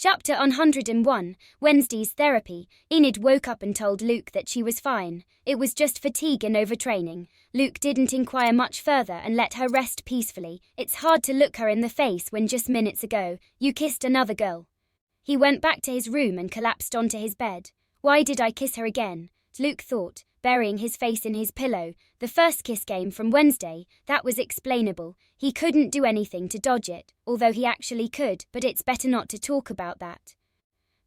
Chapter 101, Wednesday's Therapy. Enid woke up and told Luke that she was fine. It was just fatigue and overtraining. Luke didn't inquire much further and let her rest peacefully. It's hard to look her in the face when just minutes ago, you kissed another girl. He went back to his room and collapsed onto his bed. Why did I kiss her again? Luke thought, burying his face in his pillow. The first kiss came from Wednesday. That was explainable. He couldn't do anything to dodge it, although he actually could, but it's better not to talk about that.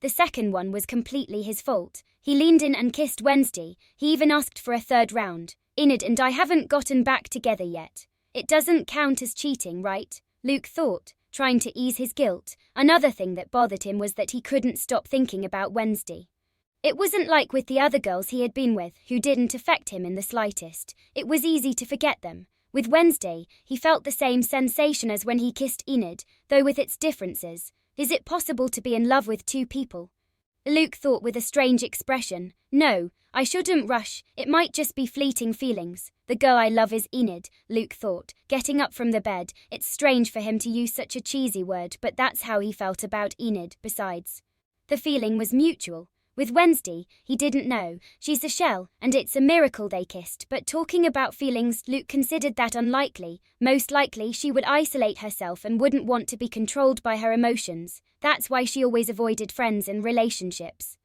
The second one was completely his fault. He leaned in and kissed Wednesday. He even asked for a third round. Enid and I haven't gotten back together yet. It doesn't count as cheating, right? Luke thought, trying to ease his guilt. Another thing that bothered him was that he couldn't stop thinking about Wednesday. It wasn't like with the other girls he had been with, who didn't affect him in the slightest. It was easy to forget them. With Wednesday, he felt the same sensation as when he kissed Enid, though with its differences. Is it possible to be in love with two people? Luke thought with a strange expression. No, I shouldn't rush. It might just be fleeting feelings. The girl I love is Enid, Luke thought, getting up from the bed. It's strange for him to use such a cheesy word, but that's how he felt about Enid. Besides, the feeling was mutual. With Wednesday, he didn't know. She's a shell, and it's a miracle they kissed. But talking about feelings, Luke considered that unlikely. Most likely, she would isolate herself and wouldn't want to be controlled by her emotions. That's why she always avoided friends and relationships.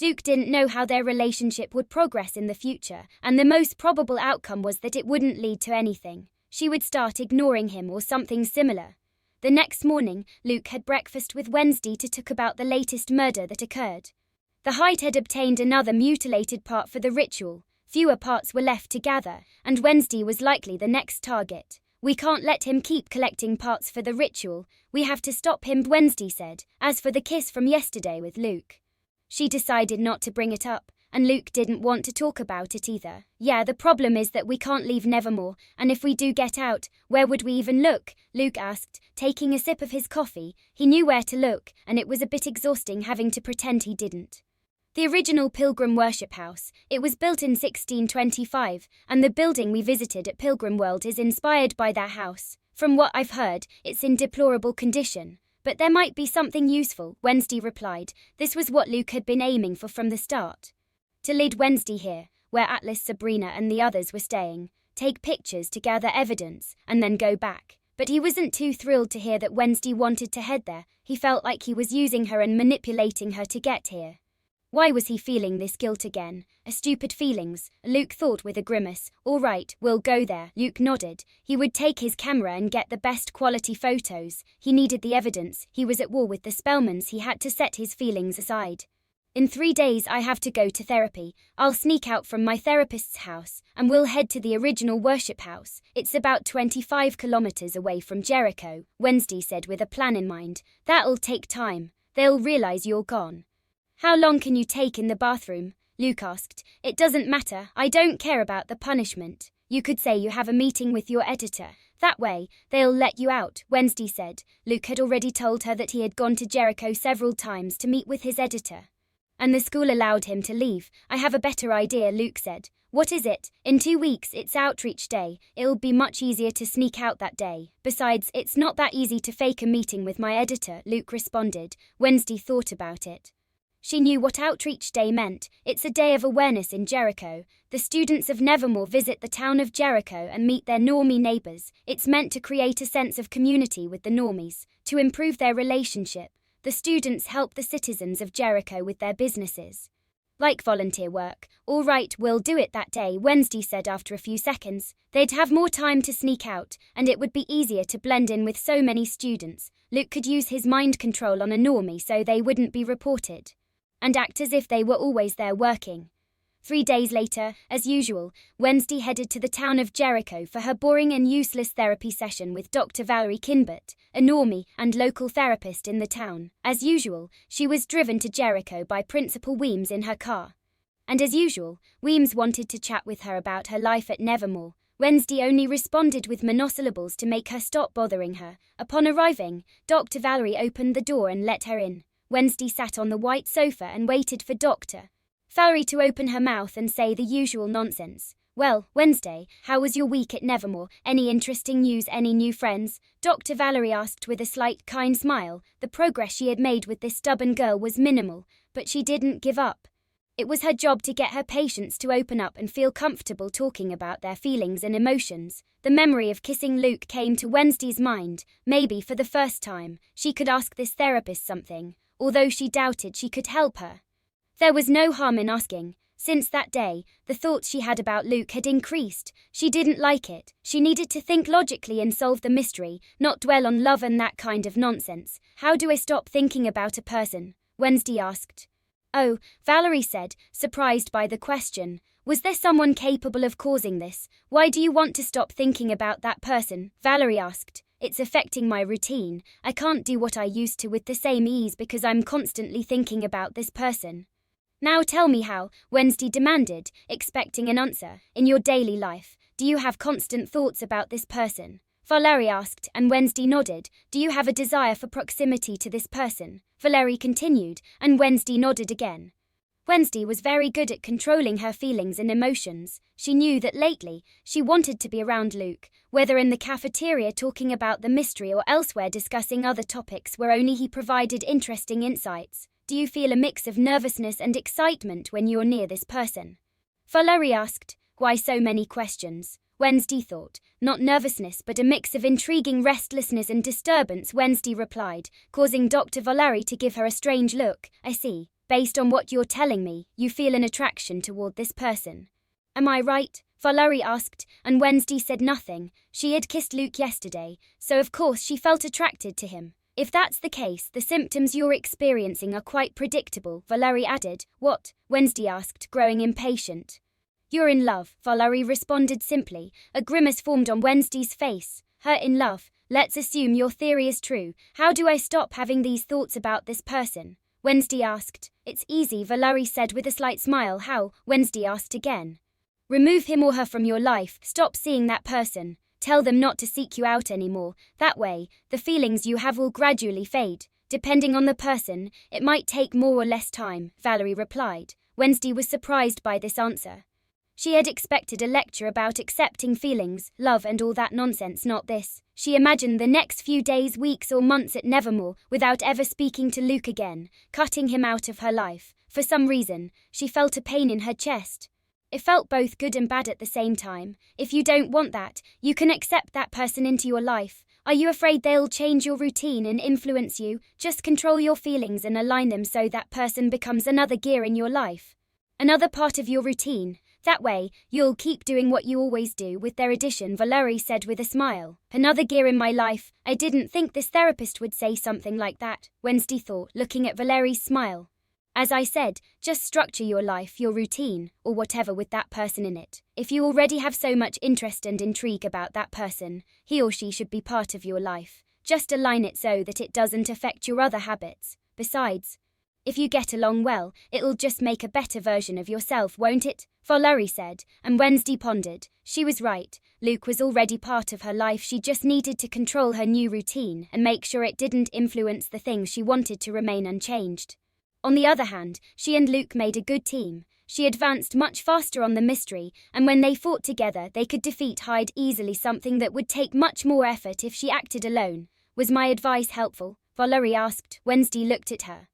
Luke didn't know how their relationship would progress in the future, and the most probable outcome was that it wouldn't lead to anything. She would start ignoring him or something similar. The next morning, Luke had breakfast with Wednesday to talk about the latest murder that occurred. The Hyde had obtained another mutilated part for the ritual. Fewer parts were left to gather, and Wednesday was likely the next target. We can't let him keep collecting parts for the ritual. We have to stop him, Wednesday said. As for the kiss from yesterday with Luke, she decided not to bring it up, and Luke didn't want to talk about it either. Yeah, the problem is that we can't leave Nevermore, and if we do get out, where would we even look? Luke asked, taking a sip of his coffee. He knew where to look, and it was a bit exhausting having to pretend he didn't. The original Pilgrim Worship House. It was built in 1625, and the building we visited at Pilgrim World is inspired by that house. From what I've heard, it's in deplorable condition. But there might be something useful, Wednesday replied. This was what Luke had been aiming for from the start. To lead Wednesday here, where Atlas, Sabrina and the others were staying, take pictures to gather evidence, and then go back. But he wasn't too thrilled to hear that Wednesday wanted to head there. He felt like he was using her and manipulating her to get here. Why was he feeling this guilt again? A stupid feelings, Luke thought with a grimace. All right, we'll go there. Luke nodded. He would take his camera and get the best quality photos. He needed the evidence. He was at war with the Spellmans. He had to set his feelings aside. In 3 days I have to go to therapy. I'll sneak out from my therapist's house, and we'll head to the original worship house. It's about 25 kilometers away from Jericho, Wednesday said with a plan in mind. That'll take time. They'll realize you're gone. How long can you take in the bathroom? Luke asked. It doesn't matter. I don't care about the punishment. You could say you have a meeting with your editor. That way, they'll let you out, Wednesday said. Luke had already told her that he had gone to Jericho several times to meet with his editor. And the school allowed him to leave. I have a better idea, Luke said. What is it? In 2 weeks, it's outreach day. It'll be much easier to sneak out that day. Besides, it's not that easy to fake a meeting with my editor, Luke responded. Wednesday thought about it. She knew what Outreach Day meant. It's a day of awareness in Jericho. The students of Nevermore visit the town of Jericho and meet their normie neighbors. It's meant to create a sense of community with the normies. To improve their relationship, the students help the citizens of Jericho with their businesses. Like volunteer work. All right, we'll do it that day, Wednesday said after a few seconds. They'd have more time to sneak out, and it would be easier to blend in with so many students. Luke could use his mind control on a normie so they wouldn't be reported, and act as if they were always there working. 3 days later, as usual, Wednesday headed to the town of Jericho for her boring and useless therapy session with Dr. Valerie Kinbert, a normie and local therapist in the town. As usual, she was driven to Jericho by Principal Weems in her car. And as usual, Weems wanted to chat with her about her life at Nevermore. Wednesday only responded with monosyllables to make her stop bothering her. Upon arriving, Dr. Valerie opened the door and let her in. Wednesday sat on the white sofa and waited for Dr. Valerie to open her mouth and say the usual nonsense. Well, Wednesday, how was your week at Nevermore? Any interesting news, any new friends? Dr. Valerie asked with a slight kind smile. The progress she had made with this stubborn girl was minimal, but she didn't give up. It was her job to get her patients to open up and feel comfortable talking about their feelings and emotions. The memory of kissing Luke came to Wednesday's mind. Maybe for the first time, she could ask this therapist something, although she doubted she could help her. There was no harm in asking. Since that day, the thoughts she had about Luke had increased. She didn't like it. She needed to think logically and solve the mystery, not dwell on love and that kind of nonsense. How do I stop thinking about a person? Wednesday asked. Oh, Valerie said, surprised by the question. Was there someone capable of causing this? Why do you want to stop thinking about that person? Valerie asked. It's affecting my routine. I can't do what I used to with the same ease because I'm constantly thinking about this person. Now tell me how, Wednesday demanded, expecting an answer. In your daily life, do you have constant thoughts about this person? Valerie asked, and Wednesday nodded. Do you have a desire for proximity to this person? Valerie continued, and Wednesday nodded again. Wednesday was very good at controlling her feelings and emotions. She knew that lately, she wanted to be around Luke, whether in the cafeteria talking about the mystery or elsewhere discussing other topics where only he provided interesting insights. Do you feel a mix of nervousness and excitement when you're near this person? Valerie asked. Why so many questions? Wednesday thought. Not nervousness but a mix of intriguing restlessness and disturbance, Wednesday replied, causing Dr. Valerie to give her a strange look. I see. Based on what you're telling me, you feel an attraction toward this person. Am I right? Valerie asked, and Wednesday said nothing. She had kissed Luke yesterday, so of course she felt attracted to him. If that's the case, the symptoms you're experiencing are quite predictable, Valerie added. What? Wednesday asked, growing impatient. You're in love, Valerie responded simply. A grimace formed on Wednesday's face. Her in love? Let's assume your theory is true. How do I stop having these thoughts about this person? Wednesday asked. It's easy, Valerie said with a slight smile. How? Wednesday asked again. Remove him or her from your life. Stop seeing that person. Tell them not to seek you out anymore. That way, the feelings you have will gradually fade. Depending on the person, it might take more or less time, Valerie replied. Wednesday was surprised by this answer. She had expected a lecture about accepting feelings, love and all that nonsense, not this. She imagined the next few days, weeks or months at Nevermore without ever speaking to Luke again, cutting him out of her life. For some reason, she felt a pain in her chest. It felt both good and bad at the same time. If you don't want that, you can accept that person into your life. Are you afraid they'll change your routine and influence you? Just control your feelings and align them so that person becomes another gear in your life. Another part of your routine. That way, you'll keep doing what you always do with their addition, Valerie said with a smile. Another gear in my life. I didn't think this therapist would say something like that, Wednesday thought, looking at Valerie's smile. As I said, just structure your life, your routine, or whatever with that person in it. If you already have so much interest and intrigue about that person, he or she should be part of your life. Just align it so that it doesn't affect your other habits. Besides, if you get along well, it'll just make a better version of yourself, won't it? Valerie said, and Wednesday pondered. She was right. Luke was already part of her life. She just needed to control her new routine and make sure it didn't influence the things she wanted to remain unchanged. On the other hand, she and Luke made a good team. She advanced much faster on the mystery, and when they fought together they could defeat Hyde easily, something that would take much more effort if she acted alone. Was my advice helpful? Valerie asked. Wednesday looked at her.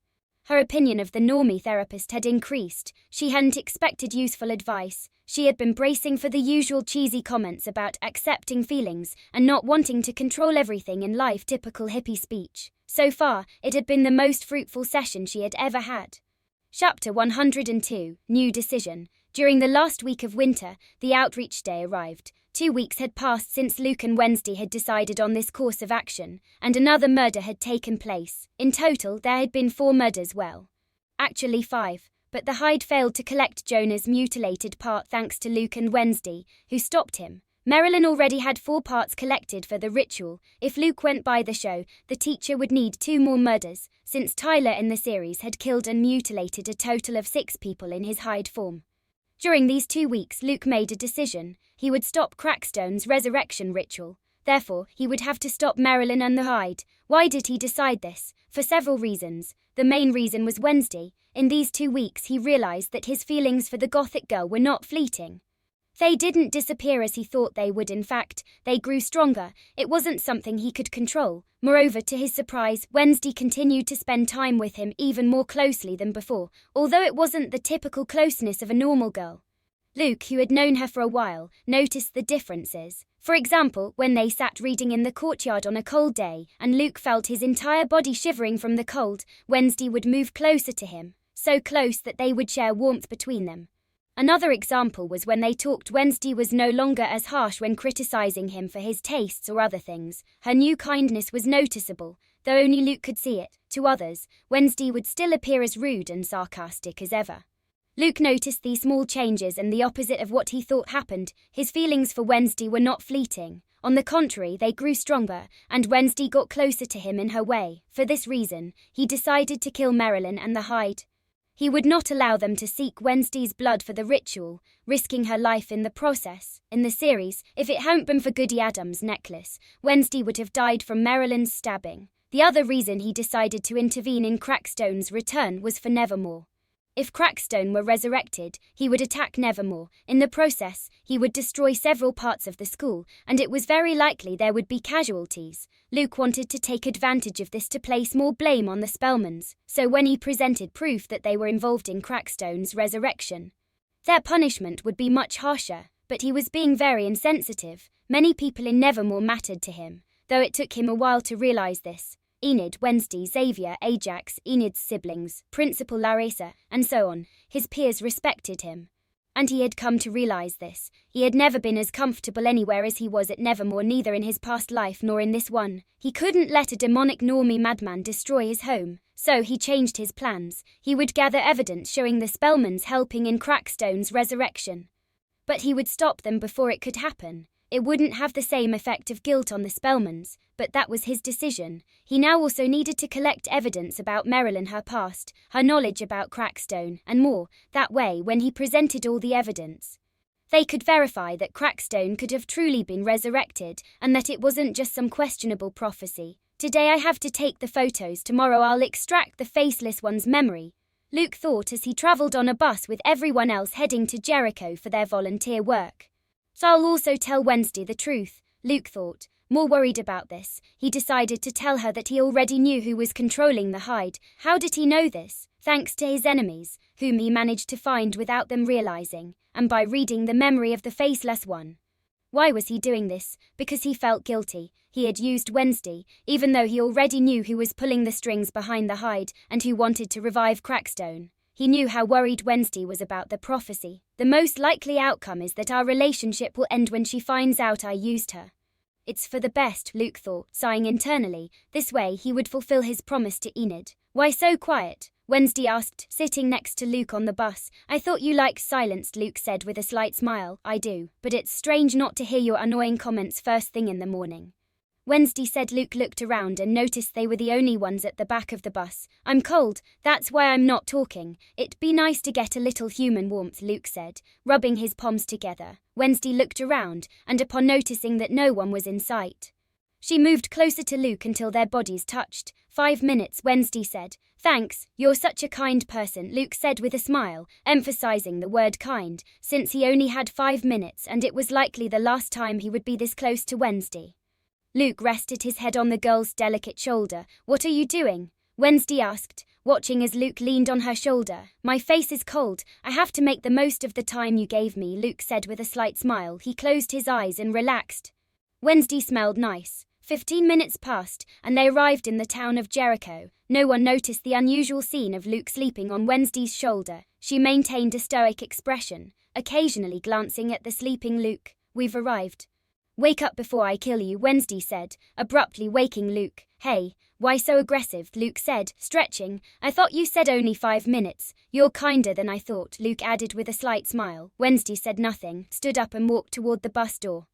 Her opinion of the normie therapist had increased. She hadn't expected useful advice. She had been bracing for the usual cheesy comments about accepting feelings and not wanting to control everything in life, typical hippie speech. So far, it had been the most fruitful session she had ever had. Chapter 102, New Decision. During the last week of winter, the outreach day arrived. 2 weeks had passed since Luke and Wednesday had decided on this course of action, and another murder had taken place. In total, there had been 4 murders, actually 5, but the Hyde failed to collect Jonah's mutilated part thanks to Luke and Wednesday, who stopped him. Marilyn already had 4 parts collected for the ritual. If Luke went by the show, the teacher would need 2 more murders, since Tyler in the series had killed and mutilated a total of 6 people in his Hyde form. During these 2 weeks, Luke made a decision. He would stop Crackstone's resurrection ritual. Therefore, he would have to stop Marilyn and the Hyde. Why did he decide this? For several reasons. The main reason was Wednesday. In these 2 weeks, he realized that his feelings for the Gothic girl were not fleeting. They didn't disappear as he thought they would. In fact, they grew stronger. It wasn't something he could control. Moreover, to his surprise, Wednesday continued to spend time with him even more closely than before, although it wasn't the typical closeness of a normal girl. Luke, who had known her for a while, noticed the differences. For example, when they sat reading in the courtyard on a cold day, and Luke felt his entire body shivering from the cold, Wednesday would move closer to him, so close that they would share warmth between them. Another example was when they talked. Wednesday was no longer as harsh when criticizing him for his tastes or other things. Her new kindness was noticeable, though only Luke could see it. To others, Wednesday would still appear as rude and sarcastic as ever. Luke noticed these small changes, and the opposite of what he thought happened. His feelings for Wednesday were not fleeting. On the contrary, they grew stronger, and Wednesday got closer to him in her way. For this reason, he decided to kill Marilyn and the hide. He would not allow them to seek Wednesday's blood for the ritual, risking her life in the process. In the series, if it hadn't been for Goody Adams' necklace, Wednesday would have died from Marilyn's stabbing. The other reason he decided to intervene in Crackstone's return was for Nevermore. If Crackstone were resurrected, he would attack Nevermore. In the process, he would destroy several parts of the school, and it was very likely there would be casualties. Luke wanted to take advantage of this to place more blame on the Spellmans, so when he presented proof that they were involved in Crackstone's resurrection, their punishment would be much harsher. But he was being very insensitive. Many people in Nevermore mattered to him, though it took him a while to realize this. Enid, Wednesday, Xavier, Ajax, Enid's siblings, Principal Larissa, and so on. His peers respected him. And he had come to realize this. He had never been as comfortable anywhere as he was at Nevermore, neither in his past life nor in this one. He couldn't let a demonic normie madman destroy his home, so he changed his plans. He would gather evidence showing the Spellmans helping in Crackstone's resurrection. But he would stop them before it could happen. It wouldn't have the same effect of guilt on the Spellmans, but that was his decision. He now also needed to collect evidence about Marilyn, her past, her knowledge about Crackstone, and more. That way, when he presented all the evidence, they could verify that Crackstone could have truly been resurrected, and that it wasn't just some questionable prophecy. Today I have to take the photos, tomorrow I'll extract the faceless one's memory, Luke thought as he travelled on a bus with everyone else heading to Jericho for their volunteer work. So I'll also tell Wednesday the truth, Luke thought. More worried about this, he decided to tell her that he already knew who was controlling the hide. How did he know this? Thanks to his enemies, whom he managed to find without them realizing, and by reading the memory of the faceless one. Why was he doing this? Because he felt guilty. He had used Wednesday, even though he already knew who was pulling the strings behind the hide and who wanted to revive Crackstone. He knew how worried Wednesday was about the prophecy. The most likely outcome is that our relationship will end when she finds out I used her. It's for the best, Luke thought, sighing internally. This way he would fulfill his promise to Enid. Why so quiet? Wednesday asked, sitting next to Luke on the bus. I thought you liked silence, Luke said with a slight smile. I do, but it's strange not to hear your annoying comments first thing in the morning. Wednesday said. Luke looked around and noticed they were the only ones at the back of the bus. I'm cold, that's why I'm not talking. It'd be nice to get a little human warmth, Luke said, rubbing his palms together. Wednesday looked around, and upon noticing that no one was in sight, she moved closer to Luke until their bodies touched. 5 minutes, Wednesday said. Thanks, you're such a kind person, Luke said with a smile, emphasizing the word kind, since he only had 5 minutes and it was likely the last time he would be this close to Wednesday. Luke rested his head on the girl's delicate shoulder. What are you doing? Wednesday asked, watching as Luke leaned on her shoulder. My face is cold. I have to make the most of the time you gave me, Luke said with a slight smile. He closed his eyes and relaxed. Wednesday smelled nice. 15 minutes passed, and they arrived in the town of Jericho. No one noticed the unusual scene of Luke sleeping on Wednesday's shoulder. She maintained a stoic expression, occasionally glancing at the sleeping Luke. We've arrived. Wake up before I kill you, Wednesday said, abruptly waking Luke. Hey, why so aggressive? Luke said, stretching. I thought you said only 5 minutes. You're kinder than I thought, Luke added with a slight smile. Wednesday said nothing, stood up and walked toward the bus door.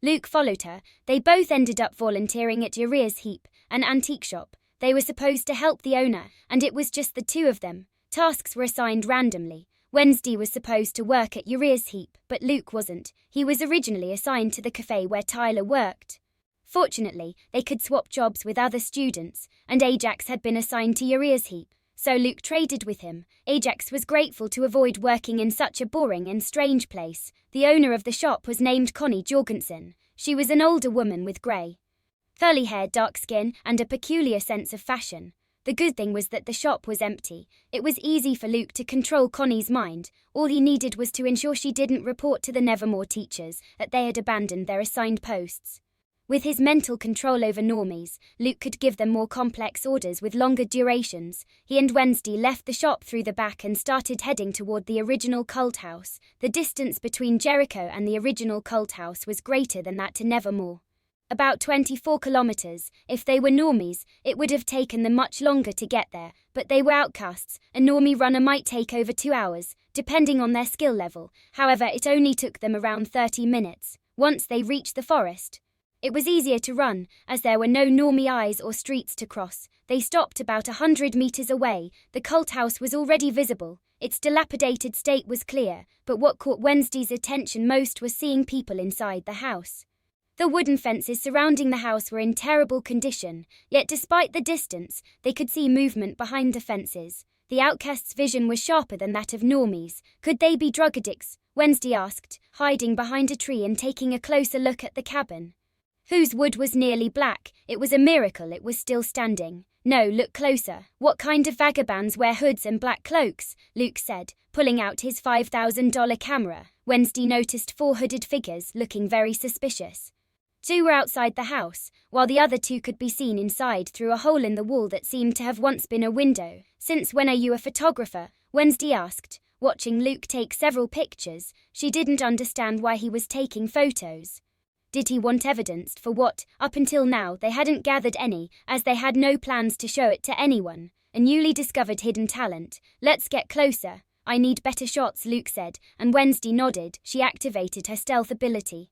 Luke followed her. They both ended up volunteering at Uriah's Heap, an antique shop. They were supposed to help the owner, and it was just the two of them. Tasks were assigned randomly. Wednesday was supposed to work at Uriah's Heap, but Luke wasn't. He was originally assigned to the cafe where Tyler worked. Fortunately, they could swap jobs with other students, and Ajax had been assigned to Uriah's Heap. So Luke traded with him. Ajax was grateful to avoid working in such a boring and strange place. The owner of the shop was named Connie Jorgensen. She was an older woman with grey, curly hair, dark skin, and a peculiar sense of fashion. The good thing was that the shop was empty. It was easy for Luke to control Connie's mind. All he needed was to ensure she didn't report to the Nevermore teachers that they had abandoned their assigned posts. With his mental control over normies, Luke could give them more complex orders with longer durations. He and Wednesday left the shop through the back and started heading toward the original cult house. The distance between Jericho and the original cult house was greater than that to Nevermore. About 24 kilometers. If they were normies, it would have taken them much longer to get there, but they were outcasts. A normie runner might take over 2 hours, depending on their skill level. However, it only took them around 30 minutes. Once they reached the forest, it was easier to run, as there were no normie eyes or streets to cross. They stopped about 100 meters away. The cult house was already visible. Its dilapidated state was clear, but what caught Wednesday's attention most was seeing people inside the house. The wooden fences surrounding the house were in terrible condition, yet despite the distance, they could see movement behind the fences. The outcast's vision was sharper than that of normies. Could they be drug addicts? Wednesday asked, hiding behind a tree and taking a closer look at the cabin, whose wood was nearly black. It was a miracle it was still standing. No, look closer. What kind of vagabonds wear hoods and black cloaks? Luke said, pulling out his $5,000 camera. Wednesday noticed 4 hooded figures looking very suspicious. 2 were outside the house, while the other 2 could be seen inside through a hole in the wall that seemed to have once been a window. Since when are you a photographer? Wednesday asked, watching Luke take several pictures. She didn't understand why he was taking photos. Did he want evidence for what? Up until now, they hadn't gathered any, as they had no plans to show it to anyone. A newly discovered hidden talent. Let's get closer. I need better shots, Luke said, and Wednesday nodded. She activated her stealth ability.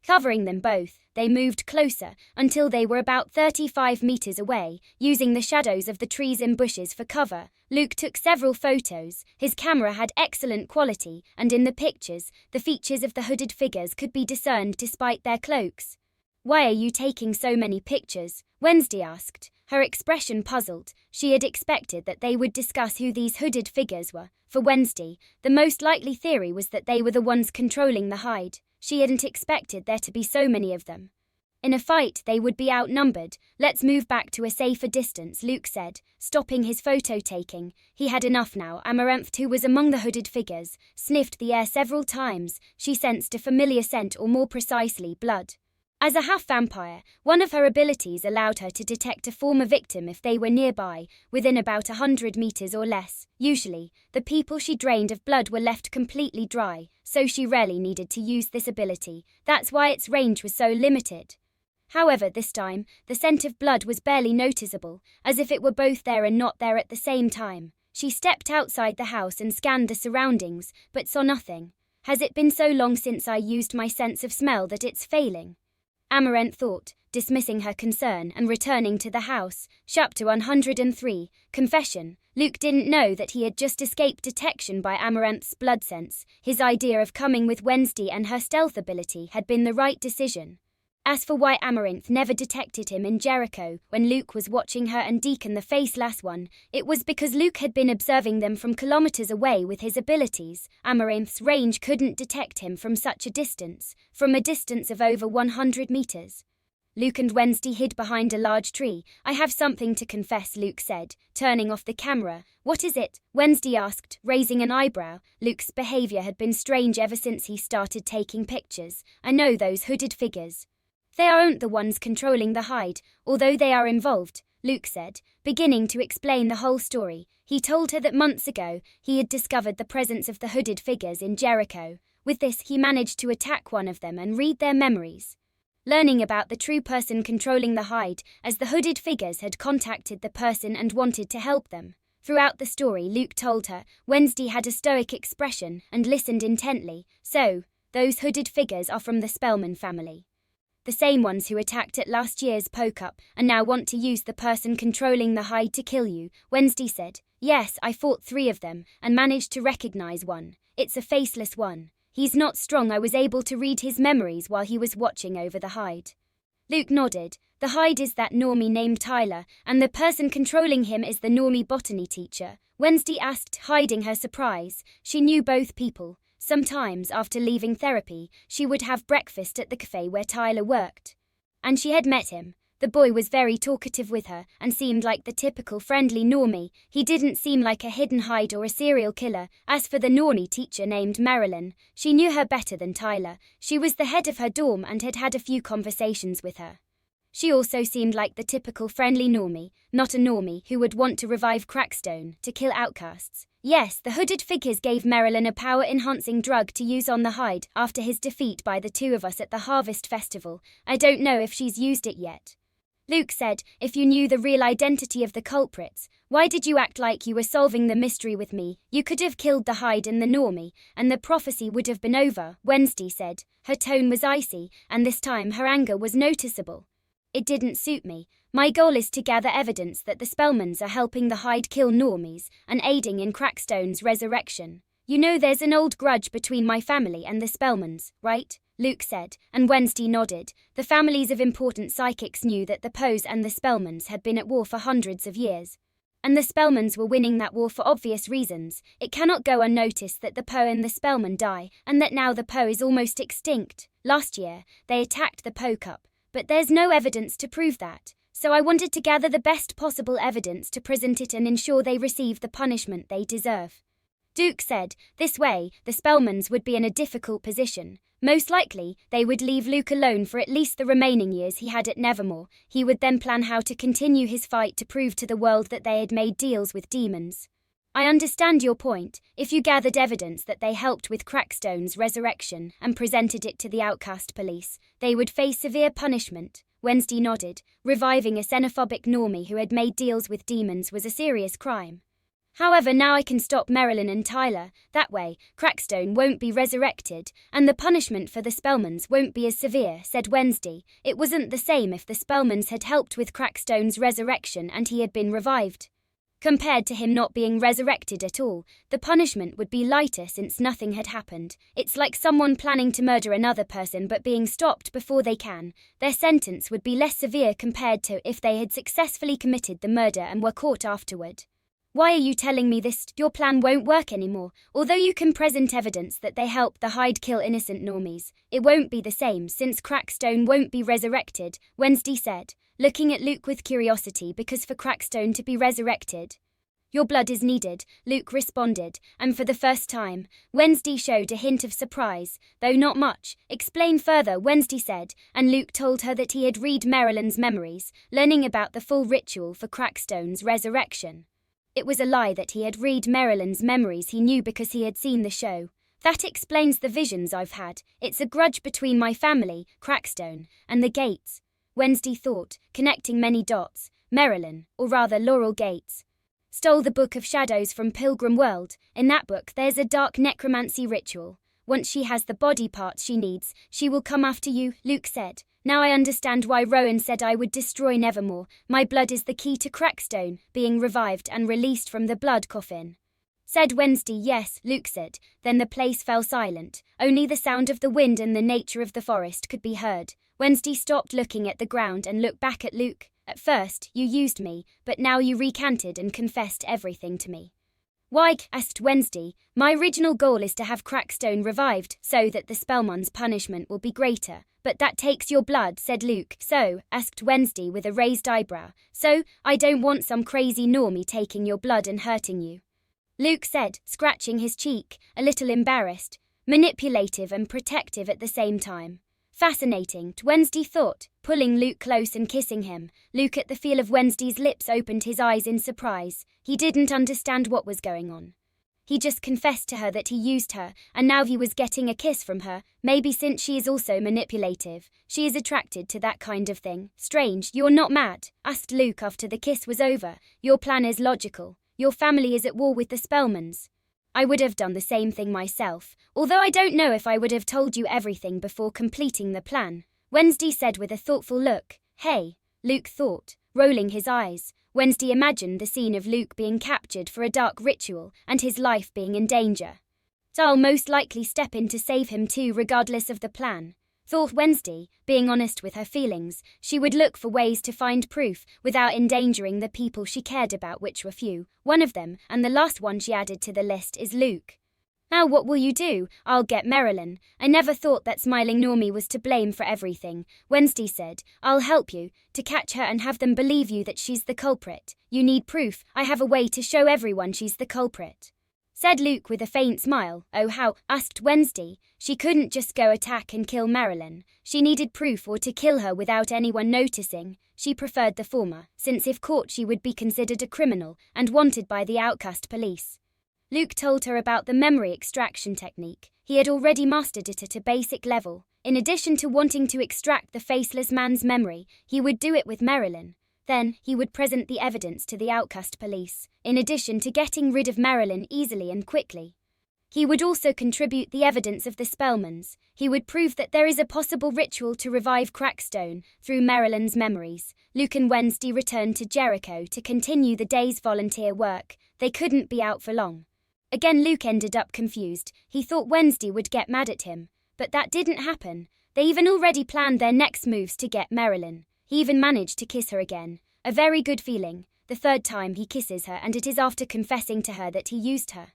Covering them both, they moved closer until they were about 35 meters away, using the shadows of the trees and bushes for cover. Luke took several photos. His camera had excellent quality, and in the pictures, the features of the hooded figures could be discerned despite their cloaks. Why are you taking so many pictures? Wednesday asked, her expression puzzled. She had expected that they would discuss who these hooded figures were. For Wednesday, the most likely theory was that they were the ones controlling the hide. She hadn't expected there to be so many of them. In a fight, they would be outnumbered. Let's move back to a safer distance, Luke said, stopping his photo taking. He had enough now. Amaranth, who was among the hooded figures, sniffed the air several times. She sensed a familiar scent, or more precisely, blood. As a half-vampire, one of her abilities allowed her to detect a former victim if they were nearby, within about 100 meters or less. Usually, the people she drained of blood were left completely dry, so she rarely needed to use this ability. That's why its range was so limited. However, this time, the scent of blood was barely noticeable, as if it were both there and not there at the same time. She stepped outside the house and scanned the surroundings, but saw nothing. Has it been so long since I used my sense of smell that it's failing? Amaranth thought, dismissing her concern and returning to the house. Chapter 103, Confession. Luke didn't know that he had just escaped detection by Amaranth's blood sense. His idea of coming with Wednesday and her stealth ability had been the right decision. As for why Amaranth never detected him in Jericho when Luke was watching her and Deacon the Faceless One, it was because Luke had been observing them from kilometers away with his abilities. Amaranth's range couldn't detect him from such a distance, from a distance of over 100 meters. Luke and Wednesday hid behind a large tree. I have something to confess, Luke said, turning off the camera. What is it? Wednesday asked, raising an eyebrow. Luke's behavior had been strange ever since he started taking pictures. I know those hooded figures. They aren't the ones controlling the hide, although they are involved, Luke said, beginning to explain the whole story. He told her that months ago, he had discovered the presence of the hooded figures in Jericho. With this, he managed to attack one of them and read their memories, learning about the true person controlling the hide, as the hooded figures had contacted the person and wanted to help them. Throughout the story, Luke told her, Wednesday had a stoic expression and listened intently. So, those hooded figures are from the Spellman family. The same ones who attacked at last year's poke-up and now want to use the person controlling the hide to kill you, Wednesday said. Yes, I fought 3 of them and managed to recognize one. It's a faceless one. He's not strong. I was able to read his memories while he was watching over the hide. Luke nodded. The Hyde is that normie named Tyler, and the person controlling him is the normie botany teacher, Wednesday asked, hiding her surprise. She knew both people. Sometimes, after leaving therapy, she would have breakfast at the cafe where Tyler worked. And she had met him. The boy was very talkative with her and seemed like the typical friendly normie. He didn't seem like a hidden Hyde or a serial killer. As for the normie teacher named Marilyn, she knew her better than Tyler. She was the head of her dorm and had had a few conversations with her. She also seemed like the typical friendly normie, not a normie who would want to revive Crackstone to kill outcasts. Yes, the hooded figures gave Marilyn a power-enhancing drug to use on the Hyde after his defeat by the two of us at the Harvest Festival. I don't know if she's used it yet. Luke said, if you knew the real identity of the culprits, why did you act like you were solving the mystery with me? You could have killed the Hyde and the normie, and the prophecy would have been over, Wednesday said. Her tone was icy, and this time her anger was noticeable. It didn't suit me. My goal is to gather evidence that the Spellmans are helping the Hyde kill normies and aiding in Crackstone's resurrection. You know there's an old grudge between my family and the Spellmans, right? Luke said, and Wednesday nodded. The families of important psychics knew that the Poes and the Spellmans had been at war for hundreds of years. And the Spellmans were winning that war for obvious reasons. It cannot go unnoticed that the Poe and the Spellman die, and that now the Poe is almost extinct. Last year, they attacked the Poe Cup, but there's no evidence to prove that. So I wanted to gather the best possible evidence to present it and ensure they receive the punishment they deserve. Duke said, this way, the Spellmans would be in a difficult position. Most likely, they would leave Luke alone for at least the remaining years he had at Nevermore. He would then plan how to continue his fight to prove to the world that they had made deals with demons. I understand your point. If you gathered evidence that they helped with Crackstone's resurrection and presented it to the outcast police, they would face severe punishment. Wednesday nodded. Reviving a xenophobic normie who had made deals with demons was a serious crime. However, now I can stop Marilyn and Tyler. That way, Crackstone won't be resurrected, and the punishment for the Spellmans won't be as severe, said Wednesday. It wasn't the same if the Spellmans had helped with Crackstone's resurrection and he had been revived. Compared to him not being resurrected at all, the punishment would be lighter since nothing had happened. It's like someone planning to murder another person but being stopped before they can. Their sentence would be less severe compared to if they had successfully committed the murder and were caught afterward. Why are you telling me this? Your plan won't work anymore. Although you can present evidence that they helped the Hyde kill innocent normies, it won't be the same since Crackstone won't be resurrected, Wednesday said, looking at Luke with curiosity because for Crackstone to be resurrected, your blood is needed, Luke responded, and for the first time, Wednesday showed a hint of surprise, though not much. Explain further, Wednesday said, and Luke told her that he had read Marilyn's memories, learning about the full ritual for Crackstone's resurrection. It was a lie that he had read Marilyn's memories. He knew because he had seen the show. That explains the visions I've had. It's a grudge between my family, Crackstone, and the Gates. Wednesday thought, connecting many dots. Marilyn, or rather Laurel Gates, stole the Book of Shadows from Pilgrim World. In that book there's a dark necromancy ritual. Once she has the body parts she needs, she will come after you, Luke said. Now I understand why Rowan said I would destroy Nevermore. My blood is the key to Crackstone being revived and released from the blood coffin. Said Wednesday. Yes, Luke said. Then the place fell silent. Only the sound of the wind and the nature of the forest could be heard. Wednesday stopped looking at the ground and looked back at Luke. At first, you used me, but now you recanted and confessed everything to me. Why? Asked Wednesday. My original goal is to have Crackstone revived so that the Spellman's punishment will be greater. But that takes your blood, said Luke. So? Asked Wednesday with a raised eyebrow. So, I don't want some crazy normie taking your blood and hurting you. Luke said, scratching his cheek, a little embarrassed, manipulative and protective at the same time. Fascinating, Wednesday thought, pulling Luke close and kissing him. Luke, at the feel of Wednesday's lips, opened his eyes in surprise. He didn't understand what was going on. He just confessed to her that he used her, and now he was getting a kiss from her. Maybe since she is also manipulative, she is attracted to that kind of thing. Strange. You're not mad? Asked Luke after the kiss was over. Your plan is logical. Your family is at war with the Spellmans. I would have done the same thing myself, although I don't know if I would have told you everything before completing the plan, Wednesday said with a thoughtful look. Hey, Luke thought, rolling his eyes. Wednesday imagined the scene of Luke being captured for a dark ritual and his life being in danger. I'll most likely step in to save him too, regardless of the plan. thought Wednesday. Being honest with her feelings, she would look for ways to find proof without endangering the people she cared about, which were few. One of them, and the last one she added to the list, is Luke. Now what will you do? I'll get Marilyn. I never thought that smiling Normie was to blame for everything, Wednesday said. I'll help you to catch her and have them believe you that she's the culprit. You need proof. I have a way to show everyone she's the culprit, said Luke with a faint smile. Oh, how? Asked Wednesday. She couldn't just go attack and kill Marilyn. She needed proof, or to kill her without anyone noticing. She preferred the former, since if caught she would be considered a criminal and wanted by the outcast police. Luke told her about the memory extraction technique. He had already mastered it at a basic level. In addition to wanting to extract the faceless man's memory, he would do it with Marilyn. Then, he would present the evidence to the outcast police, in addition to getting rid of Marilyn easily and quickly. He would also contribute the evidence of the Spellmans. He would prove that there is a possible ritual to revive Crackstone through Marilyn's memories. Luke and Wednesday returned to Jericho to continue the day's volunteer work. They couldn't be out for long. Again, Luke ended up confused. He thought Wednesday would get mad at him, but that didn't happen. They even already planned their next moves to get Marilyn. He even managed to kiss her again. A very good feeling. The third time he kisses her, and it is after confessing to her that he used her.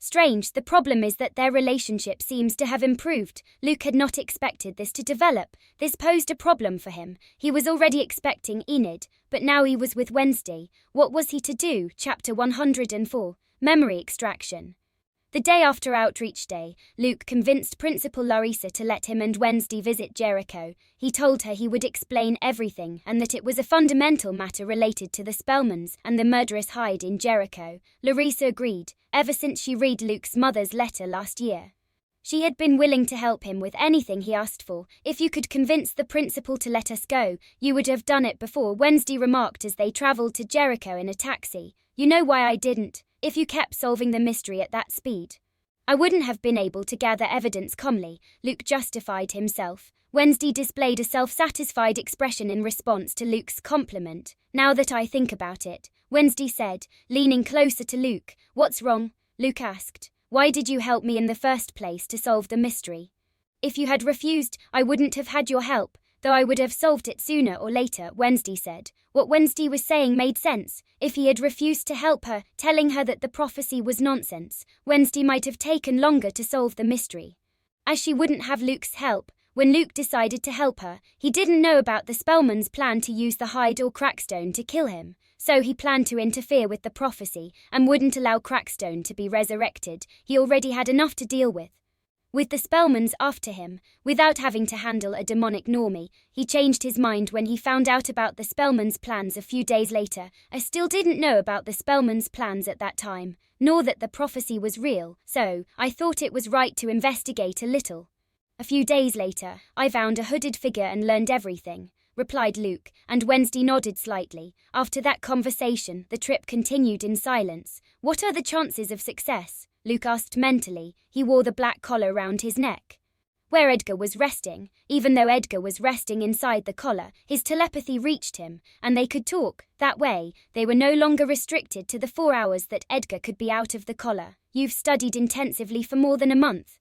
Strange, the problem is that their relationship seems to have improved. Luke had not expected this to develop. This posed a problem for him. He was already expecting Enid, but now he was with Wednesday. What was he to do? Chapter 104. Memory extraction. The day after Outreach Day, Luke convinced Principal Larissa to let him and Wednesday visit Jericho. He told her he would explain everything and that it was a fundamental matter related to the Spellmans and the murderous hide in Jericho. Larissa agreed, ever since she read Luke's mother's letter last year. She had been willing to help him with anything he asked for. If you could convince the principal to let us go, you would have done it before, Wednesday remarked as they traveled to Jericho in a taxi. You know why I didn't? If you kept solving the mystery at that speed, I wouldn't have been able to gather evidence calmly, Luke justified himself. Wednesday displayed a self-satisfied expression in response to Luke's compliment. Now that I think about it, Wednesday said, leaning closer to Luke. What's wrong? Luke asked. Why did you help me in the first place to solve the mystery? If you had refused, I wouldn't have had your help, though I would have solved it sooner or later, Wednesday said. What Wednesday was saying made sense. If he had refused to help her, telling her that the prophecy was nonsense, Wednesday might have taken longer to solve the mystery. As she wouldn't have Luke's help, when Luke decided to help her, he didn't know about the Spellman's plan to use the hide or Crackstone to kill him. So he planned to interfere with the prophecy and wouldn't allow Crackstone to be resurrected. He already had enough to deal with. With the Spellmans after him, without having to handle a demonic Normie, he changed his mind when he found out about the Spellmans' plans a few days later. I still didn't know about the Spellmans' plans at that time, nor that the prophecy was real, so I thought it was right to investigate a little. A few days later, I found a hooded figure and learned everything, replied Luke, and Wednesday nodded slightly. After that conversation, the trip continued in silence. What are the chances of success? Luke asked mentally. He wore the black collar round his neck, where Edgar was resting. Even though Edgar was resting inside the collar, his telepathy reached him, and they could talk. That way, they were no longer restricted to the 4 hours that Edgar could be out of the collar. You've studied intensively for more than a month.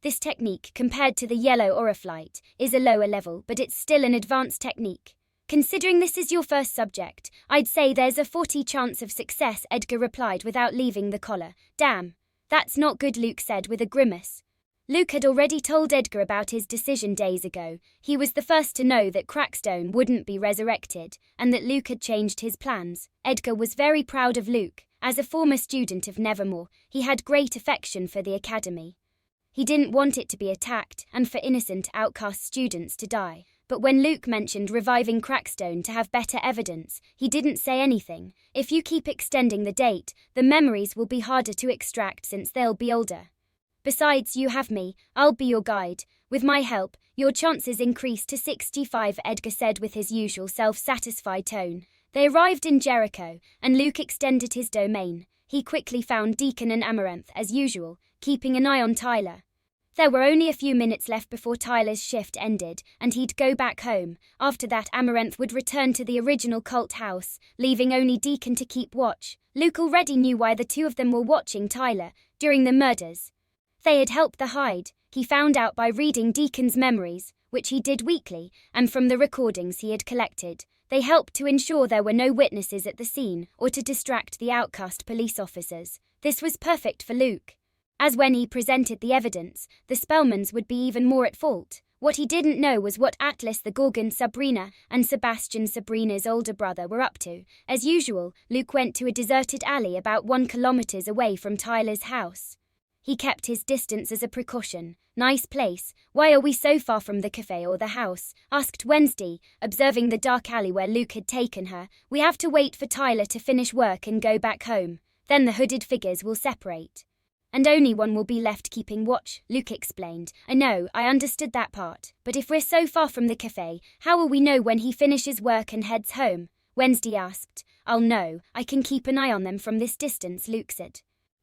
This technique, compared to the yellow aura flight, is a lower level, but it's still an advanced technique. Considering this is your first subject, I'd say there's a 40% chance of success, Edgar replied without leaving the collar. Damn. That's not good, Luke said with a grimace. Luke had already told Edgar about his decision days ago. He was the first to know that Crackstone wouldn't be resurrected, and that Luke had changed his plans. Edgar was very proud of Luke. As a former student of Nevermore, he had great affection for the academy. He didn't want it to be attacked, and for innocent outcast students to die. But when Luke mentioned reviving Crackstone to have better evidence, he didn't say anything. If you keep extending the date, the memories will be harder to extract since they'll be older. Besides, you have me. I'll be your guide. With my help, your chances increase to 65, Edgar said with his usual self-satisfied tone. They arrived in Jericho, and Luke extended his domain. He quickly found Deacon and Amaranth as usual, keeping an eye on Tyler. There were only a few minutes left before Tyler's shift ended, and he'd go back home. After that, Amaranth would return to the original cult house, leaving only Deacon to keep watch. Luke already knew why the two of them were watching Tyler during the murders. They had helped the hide. He found out by reading Deacon's memories, which he did weekly, and from the recordings he had collected. They helped to ensure there were no witnesses at the scene or to distract the outcast police officers. This was perfect for Luke, as when he presented the evidence, the Spellmans would be even more at fault. What he didn't know was what Atlas the Gorgon, Sabrina, and Sebastian, Sabrina's older brother, were up to. As usual, Luke went to a deserted alley about 1 kilometer away from Tyler's house. He kept his distance as a precaution. "Nice place. Why are we so far from the cafe or the house?" asked Wednesday, observing the dark alley where Luke had taken her. "We have to wait for Tyler to finish work and go back home. Then the hooded figures will separate. And only one will be left keeping watch," Luke explained. "I know, I understood that part. But if we're so far from the cafe, how will we know when he finishes work and heads home?" Wednesday asked. "I'll know. I can keep an eye on them from this distance," Luke said,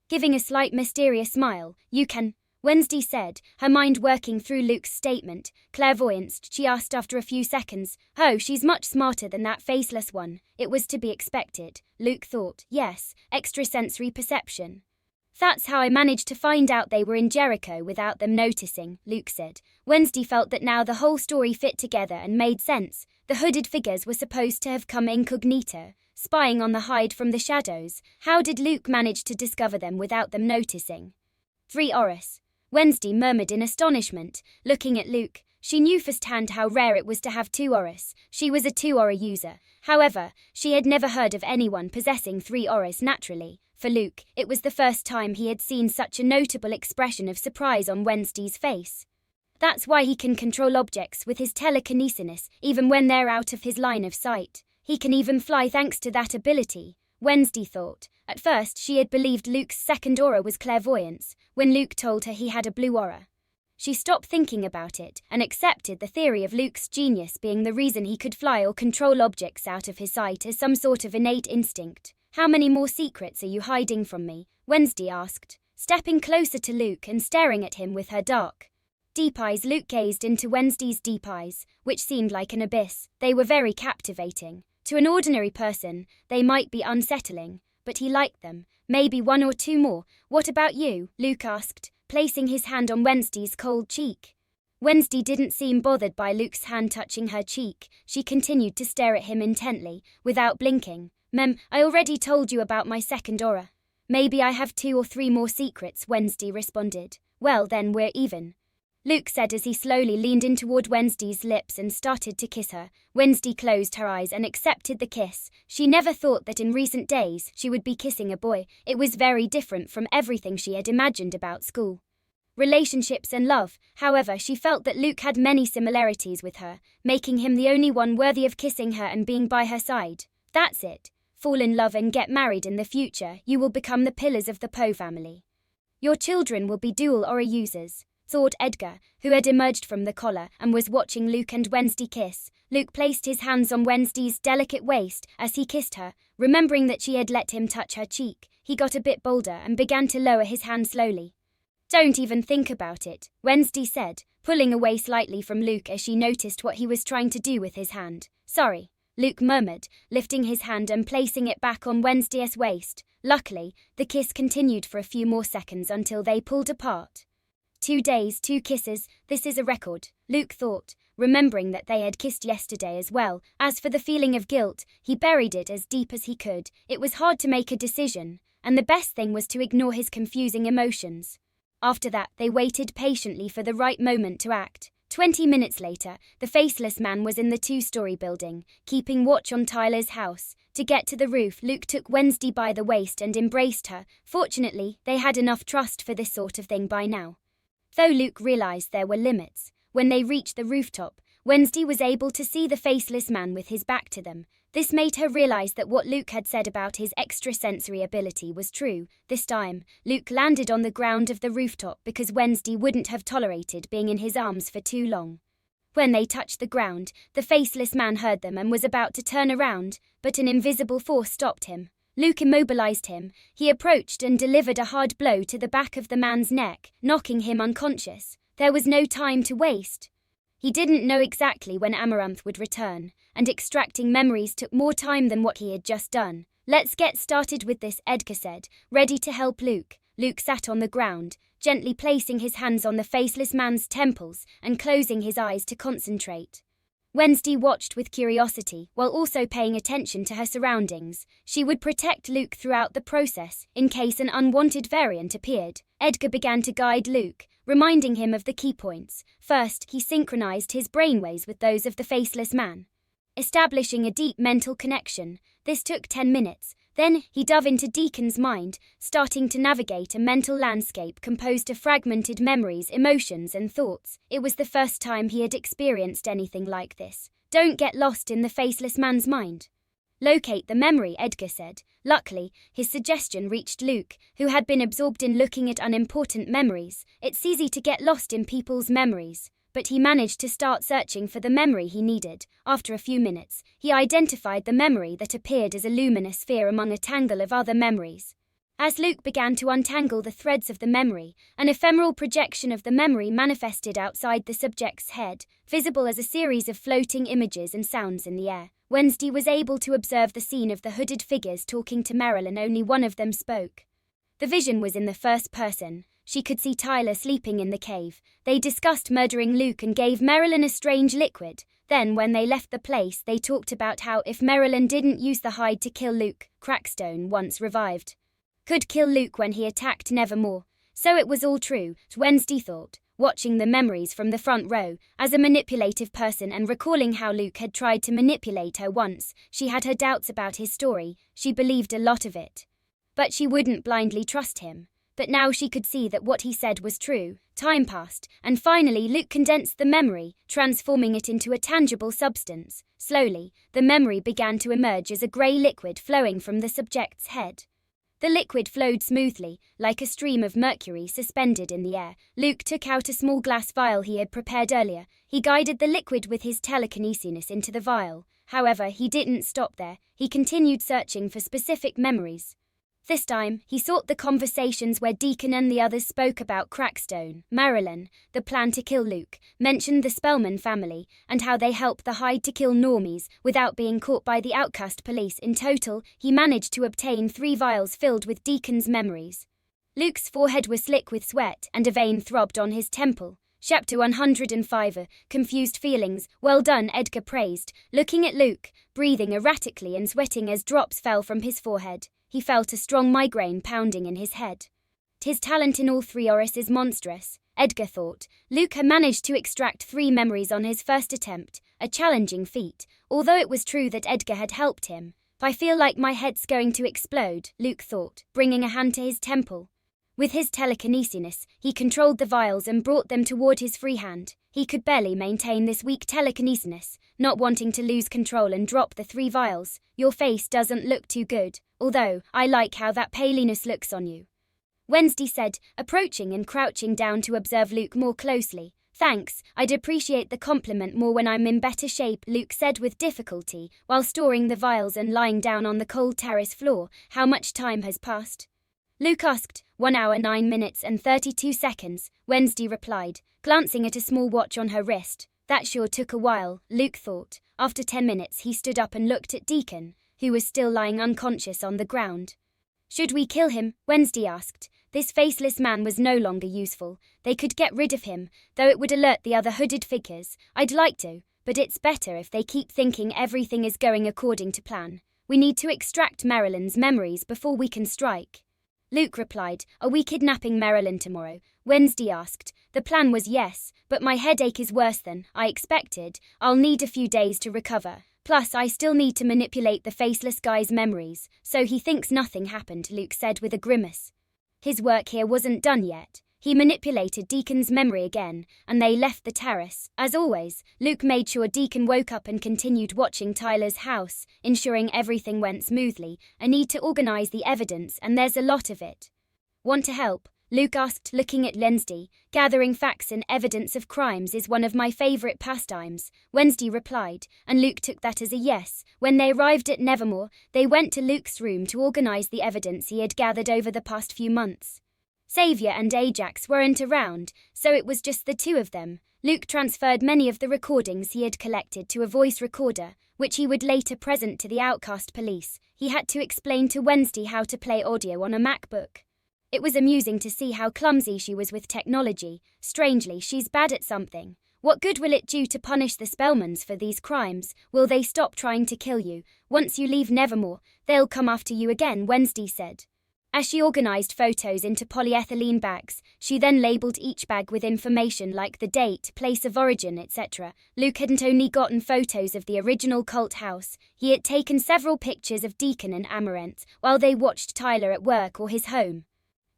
giving a slight mysterious smile. "You can," Wednesday said, her mind working through Luke's statement. "Clairvoyance?" she asked after a few seconds. "Oh, she's much smarter than that faceless one." It was to be expected, Luke thought. "Yes, extrasensory perception. That's how I managed to find out they were in Jericho without them noticing," Luke said. Wednesday felt that now the whole story fit together and made sense. The hooded figures were supposed to have come incognito, spying on the hide from the shadows. How did Luke manage to discover them without them noticing? 3 Oris. Wednesday murmured in astonishment, looking at Luke. She knew firsthand how rare it was to have 2 Oris. She was a 2 Aura user. However, she had never heard of anyone possessing 3 Oris naturally. For Luke, it was the first time he had seen such a notable expression of surprise on Wednesday's face. That's why he can control objects with his telekinesis, even when they're out of his line of sight. He can even fly thanks to that ability, Wednesday thought. At first she had believed Luke's second aura was clairvoyance, when Luke told her he had a blue aura. She stopped thinking about it and accepted the theory of Luke's genius being the reason he could fly or control objects out of his sight as some sort of innate instinct. "How many more secrets are you hiding from me?" Wednesday asked, stepping closer to Luke and staring at him with her dark, deep eyes. Luke gazed into Wednesday's deep eyes, which seemed like an abyss. They were very captivating. To an ordinary person, they might be unsettling, but he liked them. "Maybe 1 or 2 more. What about you?" Luke asked, placing his hand on Wednesday's cold cheek. Wednesday didn't seem bothered by Luke's hand touching her cheek. She continued to stare at him intently, without blinking. I already told you about my second aura." "Maybe I have 2 or 3 more secrets," Wednesday responded. "Well, then we're even," Luke said as he slowly leaned in toward Wednesday's lips and started to kiss her. Wednesday closed her eyes and accepted the kiss. She never thought that in recent days she would be kissing a boy. It was very different from everything she had imagined about school, relationships and love. However, she felt that Luke had many similarities with her, making him the only one worthy of kissing her and being by her side. That's it. Fall in love and get married in the future. You will become the pillars of the Poe family. Your children will be dual aura users, thought Edgar, who had emerged from the collar and was watching Luke and Wednesday kiss. Luke placed his hands on Wednesday's delicate waist as he kissed her, remembering that she had let him touch her cheek. He got a bit bolder and began to lower his hand slowly. "Don't even think about it," Wednesday said, pulling away slightly from Luke as she noticed what he was trying to do with his hand. "Sorry," Luke murmured, lifting his hand and placing it back on Wednesday's waist. Luckily, the kiss continued for a few more seconds until they pulled apart. 2 days, 2 kisses, this is a record, Luke thought, remembering that they had kissed yesterday as well. As for the feeling of guilt, he buried it as deep as he could. It was hard to make a decision, and the best thing was to ignore his confusing emotions. After that, they waited patiently for the right moment to act. 20 minutes later, the faceless man was in the 2-story building, keeping watch on Tyler's house. To get to the roof, Luke took Wednesday by the waist and embraced her. Fortunately, they had enough trust for this sort of thing by now. Though Luke realized there were limits, when they reached the rooftop, Wednesday was able to see the faceless man with his back to them. This made her realize that what Luke had said about his extrasensory ability was true. This time, Luke landed on the ground of the rooftop because Wednesday wouldn't have tolerated being in his arms for too long. When they touched the ground, the faceless man heard them and was about to turn around, but an invisible force stopped him. Luke immobilized him. He approached and delivered a hard blow to the back of the man's neck, knocking him unconscious. There was no time to waste. He didn't know exactly when Amaranth would return, and extracting memories took more time than what he had just done. "Let's get started with this," Edgar said, ready to help Luke. Luke sat on the ground, gently placing his hands on the faceless man's temples and closing his eyes to concentrate. Wednesday watched with curiosity, while also paying attention to her surroundings. She would protect Luke throughout the process, in case an unwanted variant appeared. Edgar began to guide Luke, reminding him of the key points. First, he synchronized his brainwaves with those of the faceless man, establishing a deep mental connection. This took 10 minutes. Then, he dove into Deacon's mind, starting to navigate a mental landscape composed of fragmented memories, emotions, and thoughts. It was the first time he had experienced anything like this. Don't get lost in the faceless man's mind. Locate the memory, Edgar said. Luckily, his suggestion reached Luke, who had been absorbed in looking at unimportant memories. It's easy to get lost in people's memories. But he managed to start searching for the memory he needed. After a few minutes, he identified the memory that appeared as a luminous sphere among a tangle of other memories. As Luke began to untangle the threads of the memory, an ephemeral projection of the memory manifested outside the subject's head, visible as a series of floating images and sounds in the air. Wednesday was able to observe the scene of the hooded figures talking to Marilyn. Only one of them spoke. The vision was in the first person. She could see Tyler sleeping in the cave. They discussed murdering Luke and gave Marilyn a strange liquid. Then, when they left the place, they talked about how if Marilyn didn't use the hide to kill Luke, Crackstone, once revived, could kill Luke when he attacked Nevermore. So it was all true, Wednesday thought, watching the memories from the front row. As a manipulative person and recalling how Luke had tried to manipulate her once, she had her doubts about his story. She believed a lot of it, but she wouldn't blindly trust him. But now she could see that what he said was true. Time passed, and finally Luke condensed the memory, transforming it into a tangible substance. Slowly, the memory began to emerge as a grey liquid flowing from the subject's head. The liquid flowed smoothly, like a stream of mercury suspended in the air. Luke took out a small glass vial he had prepared earlier. He guided the liquid with his telekinesis into the vial. However, he didn't stop there. He continued searching for specific memories. This time, he sought the conversations where Deacon and the others spoke about Crackstone, Marilyn, the plan to kill Luke, mentioned the Spellman family, and how they helped the Hide to kill normies without being caught by the outcast police. In total, he managed to obtain 3 vials filled with Deacon's memories. Luke's forehead was slick with sweat and a vein throbbed on his temple. Chapter 105. Confused feelings. Well done, Edgar praised, looking at Luke, breathing erratically and sweating as drops fell from his forehead. He felt a strong migraine pounding in his head. His talent in all 3 areas is monstrous, Edgar thought. Luke had managed to extract 3 memories on his first attempt, a challenging feat, although it was true that Edgar had helped him. I feel like my head's going to explode, Luke thought, bringing a hand to his temple. With his telekinesis, he controlled the vials and brought them toward his free hand. He could barely maintain this weak telekinesis, not wanting to lose control and drop the 3 vials. Your face doesn't look too good, although I like how that paleness looks on you, Wednesday said, approaching and crouching down to observe Luke more closely. Thanks, I'd appreciate the compliment more when I'm in better shape, Luke said with difficulty, while storing the vials and lying down on the cold terrace floor. How much time has passed? Luke asked. 1 hour 9 minutes and 32 seconds, Wednesday replied, glancing at a small watch on her wrist. That sure took a while, Luke thought. After 10 minutes he stood up and looked at Deacon, who was still lying unconscious on the ground. Should we kill him? Wednesday asked. This faceless man was no longer useful. They could get rid of him, though it would alert the other hooded figures. I'd like to, but it's better if they keep thinking everything is going according to plan. We need to extract Marilyn's memories before we can strike. Luke replied, are we kidnapping Marilyn tomorrow? Wednesday asked. The plan was yes, but my headache is worse than I expected. I'll need a few days to recover. Plus, I still need to manipulate the faceless guy's memories, so he thinks nothing happened, Luke said with a grimace. His work here wasn't done yet. He manipulated Deacon's memory again, and they left the terrace. As always, Luke made sure Deacon woke up and continued watching Tyler's house, ensuring everything went smoothly. I need to organize the evidence, and there's a lot of it. Want to help? Luke asked, looking at Wednesday. Gathering facts and evidence of crimes is one of my favorite pastimes, Wednesday replied, and Luke took that as a yes. When they arrived at Nevermore, they went to Luke's room to organize the evidence he had gathered over the past few months. Xavier and Ajax weren't around, so it was just the 2 of them. Luke transferred many of the recordings he had collected to a voice recorder, which he would later present to the outcast police. He had to explain to Wednesday how to play audio on a MacBook. It was amusing to see how clumsy she was with technology. Strangely, she's bad at something. What good will it do to punish the Spellmans for these crimes? Will they stop trying to kill you? Once you leave Nevermore, they'll come after you again, Wednesday said. As she organized photos into polyethylene bags, she then labeled each bag with information like the date, place of origin, etc. Luke hadn't only gotten photos of the original cult house, he had taken several pictures of Deacon and Amaranth while they watched Tyler at work or his home.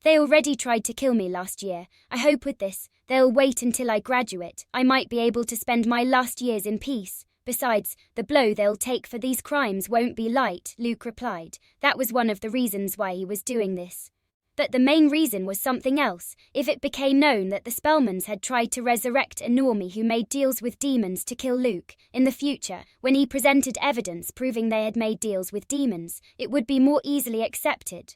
They already tried to kill me last year. I hope with this, they'll wait until I graduate. I might be able to spend my last years in peace. Besides, the blow they'll take for these crimes won't be light, Luke replied. That was one of the reasons why he was doing this. But the main reason was something else. If it became known that the Spellmans had tried to resurrect a normie who made deals with demons to kill Luke, in the future, when he presented evidence proving they had made deals with demons, it would be more easily accepted.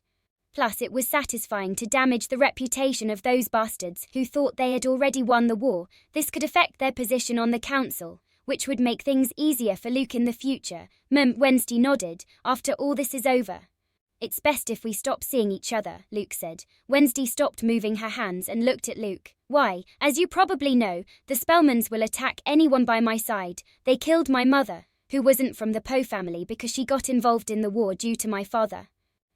Plus, it was satisfying to damage the reputation of those bastards who thought they had already won the war. This could affect their position on the council, which would make things easier for Luke in the future. Wednesday nodded. After all this is over, it's best if we stop seeing each other, Luke said. Wednesday stopped moving her hands and looked at Luke. Why? As you probably know, the Spellmans will attack anyone by my side. They killed my mother, who wasn't from the Poe family because she got involved in the war due to my father.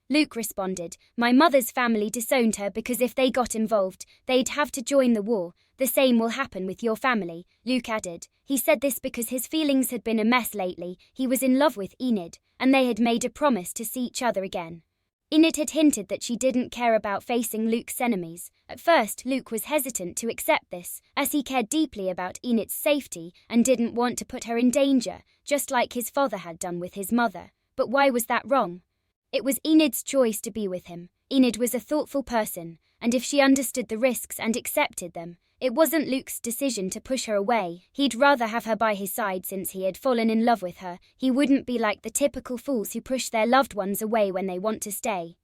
Luke responded, my mother's family disowned her because if they got involved, they'd have to join the war. The same will happen with your family, Luke added. He said this because his feelings had been a mess lately. He was in love with Enid, and they had made a promise to see each other again. Enid had hinted that she didn't care about facing Luke's enemies. At first, Luke was hesitant to accept this, as he cared deeply about Enid's safety and didn't want to put her in danger, just like his father had done with his mother. But why was that wrong? It was Enid's choice to be with him. Enid was a thoughtful person, and if she understood the risks and accepted them, it wasn't Luke's decision to push her away. He'd rather have her by his side since he had fallen in love with her. He wouldn't be like the typical fools who push their loved ones away when they want to stay.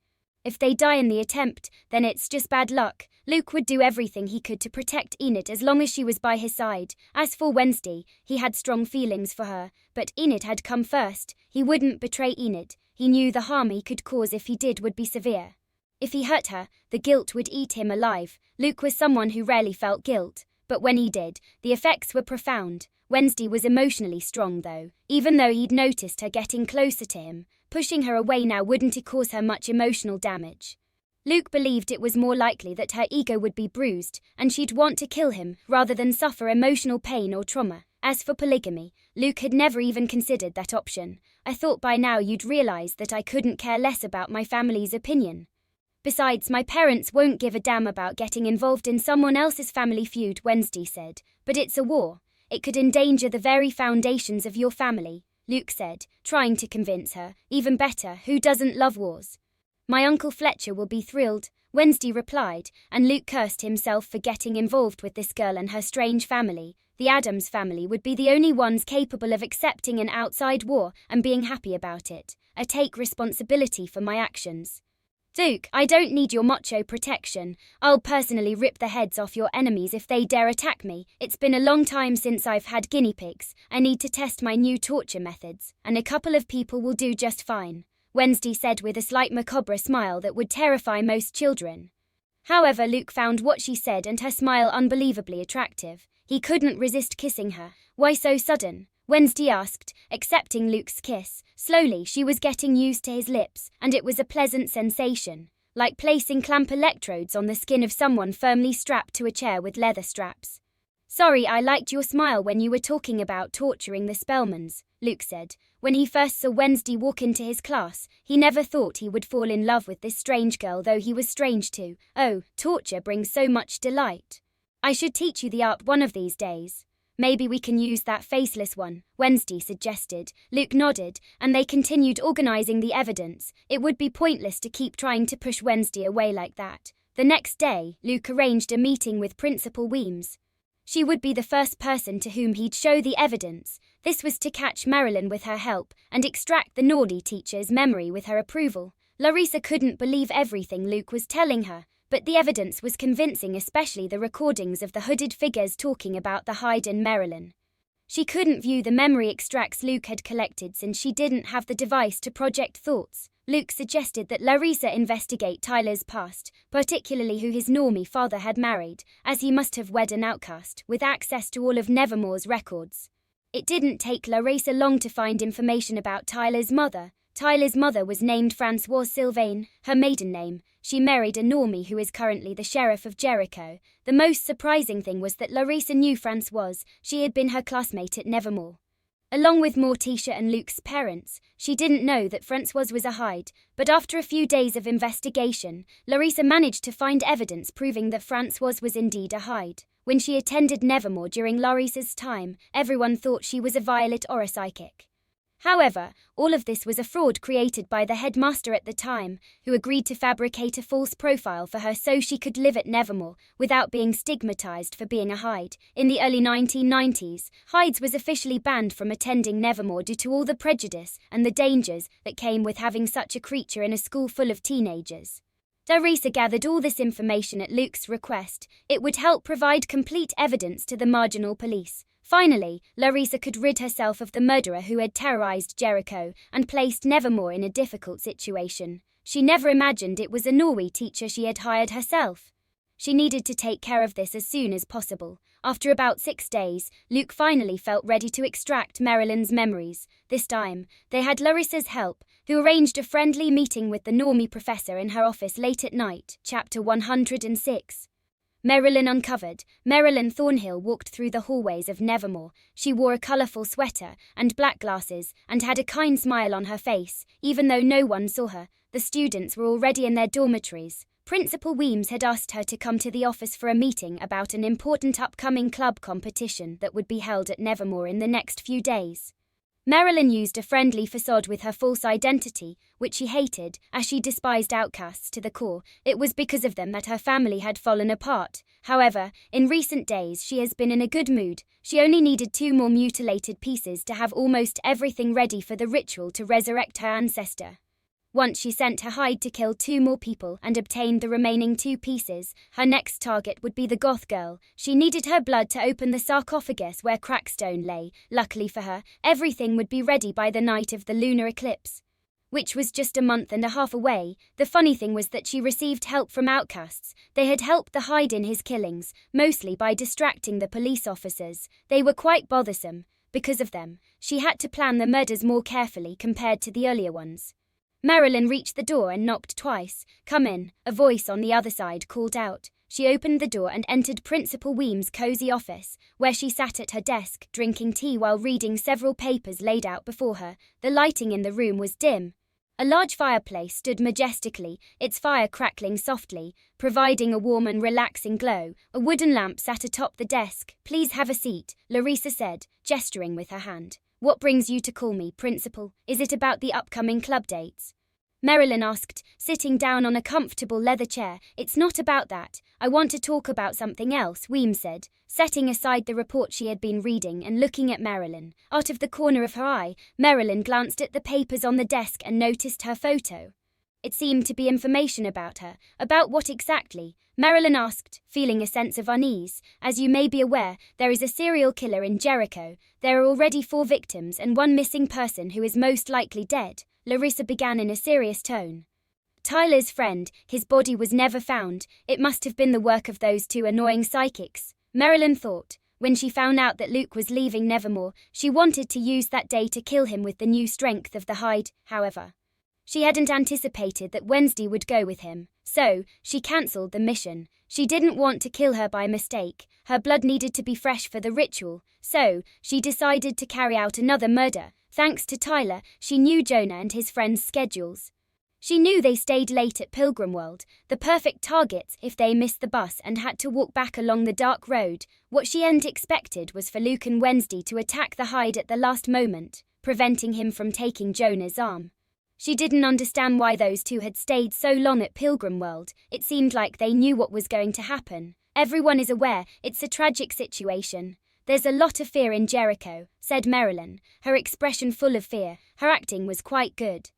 If they die in the attempt, then it's just bad luck. Luke would do everything he could to protect Enid as long as she was by his side. As for Wednesday, he had strong feelings for her, but Enid had come first. He wouldn't betray Enid. He knew the harm he could cause if he did would be severe. If he hurt her, the guilt would eat him alive. Luke was someone who rarely felt guilt, but when he did, the effects were profound. Wednesday was emotionally strong though. Even though he'd noticed her getting closer to him, pushing her away now wouldn't cause her much emotional damage. Luke believed it was more likely that her ego would be bruised, and she'd want to kill him rather than suffer emotional pain or trauma. As for polygamy, Luke had never even considered that option. I thought by now you'd realize that I couldn't care less about my family's opinion. Besides, my parents won't give a damn about getting involved in someone else's family feud, Wednesday said. But it's a war. It could endanger the very foundations of your family, Luke said, trying to convince her. Even better, who doesn't love wars? My Uncle Fletcher will be thrilled, Wednesday replied, and Luke cursed himself for getting involved with this girl and her strange family. The Addams family would be the only ones capable of accepting an outside war and being happy about it. I take responsibility for my actions. Duke, I don't need your macho protection. I'll personally rip the heads off your enemies if they dare attack me. It's been a long time since I've had guinea pigs. I need to test my new torture methods, and a couple of people will do just fine, Wednesday said with a slight macabre smile that would terrify most children. However, Luke found what she said and her smile unbelievably attractive. He couldn't resist kissing her. Why so sudden? Wednesday asked, accepting Luke's kiss. Slowly, she was getting used to his lips, and it was a pleasant sensation, like placing clamp electrodes on the skin of someone firmly strapped to a chair with leather straps. Sorry, I liked your smile when you were talking about torturing the Spellmans, Luke said. When he first saw Wednesday walk into his class, he never thought he would fall in love with this strange girl, though he was strange too. Oh, torture brings so much delight. I should teach you the art one of these days. Maybe we can use that faceless one, Wednesday suggested. Luke nodded, and they continued organizing the evidence. It would be pointless to keep trying to push Wednesday away like that. The next day, Luke arranged a meeting with Principal Weems. She would be the first person to whom he'd show the evidence. This was to catch Marilyn with her help and extract the naughty teacher's memory with her approval. Larissa couldn't believe everything Luke was telling her, but the evidence was convincing, especially the recordings of the hooded figures talking about the Hyde and Marilyn. She couldn't view the memory extracts Luke had collected since she didn't have the device to project thoughts. Luke suggested that Larissa investigate Tyler's past, particularly who his normie father had married, as he must have wed an outcast with access to all of Nevermore's records. It didn't take Larissa long to find information about Tyler's mother. Tyler's mother was named Françoise Sylvain, her maiden name. She married a normie who is currently the sheriff of Jericho. The most surprising thing was that Larissa knew Françoise. She had been her classmate at Nevermore. Along with Morticia and Luke's parents, she didn't know that Françoise was a Hyde, but after a few days of investigation, Larissa managed to find evidence proving that Françoise was indeed a Hyde. When she attended Nevermore during Larissa's time, everyone thought she was a Violet or a psychic. However, all of this was a fraud created by the headmaster at the time, who agreed to fabricate a false profile for her so she could live at Nevermore without being stigmatized for being a Hyde. In the early 1990s, Hydes was officially banned from attending Nevermore due to all the prejudice and the dangers that came with having such a creature in a school full of teenagers. Larissa gathered all this information at Luke's request. It would help provide complete evidence to the marginal police. Finally, Larissa could rid herself of the murderer who had terrorized Jericho and placed Nevermore in a difficult situation. She never imagined it was a Norway teacher she had hired herself. She needed to take care of this as soon as possible. After about 6 days, Luke finally felt ready to extract Marilyn's memories. This time, they had Larissa's help, who arranged a friendly meeting with the normie professor in her office late at night. Chapter 106. Marilyn uncovered. Marilyn Thornhill walked through the hallways of Nevermore. She wore a colourful sweater and black glasses and had a kind smile on her face. Even though no one saw her, the students were already in their dormitories. Principal Weems had asked her to come to the office for a meeting about an important upcoming club competition that would be held at Nevermore in the next few days. Marilyn used a friendly facade with her false identity, which she hated, as she despised outcasts to the core. It was because of them that her family had fallen apart. However, in recent days she has been in a good mood. She only needed 2 more mutilated pieces to have almost everything ready for the ritual to resurrect her ancestor. Once she sent her Hyde to kill 2 more people and obtained the remaining 2 pieces, her next target would be the goth girl. She needed her blood to open the sarcophagus where Crackstone lay. Luckily for her, everything would be ready by the night of the lunar eclipse, which was just a month and a half away. The funny thing was that she received help from outcasts. They had helped the Hyde in his killings, mostly by distracting the police officers. They were quite bothersome. Because of them, she had to plan the murders more carefully compared to the earlier ones. Marilyn reached the door and knocked twice. "Come in," a voice on the other side called out. She opened the door and entered Principal Weems' cozy office, where she sat at her desk, drinking tea while reading several papers laid out before her. The lighting in the room was dim. A large fireplace stood majestically, its fire crackling softly, providing a warm and relaxing glow. A wooden lamp sat atop the desk. "Please have a seat," Larissa said, gesturing with her hand. "What brings you to call me, Principal? Is it about the upcoming club dates?" Marilyn asked, sitting down on a comfortable leather chair. "It's not about that. I want to talk about something else," Weems said, setting aside the report she had been reading and looking at Marilyn. Out of the corner of her eye, Marilyn glanced at the papers on the desk and noticed her photo. It seemed to be information about her. "About what exactly?" Marilyn asked, feeling a sense of unease. "As you may be aware, there is a serial killer in Jericho. There are already 4 victims and 1 missing person who is most likely dead," Larissa began in a serious tone. "Tyler's friend, his body was never found. It must have been the work of those 2 annoying psychics," Marilyn thought. When she found out that Luke was leaving Nevermore, she wanted to use that day to kill him with the new strength of the Hyde. However, she hadn't anticipated that Wednesday would go with him, so she cancelled the mission. She didn't want to kill her by mistake. Her blood needed to be fresh for the ritual, so she decided to carry out another murder. Thanks to Tyler, she knew Jonah and his friends' schedules. She knew they stayed late at Pilgrim World, the perfect targets if they missed the bus and had to walk back along the dark road. What she hadn't expected was for Luke and Wednesday to attack the Hyde at the last moment, preventing him from taking Jonah's arm. She didn't understand why those 2 had stayed so long at Pilgrim World. It seemed like they knew what was going to happen. "Everyone is aware, it's a tragic situation. There's a lot of fear in Jericho," said Marilyn, her expression full of fear. Her acting was quite good.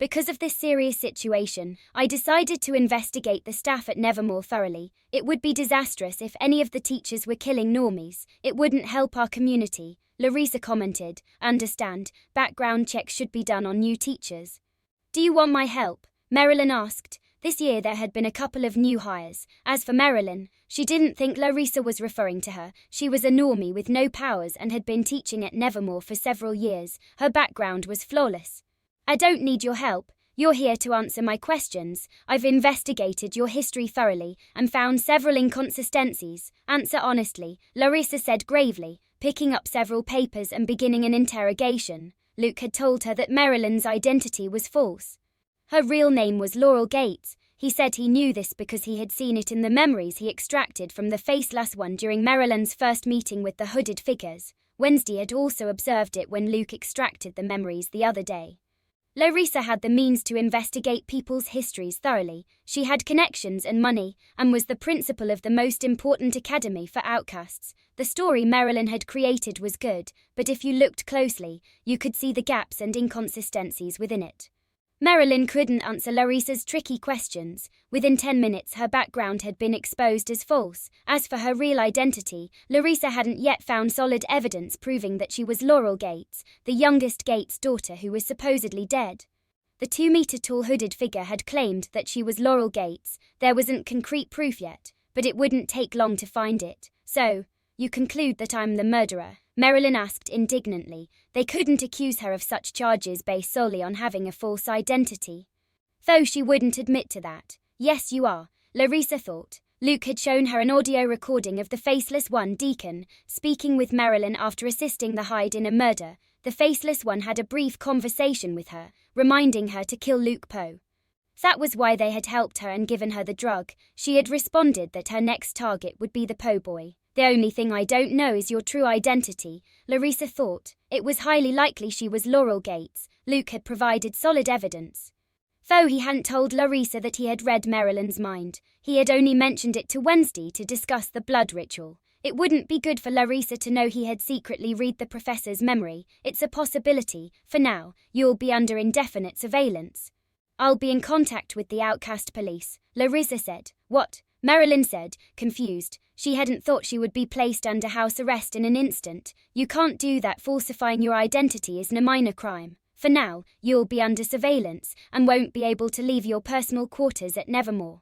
Because of this serious situation, I decided to investigate the staff at Nevermore thoroughly. It would be disastrous if any of the teachers were killing normies. It wouldn't help our community, Larissa commented. Understand, background checks should be done on new teachers. Do you want my help? Marilyn asked. This year there had been a couple of new hires. As for Marilyn, she didn't think Larissa was referring to her. She was a normie with no powers and had been teaching at Nevermore for several years. Her background was flawless. I don't need your help. You're here to answer my questions. I've investigated your history thoroughly and found several inconsistencies. Answer honestly, Larissa said gravely, picking up several papers and beginning an interrogation. Luke had told her that Marilyn's identity was false. Her real name was Laurel Gates. He said he knew this because he had seen it in the memories he extracted from the faceless one during Marilyn's first meeting with the hooded figures. Wednesday had also observed it when Luke extracted the memories the other day. Larissa had the means to investigate people's histories thoroughly. She had connections and money, and was the principal of the most important academy for outcasts. The story Marilyn had created was good, but if you looked closely, you could see the gaps and inconsistencies within it. Marilyn couldn't answer Larissa's tricky questions. Within 10 minutes her background had been exposed as false. As for her real identity, Larissa hadn't yet found solid evidence proving that she was Laurel Gates, the youngest Gates' daughter who was supposedly dead. The 2-meter-tall hooded figure had claimed that she was Laurel Gates. There wasn't concrete proof yet, but it wouldn't take long to find it. So, you conclude that I'm the murderer? Marilyn asked indignantly. They couldn't accuse her of such charges based solely on having a false identity. Though she wouldn't admit to that. Yes, you are, Larissa thought. Luke had shown her an audio recording of the faceless one, Deacon, speaking with Marilyn after assisting the Hyde in a murder. The faceless one had a brief conversation with her, reminding her to kill Luke Poe. That was why they had helped her and given her the drug. She had responded that her next target would be the Poe boy. The only thing I don't know is your true identity, Larissa thought. It was highly likely she was Laurel Gates. Luke had provided solid evidence. Though he hadn't told Larissa that he had read Marilyn's mind, he had only mentioned it to Wednesday to discuss the blood ritual. It wouldn't be good for Larissa to know he had secretly read the professor's memory. It's a possibility. For now, you'll be under indefinite surveillance. I'll be in contact with the outcast police, Larissa said. What? Marilyn said, confused. She hadn't thought she would be placed under house arrest in an instant. You can't do that. Falsifying your identity is a minor crime. For now, you'll be under surveillance and won't be able to leave your personal quarters at Nevermore.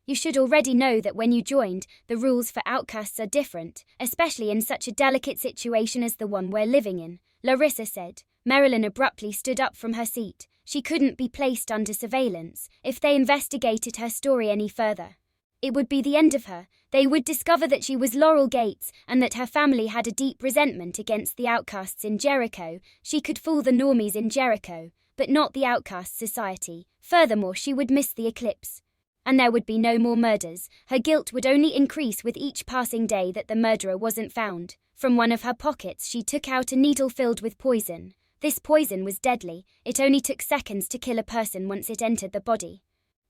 You should already know that when you joined, the rules for outcasts are different, especially in such a delicate situation as the one we're living in, Larissa said. Marilyn abruptly stood up from her seat. She couldn't be placed under surveillance. If they investigated her story any further, it would be the end of her. They would discover that she was Laurel Gates and that her family had a deep resentment against the outcasts in Jericho. She could fool the normies in Jericho, but not the outcast society. Furthermore, she would miss the eclipse. And there would be no more murders. Her guilt would only increase with each passing day that the murderer wasn't found. From one of her pockets she took out a needle filled with poison. This poison was deadly. It only took seconds to kill a person once it entered the body.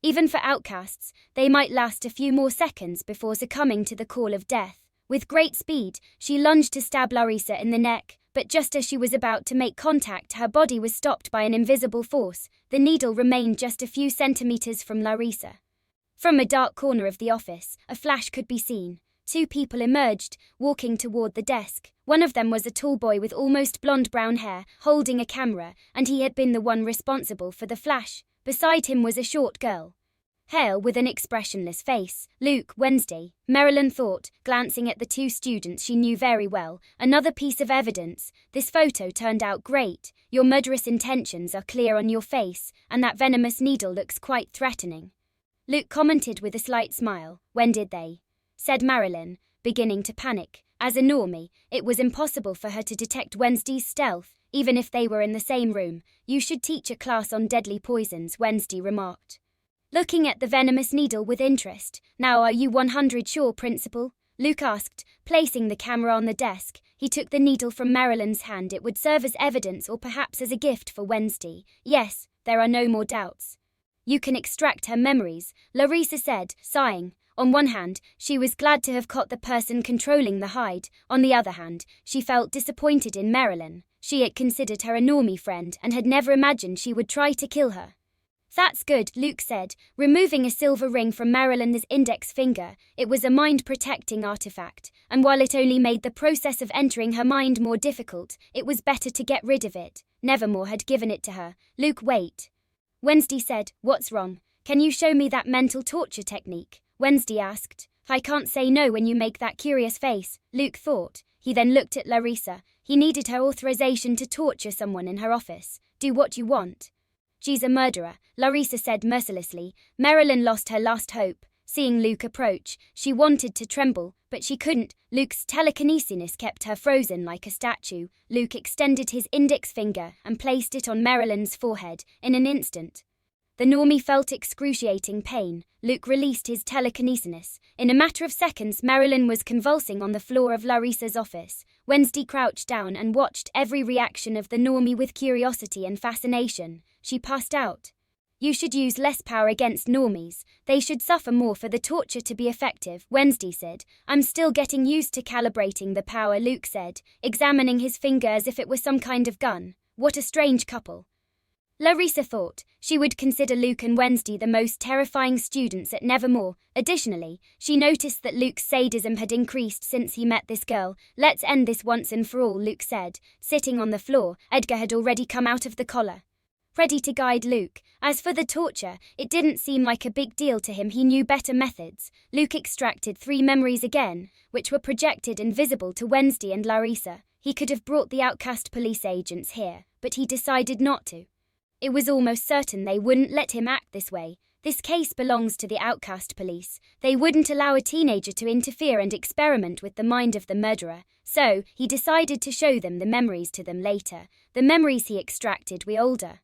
Even for outcasts, they might last a few more seconds before succumbing to the call of death. With great speed, she lunged to stab Larissa in the neck, but just as she was about to make contact, her body was stopped by an invisible force. The needle remained just a few centimeters from Larissa. From a dark corner of the office, a flash could be seen. 2 people emerged, walking toward the desk. One of them was a tall boy with almost blonde brown hair, holding a camera, and he had been the one responsible for the flash. Beside him was a short girl, Hale with an expressionless face. Luke, Wednesday, Marilyn thought, glancing at the 2 students she knew very well. Another piece of evidence. This photo turned out great. Your murderous intentions are clear on your face, and that venomous needle looks quite threatening. Luke commented with a slight smile. When did they? Said Marilyn, beginning to panic. As a normie, it was impossible for her to detect Wednesday's stealth, even if they were in the same room. You should teach a class on deadly poisons, Wednesday remarked, looking at the venomous needle with interest. Now are you 100 sure, Principal? Luke asked, placing the camera on the desk. He took the needle from Marilyn's hand. It would serve as evidence or perhaps as a gift for Wednesday. Yes, there are no more doubts. You can extract her memories, Larissa said, sighing. On one hand, she was glad to have caught the person controlling the Hyde. On the other hand, she felt disappointed in Marilyn. She had considered her a normie friend and had never imagined she would try to kill her. That's good, Luke said, removing a silver ring from Marilyn's index finger. It was a mind-protecting artifact, and while it only made the process of entering her mind more difficult, it was better to get rid of it. Nevermore had given it to her. Luke, wait. Wednesday said, what's wrong? Can you show me that mental torture technique? Wednesday asked. I can't say no when you make that curious face, Luke thought. He then looked at Larissa. He needed her authorization to torture someone in her office. Do what you want. She's a murderer, Larissa said mercilessly. Marilyn lost her last hope. Seeing Luke approach, she wanted to tremble, but she couldn't. Luke's telekinesis kept her frozen like a statue. Luke extended his index finger and placed it on Marilyn's forehead. In an instant, the normie felt excruciating pain. Luke released his telekinesis. In a matter of seconds, Marilyn was convulsing on the floor of Larissa's office. Wednesday crouched down and watched every reaction of the normie with curiosity and fascination. She passed out. You should use less power against normies. They should suffer more for the torture to be effective, Wednesday said. I'm still getting used to calibrating the power, Luke said, examining his finger as if it were some kind of gun. What a strange couple. Larissa thought. She would consider Luke and Wednesday the most terrifying students at Nevermore. Additionally, she noticed that Luke's sadism had increased since he met this girl. Let's end this once and for all, Luke said. Sitting on the floor, Edgar had already come out of the collar, ready to guide Luke. As for the torture, it didn't seem like a big deal to him. He knew better methods. Luke extracted 3 memories again, which were projected and visible to Wednesday and Larissa. He could have brought the outcast police agents here, but he decided not to. It was almost certain they wouldn't let him act this way. This case belongs to the outcast police. They wouldn't allow a teenager to interfere and experiment with the mind of the murderer. So, he decided to show them the memories to them later. The memories he extracted were older,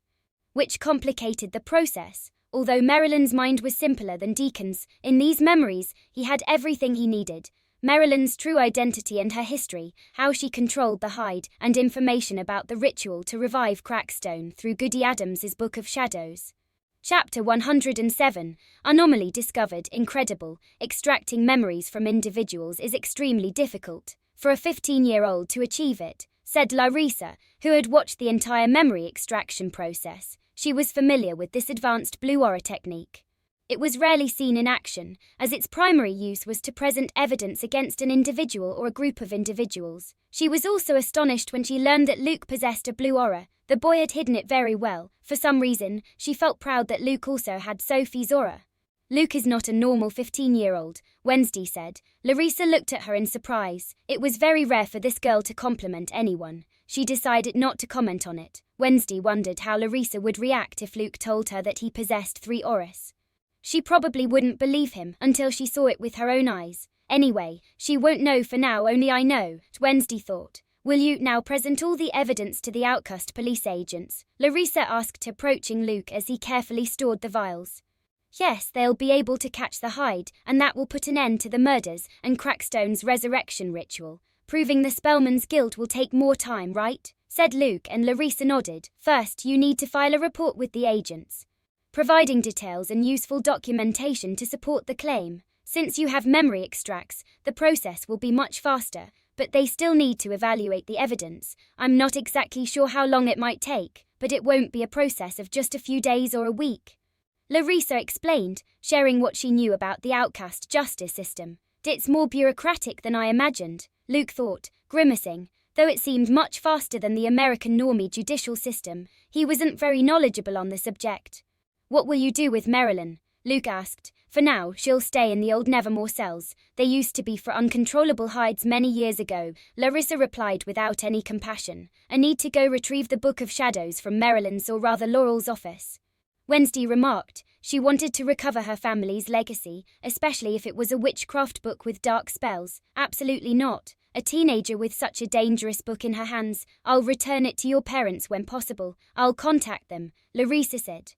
which complicated the process. Although Marilyn's mind was simpler than Deacon's, in these memories, he had everything he needed. Marilyn's true identity and her history, how she controlled the hide, and information about the ritual to revive Crackstone through Goody Adams's Book of Shadows. Chapter 107, Anomaly Discovered. Incredible. Extracting memories from individuals is extremely difficult for a 15-year-old to achieve it, said Larissa, who had watched the entire memory extraction process. She was familiar with this advanced blue aura technique. It was rarely seen in action, as its primary use was to present evidence against an individual or a group of individuals. She was also astonished when she learned that Luke possessed a blue aura. The boy had hidden it very well. For some reason, she felt proud that Luke also had Sophie's aura. Luke is not a normal 15-year-old, Wednesday said. Larissa looked at her in surprise. It was very rare for this girl to compliment anyone. She decided not to comment on it. Wednesday wondered how Larissa would react if Luke told her that he possessed 3 auras. She probably wouldn't believe him until she saw it with her own eyes. Anyway, she won't know for now, only I know, Wednesday thought. Will you now present all the evidence to the outcast police agents? Larissa asked, approaching Luke as he carefully stored the vials. Yes, they'll be able to catch the hide, and that will put an end to the murders and Crackstone's resurrection ritual. Proving the Spellman's guilt will take more time, right? Said Luke, and Larissa nodded. First, you need to file a report with the agents, providing details and useful documentation to support the claim. Since you have memory extracts, the process will be much faster, but they still need to evaluate the evidence. I'm not exactly sure how long it might take, but it won't be a process of just a few days or a week. Larissa explained, sharing what she knew about the outcast justice system. It's more bureaucratic than I imagined, Luke thought, grimacing. Though it seemed much faster than the American normie judicial system, he wasn't very knowledgeable on the subject. What will you do with Marilyn? Luke asked. For now, she'll stay in the old Nevermore cells. They used to be for uncontrollable hides many years ago, Larissa replied without any compassion. I need to go retrieve the Book of Shadows from Marilyn's, or rather Laurel's, office, Wednesday remarked. She wanted to recover her family's legacy, especially if it was a witchcraft book with dark spells. Absolutely not. A teenager with such a dangerous book in her hands. I'll return it to your parents when possible. I'll contact them, Larissa said,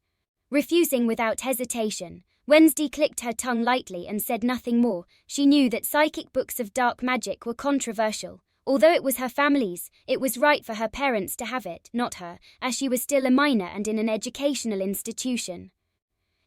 refusing without hesitation. Wednesday clicked her tongue lightly and said nothing more. She knew that psychic books of dark magic were controversial. Although it was her family's, it was right for her parents to have it, not her, as she was still a minor and in an educational institution.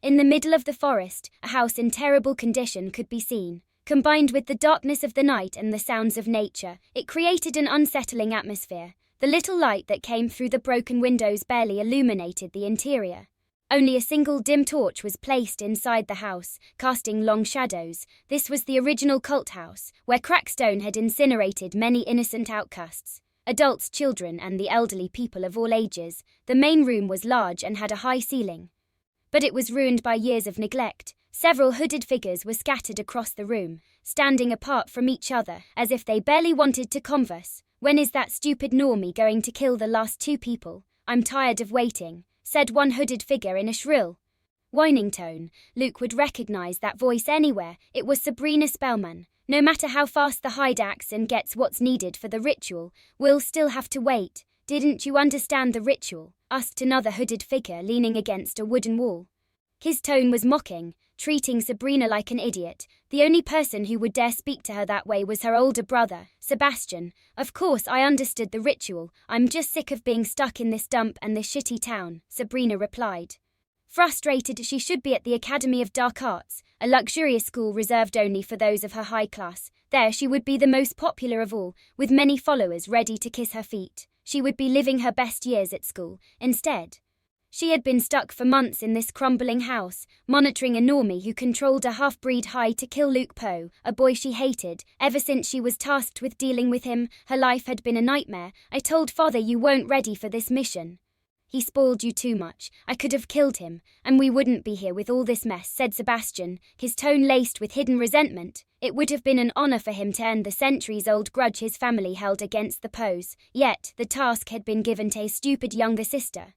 In the middle of the forest, a house in terrible condition could be seen. Combined with the darkness of the night and the sounds of nature, it created an unsettling atmosphere. The little light that came through the broken windows barely illuminated the interior. Only a single dim torch was placed inside the house, casting long shadows. This was the original cult house, where Crackstone had incinerated many innocent outcasts. Adults, children, and the elderly people of all ages. The main room was large and had a high ceiling. But it was ruined by years of neglect. Several hooded figures were scattered across the room, standing apart from each other, as if they barely wanted to converse. "When is that stupid normie going to kill the last two people? I'm tired of waiting," said one hooded figure in a shrill, whining tone. Luke would recognize that voice anywhere. It was Sabrina Spellman. "No matter how fast the hide axe and gets what's needed for the ritual, we'll still have to wait. Didn't you understand the ritual?" asked another hooded figure leaning against a wooden wall. His tone was mocking, treating Sabrina like an idiot. The only person who would dare speak to her that way was her older brother, Sebastian. "Of course I understood the ritual. I'm just sick of being stuck in this dump and this shitty town," Sabrina replied. Frustrated, she should be at the Academy of Dark Arts, a luxurious school reserved only for those of her high class. There she would be the most popular of all, with many followers ready to kiss her feet. She would be living her best years at school. Instead, she had been stuck for months in this crumbling house, monitoring a normie who controlled a half-breed hired to kill Luke Poe, a boy she hated. Ever since she was tasked with dealing with him, her life had been a nightmare. "I told Father you weren't ready for this mission. He spoiled you too much. I could have killed him, and we wouldn't be here with all this mess," said Sebastian, his tone laced with hidden resentment. It would have been an honor for him to end the centuries-old grudge his family held against the Poes, yet the task had been given to his stupid younger sister.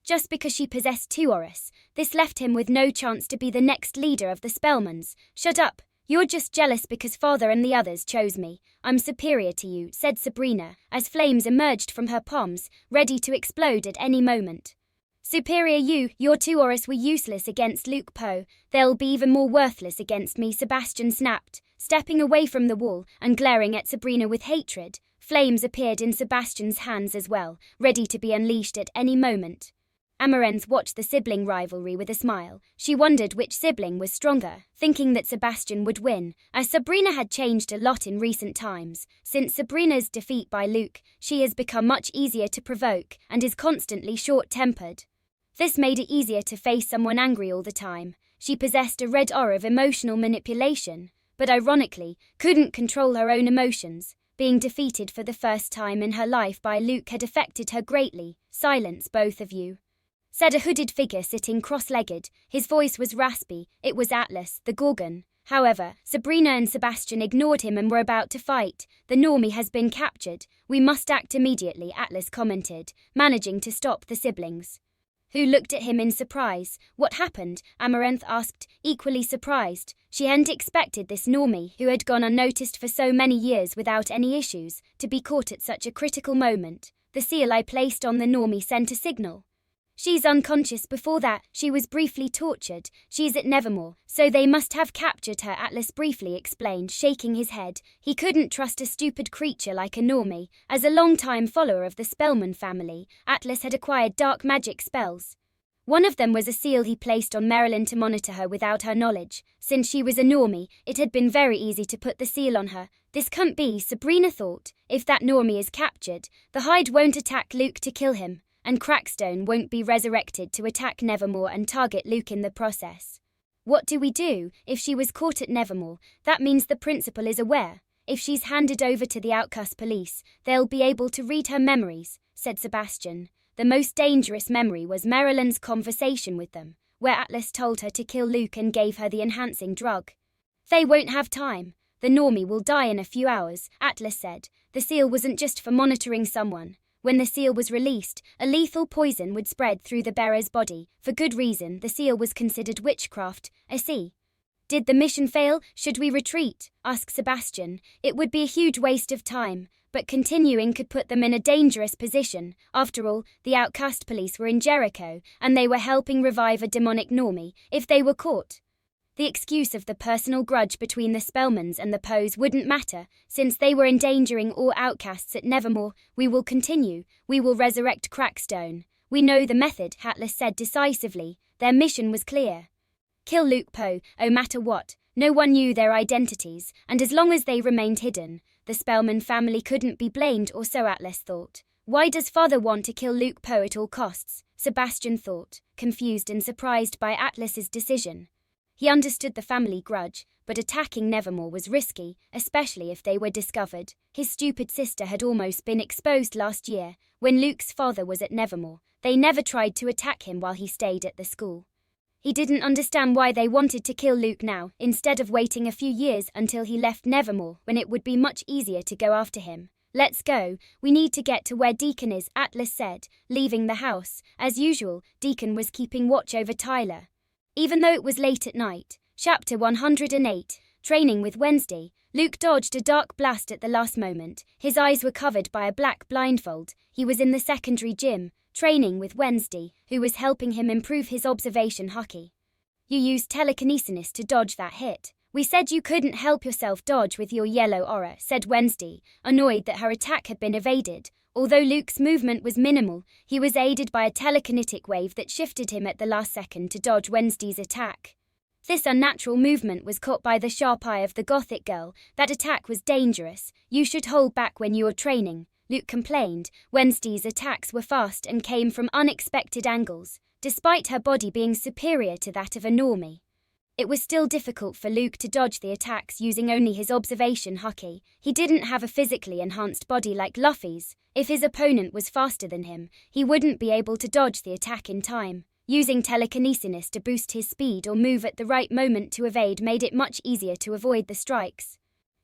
Just because she possessed two auras, this left him with no chance to be the next leader of the Spellmans. "Shut up. You're just jealous because Father and the others chose me. I'm superior to you," said Sabrina, as flames emerged from her palms, ready to explode at any moment. "Superior you? Your two auras were useless against Luke Poe. They'll be even more worthless against me," Sebastian snapped, stepping away from the wall and glaring at Sabrina with hatred. Flames appeared in Sebastian's hands as well, ready to be unleashed at any moment. Amaranth watched the sibling rivalry with a smile. She wondered which sibling was stronger, thinking that Sebastian would win, as Sabrina had changed a lot in recent times. Since Sabrina's defeat by Luke, she has become much easier to provoke and is constantly short-tempered. This made it easier to face someone angry all the time. She possessed a red aura of emotional manipulation, but ironically, couldn't control her own emotions. Being defeated for the first time in her life by Luke had affected her greatly. "Silence, both of you," said a hooded figure sitting cross-legged. His voice was raspy. It was Atlas, the Gorgon. However, Sabrina and Sebastian ignored him and were about to fight. "The normie has been captured. We must act immediately," Atlas commented, managing to stop the siblings, who looked at him in surprise. "What happened?" Amaranth asked, equally surprised. She hadn't expected this normie, who had gone unnoticed for so many years without any issues, to be caught at such a critical moment. "The seal I placed on the normie sent a signal. She's unconscious. Before that, she was briefly tortured. She's at Nevermore, so they must have captured her," Atlas briefly explained, shaking his head. He couldn't trust a stupid creature like a normie. As a long-time follower of the Spellman family, Atlas had acquired dark magic spells. One of them was a seal he placed on Marilyn to monitor her without her knowledge. Since she was a normie, it had been very easy to put the seal on her. "This can't be," Sabrina thought. "If that normie is captured, the Hide won't attack Luke to kill him, and Crackstone won't be resurrected to attack Nevermore and target Luke in the process. What do we do? If she was caught at Nevermore, that means the principal is aware. If she's handed over to the Outcast police, they'll be able to read her memories," said Sebastian. The most dangerous memory was Marilyn's conversation with them, where Atlas told her to kill Luke and gave her the enhancing drug. "They won't have time. The normie will die in a few hours," Atlas said. The seal wasn't just for monitoring someone. When the seal was released, a lethal poison would spread through the bearer's body. For good reason, the seal was considered witchcraft. "I see. Did the mission fail? Should we retreat?" asked Sebastian. "It would be a huge waste of time, but continuing could put them in a dangerous position. After all, the Outcast police were in Jericho, and they were helping revive a demonic normie. If they were caught, the excuse of the personal grudge between the Spellmans and the Poes wouldn't matter, since they were endangering all outcasts at Nevermore. "We will continue. We will resurrect Crackstone. We know the method," Atlas said decisively. Their mission was clear. Kill Luke Poe, no matter what. No one knew their identities, and as long as they remained hidden, the Spellman family couldn't be blamed, or so Atlas thought. "Why does Father want to kill Luke Poe at all costs?" Sebastian thought, confused and surprised by Atlas's decision. He understood the family grudge, but attacking Nevermore was risky, especially if they were discovered. His stupid sister had almost been exposed last year. When Luke's father was at Nevermore, they never tried to attack him while he stayed at the school. He didn't understand why they wanted to kill Luke now, instead of waiting a few years until he left Nevermore, when it would be much easier to go after him. "Let's go, we need to get to where Deacon is," Atlas said, leaving the house. As usual, Deacon was keeping watch over Tyler. Even though it was late at night. Chapter 108, Training with Wednesday. Luke dodged a dark blast at the last moment. His eyes were covered by a black blindfold. He was in the secondary gym, training with Wednesday, who was helping him improve his observation hockey. "You used telekinesis to dodge that hit. We said you couldn't help yourself dodge with your yellow aura," said Wednesday, annoyed that her attack had been evaded. Although Luke's movement was minimal, he was aided by a telekinetic wave that shifted him at the last second to dodge Wednesday's attack. This unnatural movement was caught by the sharp eye of the Gothic girl. "That attack was dangerous. You should hold back when you are training," Luke complained. Wednesday's attacks were fast and came from unexpected angles, despite her body being superior to that of a normie. It was still difficult for Luke to dodge the attacks using only his observation hockey. He didn't have a physically enhanced body like Luffy's. If his opponent was faster than him, he wouldn't be able to dodge the attack in time. Using telekinesis to boost his speed or move at the right moment to evade made it much easier to avoid the strikes.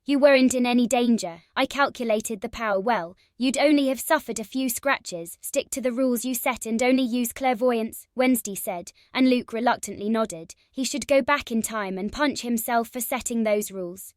"You weren't in any danger. I calculated the power well. You'd only have suffered a few scratches. Stick to the rules you set and only use clairvoyance," Wednesday said, and Luke reluctantly nodded. He should go back in time and punch himself for setting those rules.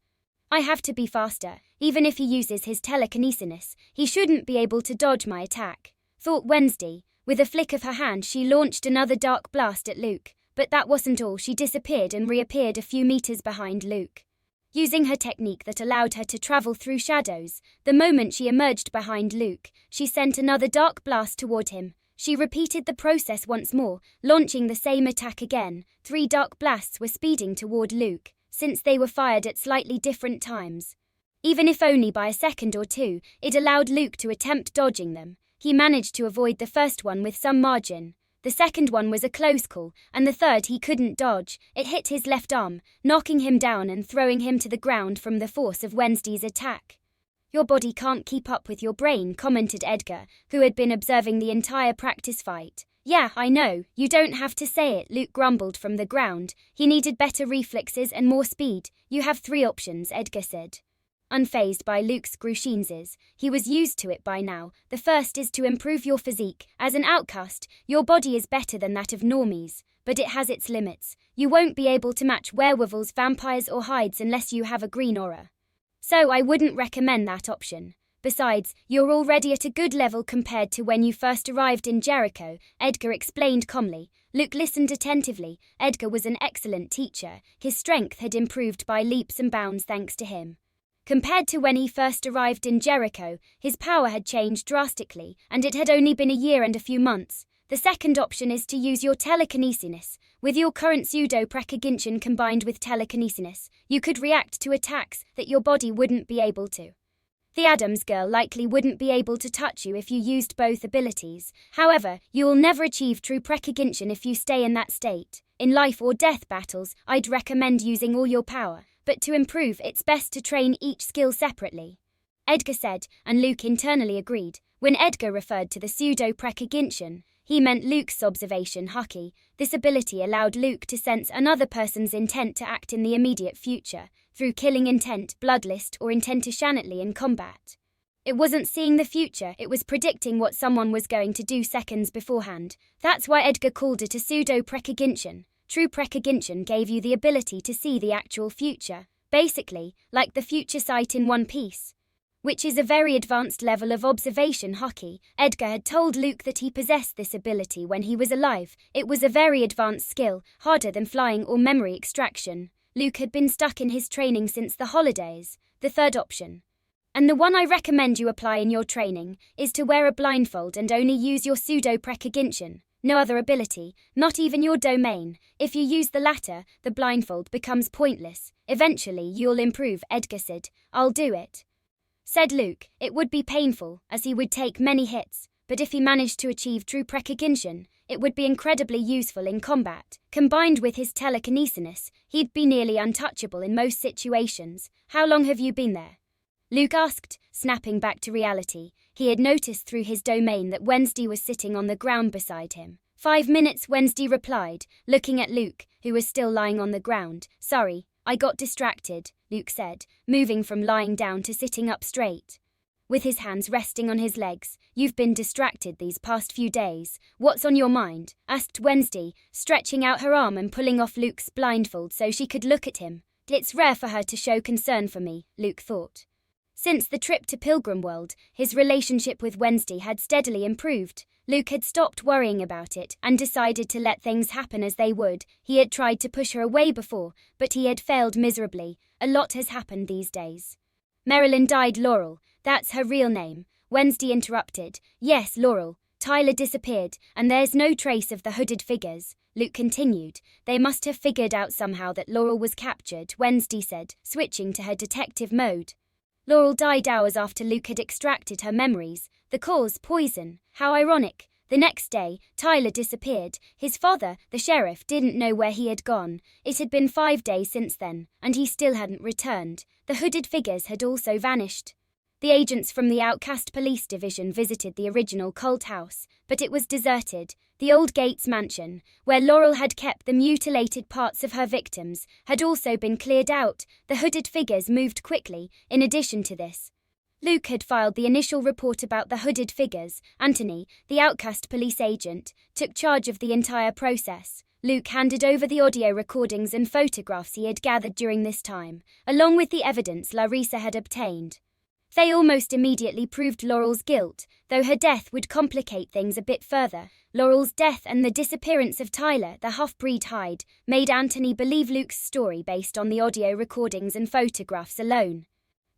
"I have to be faster. Even if he uses his telekinesis, he shouldn't be able to dodge my attack," thought Wednesday. With a flick of her hand, she launched another dark blast at Luke. But that wasn't all. She disappeared and reappeared a few meters behind Luke. Using her technique that allowed her to travel through shadows, the moment she emerged behind Luke, she sent another dark blast toward him. She repeated the process once more, launching the same attack again. 3 dark blasts were speeding toward Luke, since they were fired at slightly different times. Even if only by a second or two, it allowed Luke to attempt dodging them. He managed to avoid the first one with some margin. The second one was a close call, and the third he couldn't dodge. It hit his left arm, knocking him down and throwing him to the ground from the force of Wednesday's attack. "Your body can't keep up with your brain," commented Edgar, who had been observing the entire practice fight. "Yeah, I know. You don't have to say it," Luke grumbled from the ground. He needed better reflexes and more speed. "You have 3 options," Edgar said. Unfazed by Luke's grushines, he was used to it by now. "The first is to improve your physique. As an outcast, your body is better than that of normies, but it has its limits. You won't be able to match werewolves, vampires or hides unless you have a green aura. So I wouldn't recommend that option. Besides, you're already at a good level compared to when you first arrived in Jericho," Edgar explained calmly. Luke listened attentively. Edgar was an excellent teacher. His strength had improved by leaps and bounds thanks to him. Compared to when he first arrived in Jericho, his power had changed drastically, and it had only been a year and a few months. "The second option is to use your telekinesis. With your current pseudo-precognition combined with telekinesis, you could react to attacks that your body wouldn't be able to. The Adams girl likely wouldn't be able to touch you if you used both abilities. However, you will never achieve true precognition if you stay in that state. In life or death battles, I'd recommend using all your power. But to improve, it's best to train each skill separately," Edgar said, and Luke internally agreed. When Edgar referred to the pseudo-precognition, he meant Luke's observation hockey. This ability allowed Luke to sense another person's intent to act in the immediate future, through killing intent, bloodlist, or intentionality in combat. It wasn't seeing the future, it was predicting what someone was going to do seconds beforehand. That's why Edgar called it a pseudo-precognition. True precognition gave you the ability to see the actual future, basically, like the future sight in One Piece, which is a very advanced level of observation hockey. Edgar had told Luke that he possessed this ability when he was alive. It was a very advanced skill, harder than flying or memory extraction. Luke had been stuck in his training since the holidays. The third option, and the one I recommend you apply in your training, is to wear a blindfold and only use your pseudo-precognition. No other ability, not even your domain. If you use the latter, the blindfold becomes pointless. Eventually you'll improve, Edgar said. "I'll do it," said Luke. It would be painful, as he would take many hits, but if he managed to achieve true precognition, It would be incredibly useful in combat. Combined with his telekinesis, he'd be nearly untouchable in most situations. How long have you been there? Luke asked, snapping back to reality. He had noticed through his domain that Wednesday was sitting on the ground beside him. 5 minutes, Wednesday replied, looking at Luke, who was still lying on the ground. Sorry, I got distracted, Luke said, moving from lying down to sitting up straight. With his hands resting on his legs. You've been distracted these past few days. What's on your mind? Asked Wednesday, stretching out her arm and pulling off Luke's blindfold so she could look at him. It's rare for her to show concern for me, Luke thought. Since the trip to Pilgrim World, his relationship with Wednesday had steadily improved. Luke had stopped worrying about it and decided to let things happen as they would. He had tried to push her away before, but he had failed miserably. A lot has happened these days. Marilyn died. Laurel, that's her real name. Wednesday interrupted. Yes, Laurel. Tyler disappeared, and there's no trace of the hooded figures. Luke continued. They must have figured out somehow that Laurel was captured, Wednesday said, switching to her detective mode. Laurel died hours after Luke had extracted her memories. The cause, poison. How ironic. The next day, Tyler disappeared. His father, the sheriff, didn't know where he had gone. It had been 5 days since then, and he still hadn't returned. The hooded figures had also vanished. The agents from the Outcast Police Division visited the original cult house, but it was deserted. The old Gates mansion, where Laurel had kept the mutilated parts of her victims, had also been cleared out. The hooded figures moved quickly. In addition to this, Luke had filed the initial report about the hooded figures. Anthony, the Outcast police agent, took charge of the entire process. Luke handed over the audio recordings and photographs he had gathered during this time, along with the evidence Larissa had obtained. They almost immediately proved Laurel's guilt, though her death would complicate things a bit further. Laurel's death and the disappearance of Tyler, the half-breed Hyde, made Anthony believe Luke's story based on the audio recordings and photographs alone.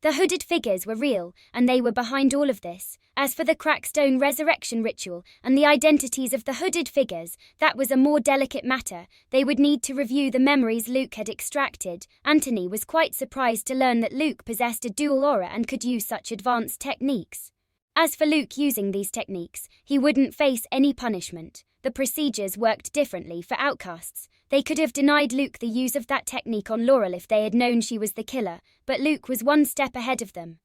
The hooded figures were real, and they were behind all of this. As for the Crackstone resurrection ritual and the identities of the hooded figures, that was a more delicate matter. They would need to review the memories Luke had extracted. Anthony was quite surprised to learn that Luke possessed a dual aura and could use such advanced techniques. As for Luke using these techniques, he wouldn't face any punishment. The procedures worked differently for outcasts. They could have denied Luke the use of that technique on Laurel if they had known she was the killer, but Luke was one step ahead of them.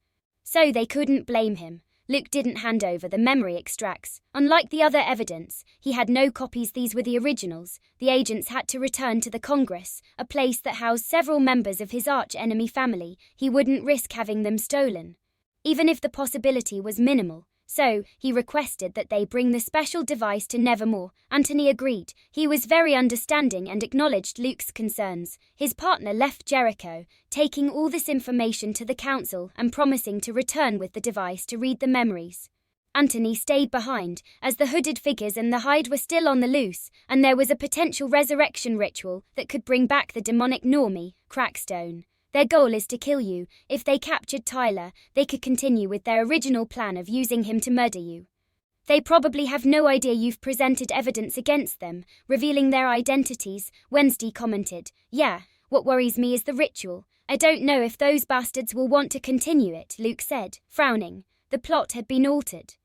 So they couldn't blame him. Luke didn't hand over the memory extracts. Unlike the other evidence, he had no copies. These were the originals. The agents had to return to the Congress, a place that housed several members of his arch-enemy family. He wouldn't risk having them stolen, even if the possibility was minimal. So, he requested that they bring the special device to Nevermore. Anthony agreed. He was very understanding and acknowledged Luke's concerns. His partner left Jericho, taking all this information to the council and promising to return with the device to read the memories. Anthony stayed behind, as the hooded figures and the Hyde were still on the loose, and there was a potential resurrection ritual that could bring back the demonic Normie, Crackstone. Their goal is to kill you. If they captured Tyler, they could continue with their original plan of using him to murder you. They probably have no idea you've presented evidence against them, revealing their identities, Wednesday commented. Yeah, what worries me is the ritual. I don't know if those bastards will want to continue it, Luke said, frowning. The plot had been altered.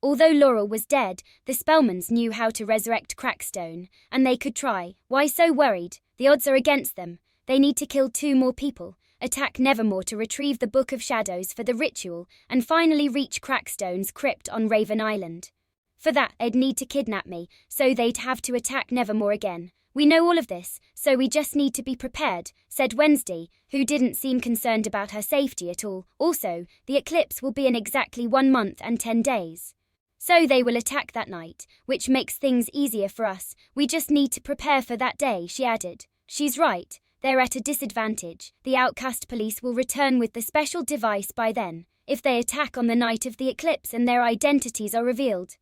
Although Laurel was dead, the Spellmans knew how to resurrect Crackstone, and they could try. Why so worried? The odds are against them. They need to kill 2 more people, attack Nevermore to retrieve the Book of Shadows for the ritual, and finally reach Crackstone's crypt on Raven Island. For that, they'd need to kidnap me, so they'd have to attack Nevermore again. We know all of this, so we just need to be prepared, said Wednesday, who didn't seem concerned about her safety at all. Also, the eclipse will be in exactly 1 month and 10 days. So they will attack that night, which makes things easier for us. We just need to prepare for that day, she added. She's right. They're at a disadvantage. The Outcast police will return with the special device by then. If they attack on the night of the eclipse and their identities are revealed,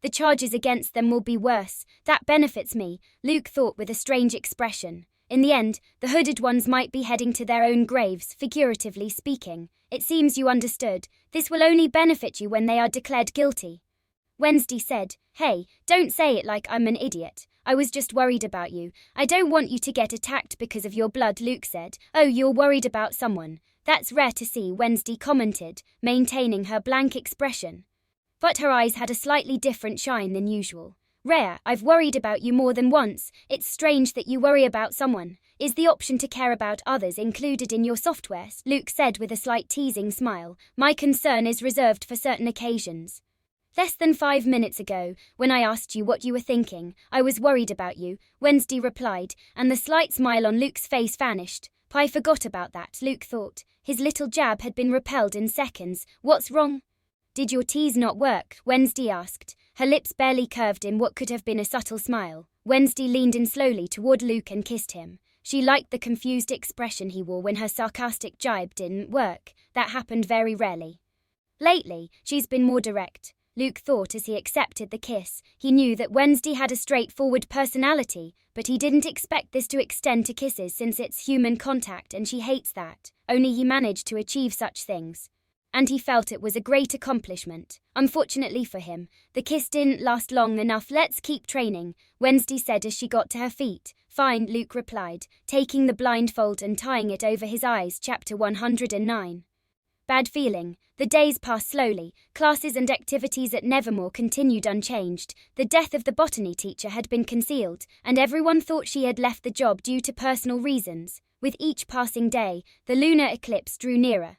the charges against them will be worse. That benefits me, Luke thought with a strange expression. In the end, the hooded ones might be heading to their own graves, figuratively speaking. It seems you understood. This will only benefit you when they are declared guilty. Wednesday said, Hey, don't say it like I'm an idiot. I was just worried about you. I don't want you to get attacked because of your blood, Luke said. Oh, you're worried about someone. That's rare to see, Wednesday commented, maintaining her blank expression. But her eyes had a slightly different shine than usual. Rhea, I've worried about you more than once. It's strange that you worry about someone. Is the option to care about others included in your software? Luke said with a slight teasing smile. My concern is reserved for certain occasions. Less than 5 minutes ago, when I asked you what you were thinking, I was worried about you, Wednesday replied, and the slight smile on Luke's face vanished. I forgot about that, Luke thought. His little jab had been repelled in seconds. What's wrong? Did your tease not work? Wednesday asked. Her lips barely curved in what could have been a subtle smile. Wednesday leaned in slowly toward Luke and kissed him. She liked the confused expression he wore when her sarcastic jibe didn't work. That happened very rarely. Lately, she's been more direct, Luke thought as he accepted the kiss. He knew that Wednesday had a straightforward personality, but he didn't expect this to extend to kisses since it's human contact and she hates that. Only he managed to achieve such things. And he felt it was a great accomplishment. Unfortunately for him, the kiss didn't last long enough. Let's keep training, Wednesday said as she got to her feet. Fine, Luke replied, taking the blindfold and tying it over his eyes. Chapter 109. Bad feeling. The days passed slowly. Classes and activities at Nevermore continued unchanged. The death of the botany teacher had been concealed, and everyone thought she had left the job due to personal reasons. With each passing day, the lunar eclipse drew nearer.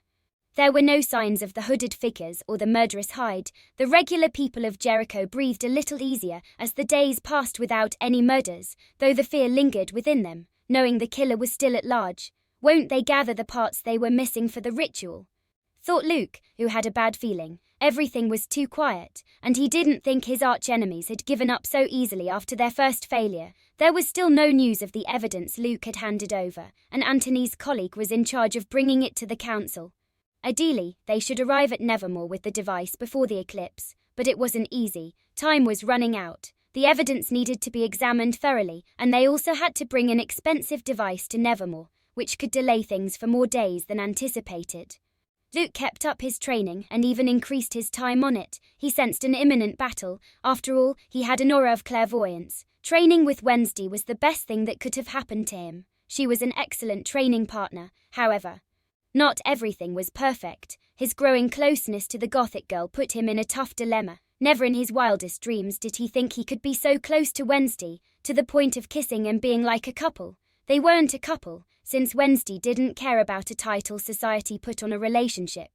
There were no signs of the hooded figures or the murderous hide. The regular people of Jericho breathed a little easier as the days passed without any murders, though the fear lingered within them, knowing the killer was still at large. Won't they gather the parts they were missing for the ritual? Thought Luke, who had a bad feeling. Everything was too quiet, and he didn't think his arch-enemies had given up so easily after their first failure. There was still no news of the evidence Luke had handed over, and Antony's colleague was in charge of bringing it to the council. Ideally, they should arrive at Nevermore with the device before the eclipse, but it wasn't easy. Time was running out. The evidence needed to be examined thoroughly, and they also had to bring an expensive device to Nevermore, which could delay things for more days than anticipated. Luke kept up his training and even increased his time on it. He sensed an imminent battle. After all, he had an aura of clairvoyance. Training with Wednesday was the best thing that could have happened to him. She was an excellent training partner, however. Not everything was perfect. His growing closeness to the Gothic girl put him in a tough dilemma. Never in his wildest dreams did he think he could be so close to Wednesday, to the point of kissing and being like a couple. They weren't a couple, since Wednesday didn't care about a title society put on a relationship.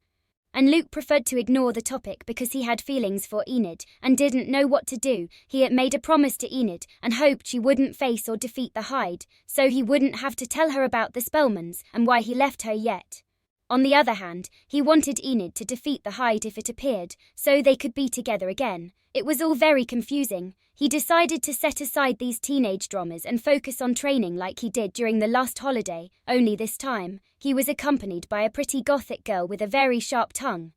And Luke preferred to ignore the topic because he had feelings for Enid and didn't know what to do. He had made a promise to Enid and hoped she wouldn't face or defeat the Hyde, so he wouldn't have to tell her about the Spellmans and why he left her yet. On the other hand, he wanted Enid to defeat the Hyde if it appeared, so they could be together again. It was all very confusing. He decided to set aside these teenage dramas and focus on training like he did during the last holiday, only this time, he was accompanied by a pretty Gothic girl with a very sharp tongue.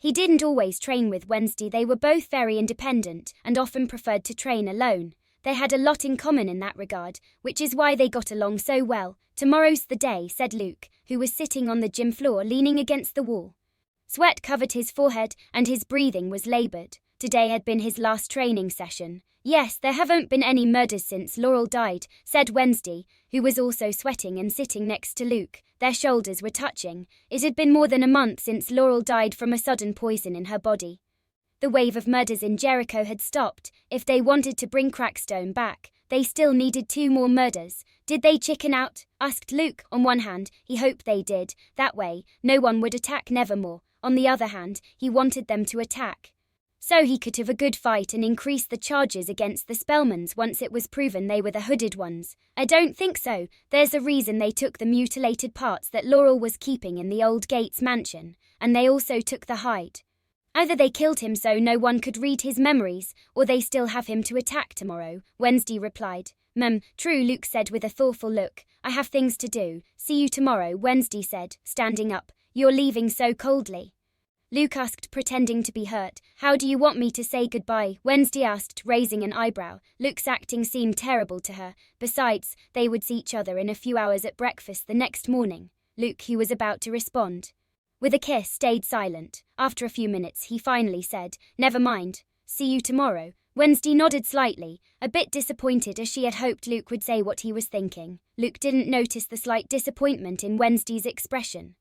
He didn't always train with Wednesday. They were both very independent and often preferred to train alone. They had a lot in common in that regard, which is why they got along so well. Tomorrow's the day, said Luke, who was sitting on the gym floor leaning against the wall. Sweat covered his forehead and his breathing was labored. Today had been his last training session. Yes, there haven't been any murders since Laurel died, said Wednesday, who was also sweating and sitting next to Luke. Their shoulders were touching. It had been more than a month since Laurel died from a sudden poison in her body. The wave of murders in Jericho had stopped. If they wanted to bring Crackstone back, they still needed 2 more murders. Did they chicken out? Asked Luke. On one hand, he hoped they did. That way, no one would attack Nevermore. On the other hand, he wanted them to attack, so he could have a good fight and increase the charges against the Spellmans once it was proven they were the hooded ones. I don't think so. There's a reason they took the mutilated parts that Laurel was keeping in the old Gates mansion, and they also took the hide. Either they killed him so no one could read his memories, or they still have him to attack tomorrow, Wednesday replied. True, Luke said with a thoughtful look. I have things to do. See you tomorrow, Wednesday said, standing up. You're leaving so coldly. Luke asked, pretending to be hurt. How do you want me to say goodbye? Wednesday asked, raising an eyebrow. Luke's acting seemed terrible to her. Besides, they would see each other in a few hours at breakfast the next morning. Luke, who was about to respond with a kiss, stayed silent. After a few minutes, he finally said, Never mind. See you tomorrow. Wednesday nodded slightly, a bit disappointed as she had hoped Luke would say what he was thinking. Luke didn't notice the slight disappointment in Wednesday's expression.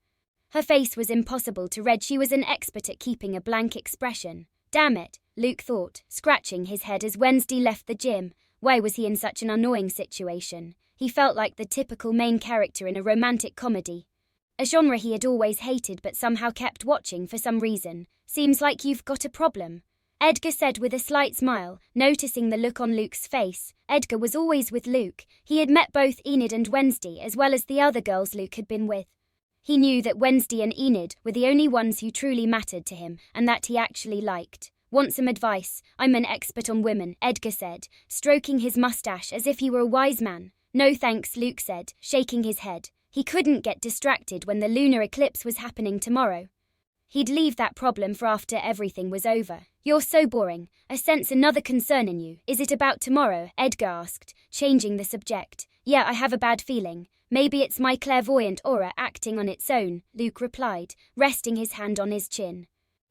Her face was impossible to read. She was an expert at keeping a blank expression. Damn it, Luke thought, scratching his head as Wednesday left the gym. Why was he in such an annoying situation? He felt like the typical main character in a romantic comedy. A genre he had always hated but somehow kept watching for some reason. Seems like you've got a problem, Edgar said with a slight smile, noticing the look on Luke's face. Edgar was always with Luke. He had met both Enid and Wednesday as well as the other girls Luke had been with. He knew that Wednesday and Enid were the only ones who truly mattered to him and that he actually liked. Want some advice? I'm an expert on women, Edgar said, stroking his mustache as if he were a wise man. No thanks, Luke said, shaking his head. He couldn't get distracted when the lunar eclipse was happening tomorrow. He'd leave that problem for after everything was over. You're so boring. I sense another concern in you. Is it about tomorrow? Edgar asked, changing the subject. Yeah, I have a bad feeling. Maybe it's my clairvoyant aura acting on its own, Luke replied, resting his hand on his chin.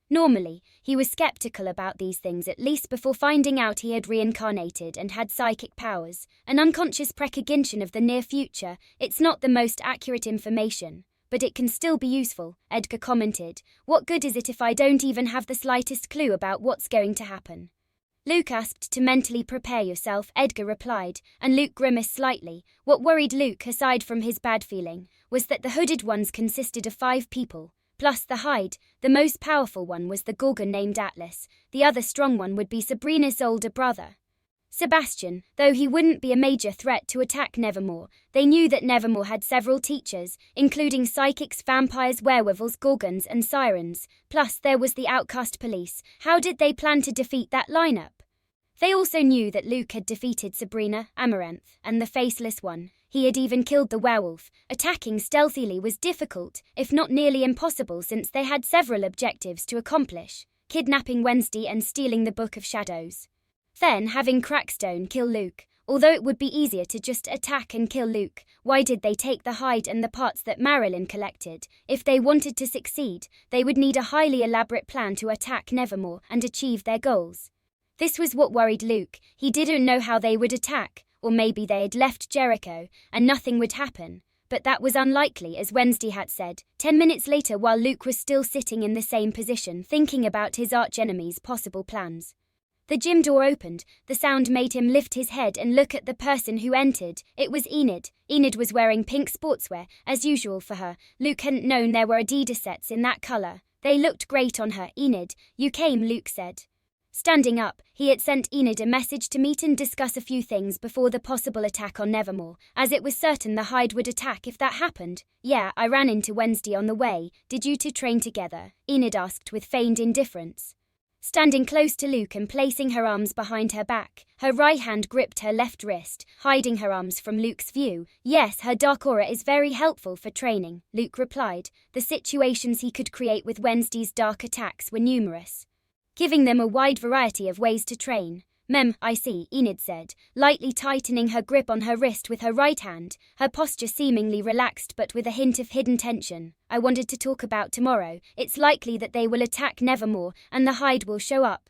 Normally, he was skeptical about these things at least before finding out he had reincarnated and had psychic powers, an unconscious precognition of the near future. It's not the most accurate information, but it can still be useful, Edgar commented. What good is it if I don't even have the slightest clue about what's going to happen? Luke asked to mentally prepare yourself, Edgar replied, and Luke grimaced slightly. What worried Luke, aside from his bad feeling, was that the hooded ones consisted of 5 people. Plus the hide. The most powerful one was the Gorgon named Atlas. The other strong one would be Sabrina's older brother, Sebastian. Though he wouldn't be a major threat to attack Nevermore, they knew that Nevermore had several teachers, including psychics, vampires, werewolves, gorgons and sirens. Plus there was the outcast police. How did they plan to defeat that lineup? They also knew that Luke had defeated Sabrina, Amaranth, and the Faceless One. He had even killed the werewolf. Attacking stealthily was difficult, if not nearly impossible, since they had several objectives to accomplish: kidnapping Wednesday and stealing the Book of Shadows. Then having Crackstone kill Luke. Although it would be easier to just attack and kill Luke, why did they take the hide and the parts that Marilyn collected? If they wanted to succeed, they would need a highly elaborate plan to attack Nevermore and achieve their goals. This was what worried Luke. He didn't know how they would attack, or maybe they had left Jericho and nothing would happen. But that was unlikely, as Wednesday had said. 10 minutes later, while Luke was still sitting in the same position thinking about his archenemy's possible plans, the gym door opened. The sound made him lift his head and look at the person who entered. It was Enid. Enid was wearing pink sportswear, as usual for her. Luke hadn't known there were Adidas sets in that color. They looked great on her. Enid, you came, Luke said. Standing up, he had sent Enid a message to meet and discuss a few things before the possible attack on Nevermore, as it was certain the hide would attack if that happened. Yeah, I ran into Wednesday on the way. Did you two train together? Enid asked with feigned indifference. Standing close to Luke and placing her arms behind her back, her right hand gripped her left wrist, hiding her arms from Luke's view. Yes, her dark aura is very helpful for training, Luke replied. The situations he could create with Wednesday's dark attacks were numerous, giving them a wide variety of ways to train. I see, Enid said, lightly tightening her grip on her wrist with her right hand, her posture seemingly relaxed but with a hint of hidden tension. I wanted to talk about tomorrow. It's likely that they will attack Nevermore and the hide will show up,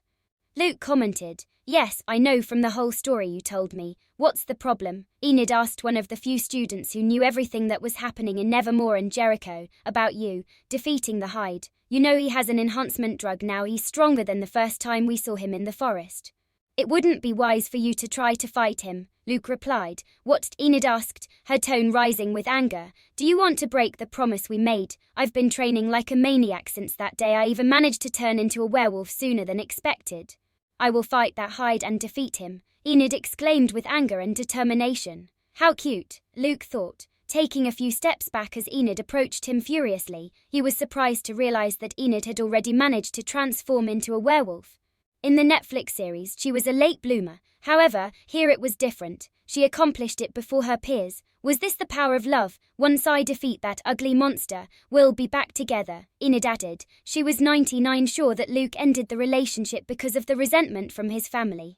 Luke commented. Yes, I know from the whole story you told me. What's the problem? Enid asked one of the few students who knew everything that was happening in Nevermore and Jericho. About you defeating the hide. You know he has an enhancement drug now. He's stronger than the first time we saw him in the forest. It wouldn't be wise for you to try to fight him, Luke replied. What? Enid asked, her tone rising with anger. Do you want to break the promise we made? I've been training like a maniac since that day. I even managed to turn into a werewolf sooner than expected. I will fight that hide and defeat him, Enid exclaimed with anger and determination. How cute, Luke thought, taking a few steps back as Enid approached him furiously. He was surprised to realize that Enid had already managed to transform into a werewolf. In the Netflix series, she was a late bloomer. However, here it was different. She accomplished it before her peers. Was this the power of love? Once I defeat that ugly monster, we'll be back together, Enid added. She was 99% sure that Luke ended the relationship because of the resentment from his family,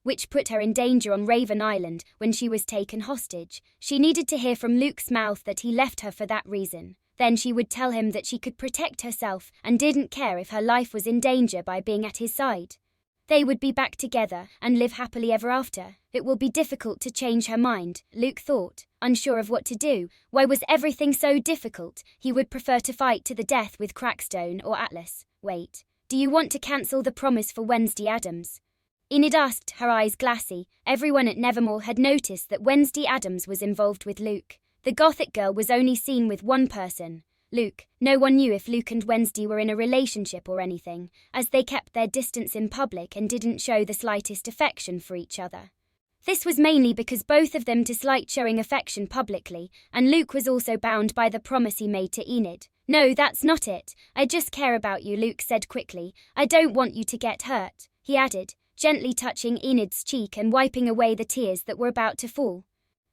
which put her in danger on Raven Island when she was taken hostage. She needed to hear from Luke's mouth that he left her for that reason. Then she would tell him that she could protect herself and didn't care if her life was in danger by being at his side. They would be back together and live happily ever after. It will be difficult to change her mind, Luke thought, unsure of what to do. Why was everything so difficult? He would prefer to fight to the death with Crackstone or Atlas. Wait, "Do you want to cancel the promise for Wednesday Addams?" Enid asked, her eyes glassy. Everyone at Nevermore had noticed that Wednesday Addams was involved with Luke. The Gothic girl was only seen with one person, Luke. No one knew if Luke and Wednesday were in a relationship or anything, as they kept their distance in public and didn't show the slightest affection for each other. This was mainly because both of them disliked showing affection publicly, and Luke was also bound by the promise he made to Enid. "No, that's not it. I just care about you," Luke said quickly. "I don't want you to get hurt," he added, gently touching Enid's cheek and wiping away the tears that were about to fall.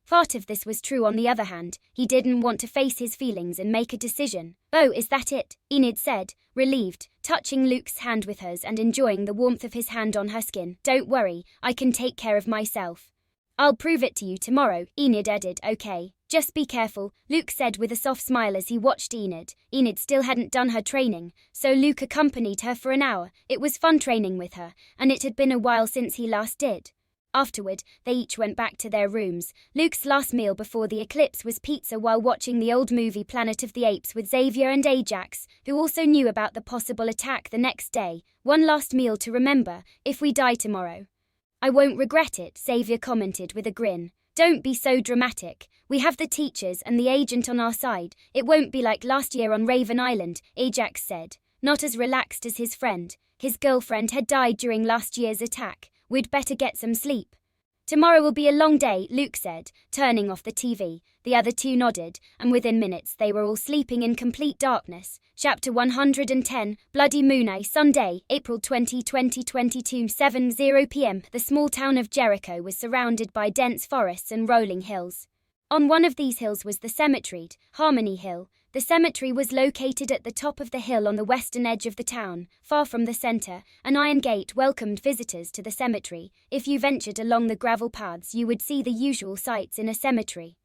Part of this was true. On the other hand, he didn't want to face his feelings and make a decision. "Oh, is that it?" Enid said, relieved, touching Luke's hand with hers and enjoying the warmth of his hand on her skin. "Don't worry, I can take care of myself." "I'll prove it to you tomorrow," Enid added. "Okay, just be careful," Luke said with a soft smile as he watched Enid. Enid still hadn't done her training, so Luke accompanied her for an hour. It was fun training with her, and it had been a while since he last did. Afterward, they each went back to their rooms. Luke's last meal before the eclipse was pizza while watching the old movie Planet of the Apes with Xavier and Ajax, who also knew about the possible attack the next day. "One last meal to remember, if we die tomorrow." "I won't regret it," Xavier commented with a grin. "Don't be so dramatic. We have the teachers and the agent on our side. It won't be like last year on Raven Island," Ajax said, not as relaxed as his friend. His girlfriend had died during last year's attack. "We'd better get some sleep." "Tomorrow will be a long day," Luke said, turning off the TV. The other two nodded, and within minutes they were all sleeping in complete darkness. Chapter 110, Bloody Moon Eye. Sunday, April 20, 2022, 7:00 p.m. The small town of Jericho was surrounded by dense forests and rolling hills. On one of these hills was the cemetery, Harmony Hill. The cemetery was located at the top of the hill on the western edge of the town, far from the center. An iron gate welcomed visitors to the cemetery. If you ventured along the gravel paths, you would see the usual sights in a cemetery.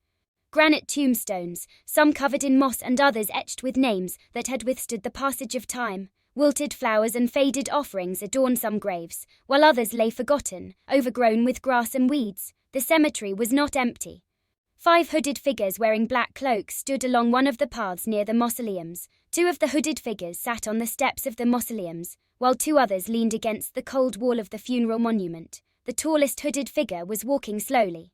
Granite tombstones, some covered in moss and others etched with names that had withstood the passage of time. Wilted flowers and faded offerings adorned some graves, while others lay forgotten, overgrown with grass and weeds. The cemetery was not empty. 5 hooded figures wearing black cloaks stood along one of the paths near the mausoleums. 2 of the hooded figures sat on the steps of the mausoleums, while 2 others leaned against the cold wall of the funeral monument. The tallest hooded figure was walking slowly,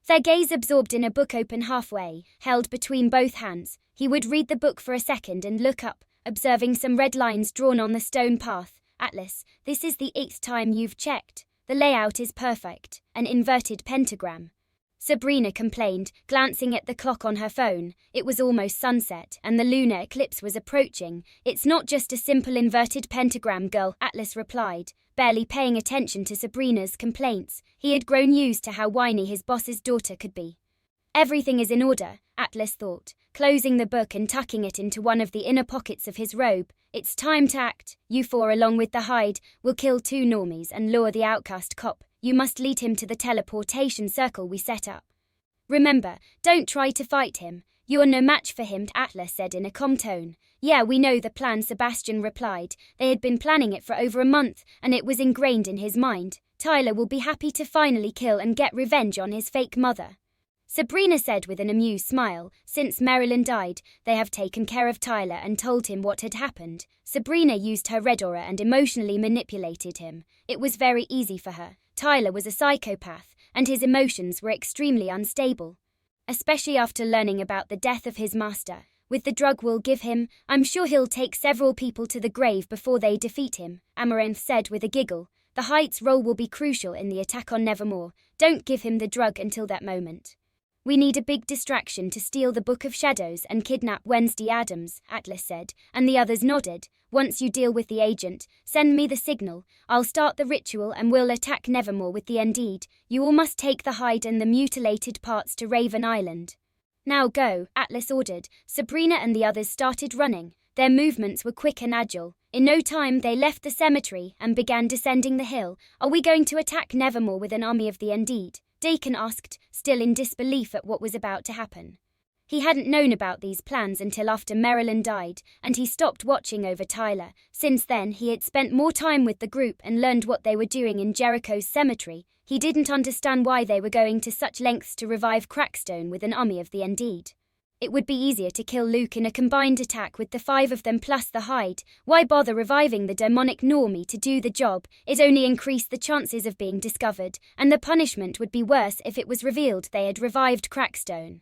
their gaze absorbed in a book open halfway, held between both hands. He would read the book for a second and look up, observing some red lines drawn on the stone path. "Atlas, this is the 8th time you've checked. The layout is perfect, an inverted pentagram," Sabrina complained, glancing at the clock on her phone. It was almost sunset, and the lunar eclipse was approaching. "It's not just a simple inverted pentagram, girl," Atlas replied, barely paying attention to Sabrina's complaints. He had grown used to how whiny his boss's daughter could be. "Everything is in order," Atlas thought, closing the book and tucking it into one of the inner pockets of his robe. "It's time to act. You 4, along with the Hyde, will kill 2 normies and lure the outcast cop. You must lead him to the teleportation circle we set up. Remember, don't try to fight him. You're no match for him," Atlas said in a calm tone. "Yeah, we know the plan," Sebastian replied. They had been planning it for over a month, and it was ingrained in his mind. "Tyler will be happy to finally kill and get revenge on his fake mother," Sabrina said with an amused smile. "Since Marilyn died, they have taken care of Tyler and told him what had happened." Sabrina used her red aura and emotionally manipulated him. It was very easy for her. Tyler was a psychopath, and his emotions were extremely unstable, especially after learning about the death of his master. "With the drug we'll give him, I'm sure he'll take several people to the grave before they defeat him," Amaranth said with a giggle. "The Heights' role will be crucial in the attack on Nevermore. Don't give him the drug until that moment. We need a big distraction to steal the Book of Shadows and kidnap Wednesday Addams," Atlas said, and the others nodded. "Once you deal with the agent, send me the signal. I'll start the ritual and we'll attack Nevermore with the Indeed. You all must take the hide and the mutilated parts to Raven Island." "Now go," Atlas ordered. Sabrina and the others started running. Their movements were quick and agile. In no time they left the cemetery and began descending the hill. "Are we going to attack Nevermore with an army of the Indeed?" Dakin asked, still in disbelief at what was about to happen. He hadn't known about these plans until after Marilyn died, and he stopped watching over Tyler. Since then he had spent more time with the group and learned what they were doing in Jericho's cemetery. He didn't understand why they were going to such lengths to revive Crackstone with an army of the Indeed. It would be easier to kill Luke in a combined attack with the 5 of them plus the hide. Why bother reviving the demonic normie to do the job? It only increased the chances of being discovered, and the punishment would be worse if it was revealed they had revived Crackstone.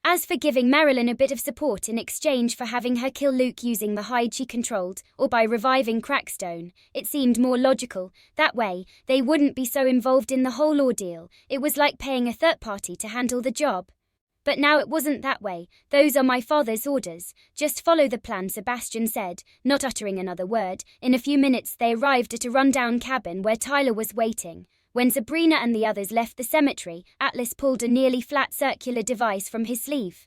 As for giving Marilyn a bit of support in exchange for having her kill Luke using the hide she controlled, or by reviving Crackstone, it seemed more logical. That way, they wouldn't be so involved in the whole ordeal. It was like paying a third party to handle the job. But now it wasn't that way. Those are my father's orders. Just follow the plan, Sebastian said, not uttering another word. In a few minutes they arrived at a rundown cabin where Tyler was waiting. When Sabrina and the others left the cemetery, Atlas pulled a nearly flat circular device from his sleeve.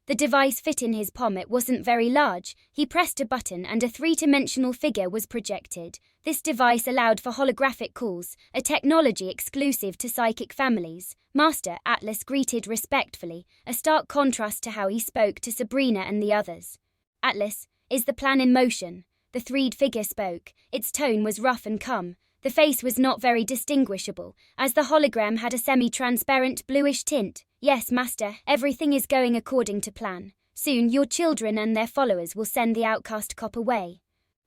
The device fit in his palm. It wasn't very large. He pressed a button and a 3-dimensional figure was projected. This device allowed for holographic calls, a technology exclusive to psychic families. Master, Atlas greeted respectfully, a stark contrast to how he spoke to Sabrina and the others. Atlas, is the plan in motion? The 3D figure spoke. Its tone was rough and calm. The face was not very distinguishable, as the hologram had a semi-transparent bluish tint. Yes, Master, everything is going according to plan. Soon your children and their followers will send the outcast cop away.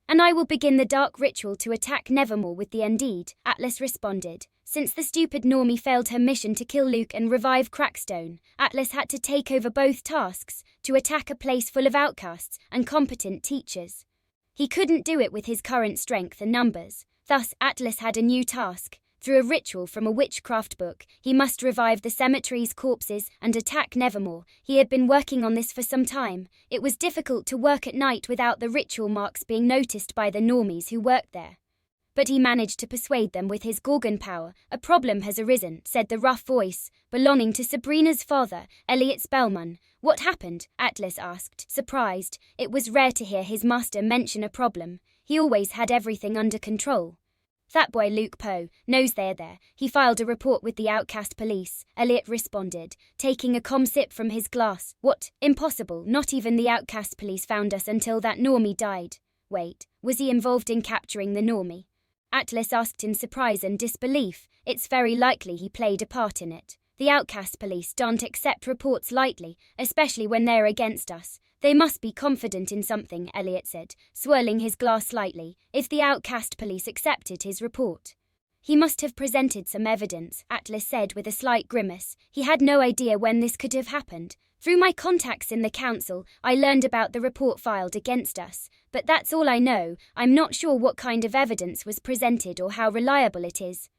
And I will begin the dark ritual to attack Nevermore with the Undead, Atlas responded. Since the stupid normie failed her mission to kill Luke and revive Crackstone, Atlas had to take over both tasks, to attack a place full of outcasts and competent teachers. He couldn't do it with his current strength and numbers. Thus, Atlas had a new task. Through a ritual from a witchcraft book, he must revive the cemetery's corpses and attack Nevermore. He had been working on this for some time. It was difficult to work at night without the ritual marks being noticed by the normies who worked there. But he managed to persuade them with his Gorgon power. A problem has arisen, said the rough voice, belonging to Sabrina's father, Elliot Spellman. What happened? Atlas asked, surprised. It was rare to hear his master mention a problem. He always had everything under control. That boy Luke Poe knows they're there. He filed a report with the outcast police, Elliot responded, taking a calm sip from his glass. What? Impossible. Not even the outcast police found us until that normie died. Wait, was he involved in capturing the normie? Atlas asked in surprise and disbelief. It's very likely he played a part in it. The outcast police don't accept reports lightly, especially when they're against us. They must be confident in something, Elliot said, swirling his glass slightly. If the outcast police accepted his report, he must have presented some evidence, Atlas said with a slight grimace. He had no idea when this could have happened. Through my contacts in the council, I learned about the report filed against us, but that's all I know. I'm not sure what kind of evidence was presented or how reliable it is.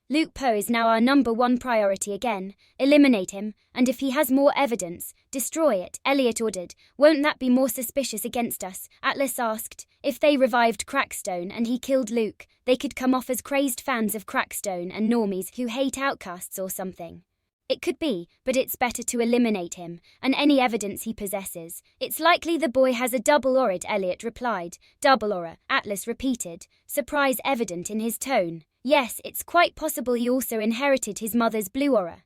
Luke Poe is now our #1 priority again. Eliminate him, and if he has more evidence, destroy it, Elliot ordered. Won't that be more suspicious against us? Atlas asked. If they revived Crackstone and he killed Luke, they could come off as crazed fans of Crackstone and normies who hate outcasts or something. It could be, but it's better to eliminate him, and any evidence he possesses. It's likely the boy has a double aura, Elliot replied. Double aura, Atlas repeated, surprise evident in his tone. Yes, it's quite possible he also inherited his mother's blue aura,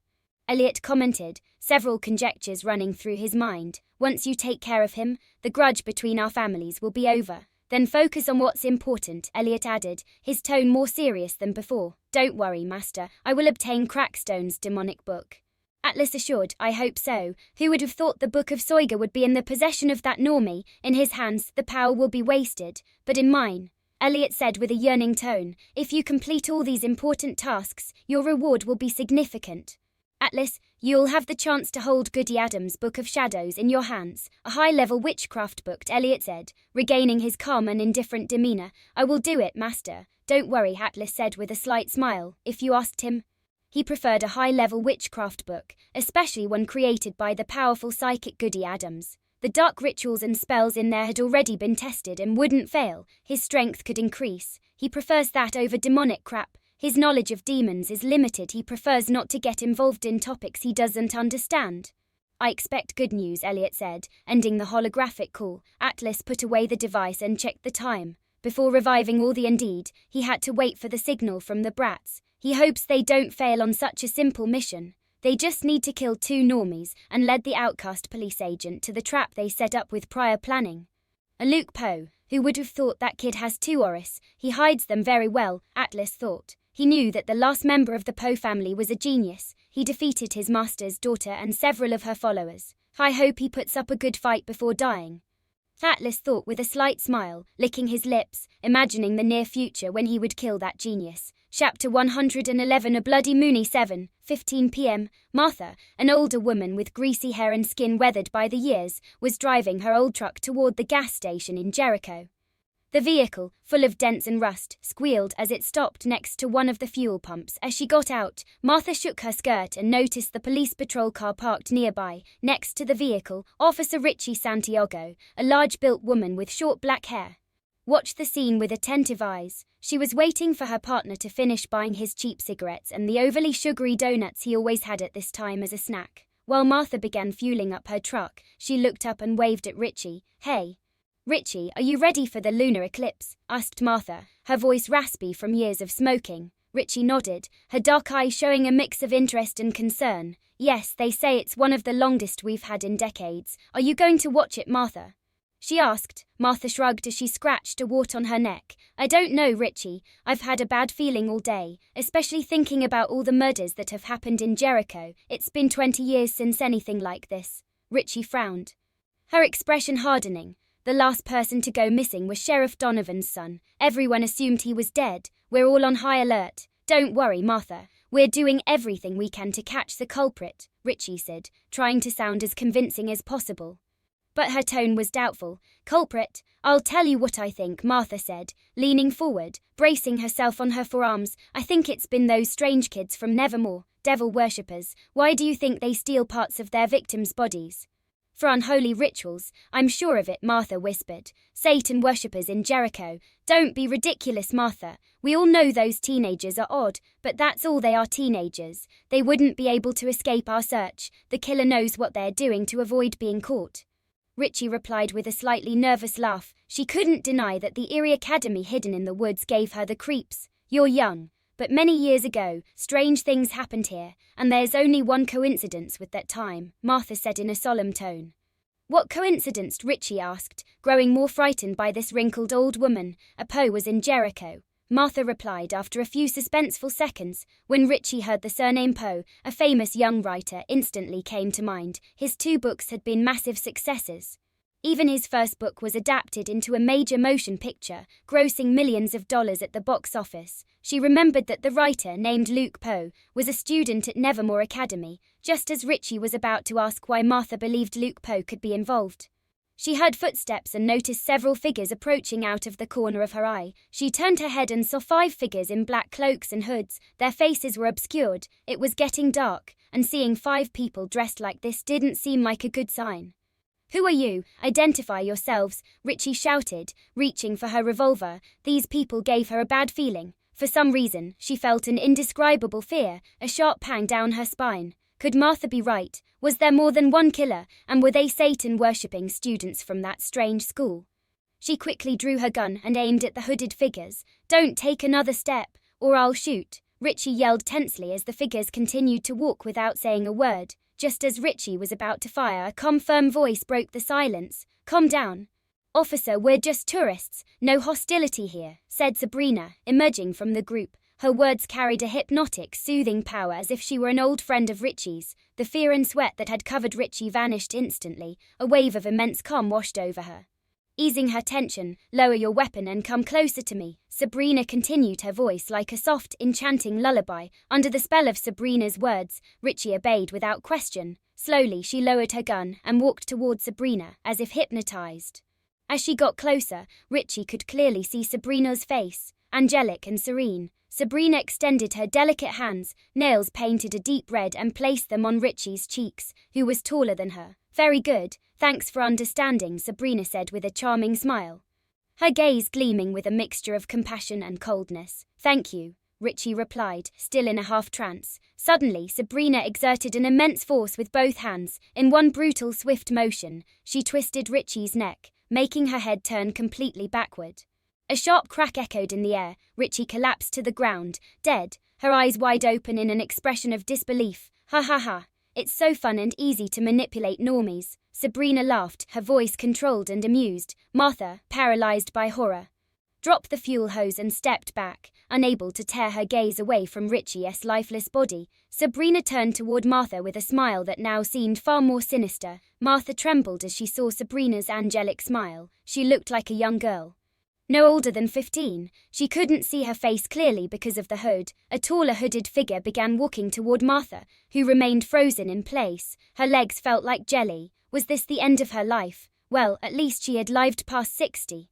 Elliot commented, several conjectures running through his mind. Once you take care of him, the grudge between our families will be over. Then focus on what's important, Elliot added, his tone more serious than before. Don't worry, Master, I will obtain Crackstone's demonic book. Atlas assured, I hope so. Who would have thought the Book of Soiga would be in the possession of that normie? In his hands, the power will be wasted, but in mine, Elliot said with a yearning tone, if you complete all these important tasks, your reward will be significant. Atlas, you'll have the chance to hold Goody Adams' Book of Shadows in your hands, a high-level witchcraft book, Elliot said, regaining his calm and indifferent demeanor. I will do it, Master. Don't worry, Atlas said with a slight smile. If you asked him, he preferred a high-level witchcraft book, especially one created by the powerful psychic Goody Adams. The dark rituals and spells in there had already been tested and wouldn't fail. His strength could increase. He prefers that over demonic crap. His knowledge of demons is limited. He prefers not to get involved in topics he doesn't understand. I expect good news, Elliot said, ending the holographic call. Atlas put away the device and checked the time. Before reviving all the Undead, he had to wait for the signal from the brats. He hopes they don't fail on such a simple mission. They just need to kill 2 normies and led the outcast police agent to the trap they set up with prior planning. A Luke Poe, who would have thought that kid has 2 auras? He hides them very well, Atlas thought. He knew that the last member of the Poe family was a genius. He defeated his master's daughter and several of her followers. I hope he puts up a good fight before dying. Atlas thought with a slight smile, licking his lips, imagining the near future when he would kill that genius. Chapter 111. A bloody moony 7:15 p.m. Martha, an older woman with greasy hair and skin weathered by the years, was driving her old truck toward the gas station in Jericho. The vehicle, full of dents and rust, squealed as it stopped next to one of the fuel pumps. As she got out, Martha shook her skirt and noticed the police patrol car parked nearby. Next to the vehicle, Officer Richie Santiago, a large-built woman with short black hair, watched the scene with attentive eyes. She was waiting for her partner to finish buying his cheap cigarettes and the overly sugary donuts he always had at this time as a snack. While Martha began fueling up her truck, she looked up and waved at Richie. "Hey, Richie, are you ready for the lunar eclipse?" asked Martha, her voice raspy from years of smoking. Richie nodded, her dark eyes showing a mix of interest and concern. "Yes, they say it's one of the longest we've had in decades. Are you going to watch it, Martha?" she asked. Martha shrugged as she scratched a wart on her neck. "I don't know, Richie. I've had a bad feeling all day, especially thinking about all the murders that have happened in Jericho. It's been 20 years since anything like this." Richie frowned, her expression hardening. The last person to go missing was Sheriff Donovan's son. Everyone assumed he was dead. "We're all on high alert. Don't worry, Martha. We're doing everything we can to catch the culprit," Richie said, trying to sound as convincing as possible. But her tone was doubtful. "Culprit? I'll tell you what I think," Martha said, leaning forward, bracing herself on her forearms. "I think it's been those strange kids from Nevermore, devil worshippers. Why do you think they steal parts of their victims' bodies?" "For unholy rituals, I'm sure of it," Martha whispered. "Satan worshippers in Jericho. Don't be ridiculous, Martha. We all know those teenagers are odd, but that's all they are, teenagers. They wouldn't be able to escape our search. The killer knows what they're doing to avoid being caught." Richie replied with a slightly nervous laugh. She couldn't deny that the eerie academy hidden in the woods gave her the creeps. "You're young, but many years ago, strange things happened here, and there's only one coincidence with that time," Martha said in a solemn tone. "What coincidence?" Richie asked, growing more frightened by this wrinkled old woman. "A Poe was in Jericho," Martha replied after a few suspenseful seconds. When Richie heard the surname Poe, a famous young writer instantly came to mind. His 2 books had been massive successes. Even his first book was adapted into a major motion picture, grossing millions of dollars at the box office. She remembered that the writer, named Luke Poe, was a student at Nevermore Academy, just as Richie was about to ask why Martha believed Luke Poe could be involved. She heard footsteps and noticed several figures approaching out of the corner of her eye. She turned her head and saw 5 figures in black cloaks and hoods. Their faces were obscured. It was getting dark, and seeing 5 people dressed like this didn't seem like a good sign. "Who are you? Identify yourselves," Richie shouted, reaching for her revolver. These people gave her a bad feeling. For some reason, she felt an indescribable fear, a sharp pang down her spine. Could Martha be right? Was there more than one killer, and were they Satan-worshipping students from that strange school? She quickly drew her gun and aimed at the hooded figures. "Don't take another step, or I'll shoot," Richie yelled tensely as the figures continued to walk without saying a word. Just as Richie was about to fire, a calm, firm voice broke the silence. "Calm down. Officer, we're just tourists. No hostility here," said Sabrina, emerging from the group. Her words carried a hypnotic, soothing power as if she were an old friend of Richie's. The fear and sweat that had covered Richie vanished instantly. A wave of immense calm washed over her. Easing her tension, "Lower your weapon and come closer to me," Sabrina continued, her voice like a soft, enchanting lullaby. Under the spell of Sabrina's words, Richie obeyed without question. Slowly, she lowered her gun and walked toward Sabrina, as if hypnotized. As she got closer, Richie could clearly see Sabrina's face, angelic and serene. Sabrina extended her delicate hands, nails painted a deep red, and placed them on Richie's cheeks, who was taller than her. "Very good, thanks for understanding," Sabrina said with a charming smile, her gaze gleaming with a mixture of compassion and coldness. "Thank you," Richie replied, still in a half-trance. Suddenly, Sabrina exerted an immense force with both hands. In one brutal, swift motion, she twisted Richie's neck, making her head turn completely backward. A sharp crack echoed in the air. Richie collapsed to the ground, dead, her eyes wide open in an expression of disbelief. "Ha ha ha. It's so fun and easy to manipulate normies." Sabrina laughed, her voice controlled and amused. Martha, paralyzed by horror, dropped the fuel hose and stepped back, unable to tear her gaze away from Richie's lifeless body. Sabrina turned toward Martha with a smile that now seemed far more sinister. Martha trembled as she saw Sabrina's angelic smile. She looked like a young girl. No older than 15, she couldn't see her face clearly because of the hood. A taller hooded figure began walking toward Martha, who remained frozen in place. Her legs felt like jelly. Was this the end of her life? Well, at least she had lived past 60.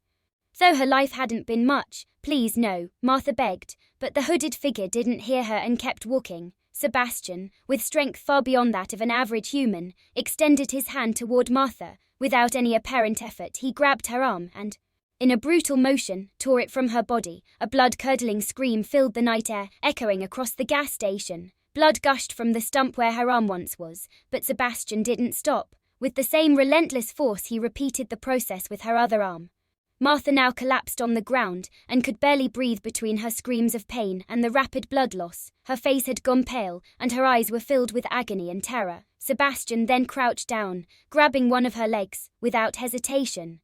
Though her life hadn't been much. Please no, Martha begged, but the hooded figure didn't hear her and kept walking. Sebastian, with strength far beyond that of an average human, extended his hand toward Martha. Without any apparent effort, he grabbed her arm and, in a brutal motion, tore it from her body. A blood-curdling scream filled the night air, echoing across the gas station. Blood gushed from the stump where her arm once was, but Sebastian didn't stop. With the same relentless force, he repeated the process with her other arm. Martha now collapsed on the ground and could barely breathe between her screams of pain and the rapid blood loss. Her face had gone pale, and her eyes were filled with agony and terror. Sebastian then crouched down, grabbing one of her legs, without hesitation.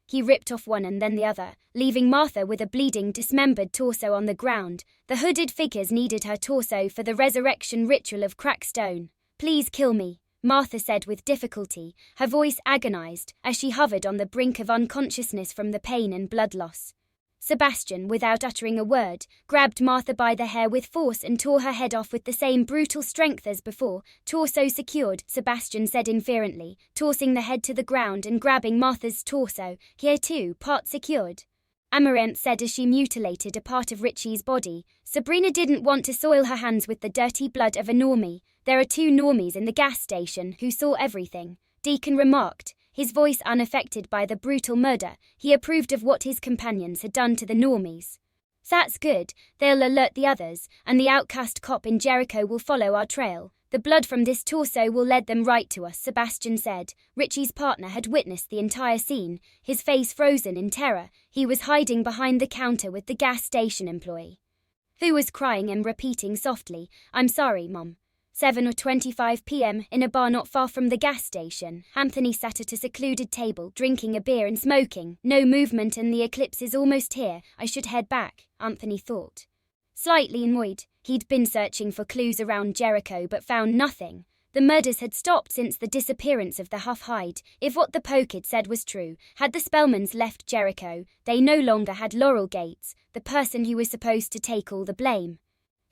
He ripped off one and then the other, leaving Martha with a bleeding, dismembered torso on the ground. The hooded figures needed her torso for the resurrection ritual of Crackstone. "Please kill me," Martha said with difficulty, her voice agonized, as she hovered on the brink of unconsciousness from the pain and blood loss. Sebastian, without uttering a word, grabbed Martha by the hair with force and tore her head off with the same brutal strength as before. "Torso secured," Sebastian said inferently, tossing the head to the ground and grabbing Martha's torso. "Here too, part secured," Amaranth said as she mutilated a part of Richie's body. Sabrina didn't want to soil her hands with the dirty blood of a normie. "There are 2 normies in the gas station who saw everything," Deacon remarked, his voice unaffected by the brutal murder. He approved of what his companions had done to the normies. "That's good. They'll alert the others, and the outcast cop in Jericho will follow our trail. The blood from this torso will lead them right to us," Sebastian said. Richie's partner had witnessed the entire scene, his face frozen in terror. He was hiding behind the counter with the gas station employee, who was crying and repeating softly, "I'm sorry, Mom." 7:25 p.m. in a bar not far from the gas station. Anthony sat at a secluded table, drinking a beer and smoking. "No movement and the eclipse is almost here. I should head back," Anthony thought. Slightly annoyed, he'd been searching for clues around Jericho but found nothing. The murders had stopped since the disappearance of the Huff hide. If what the poke had said was true, had the Spellmans left Jericho, they no longer had Laurel Gates, the person who was supposed to take all the blame.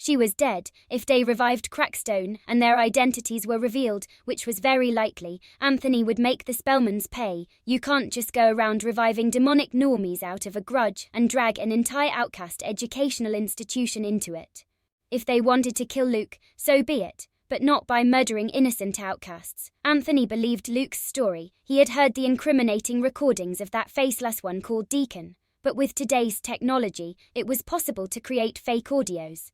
She was dead. If they revived Crackstone and their identities were revealed, which was very likely, Anthony would make the Spellmans pay. You can't just go around reviving demonic normies out of a grudge and drag an entire outcast educational institution into it. If they wanted to kill Luke, so be it, but not by murdering innocent outcasts. Anthony believed Luke's story. He had heard the incriminating recordings of that faceless one called Deacon. But with today's technology, it was possible to create fake audios.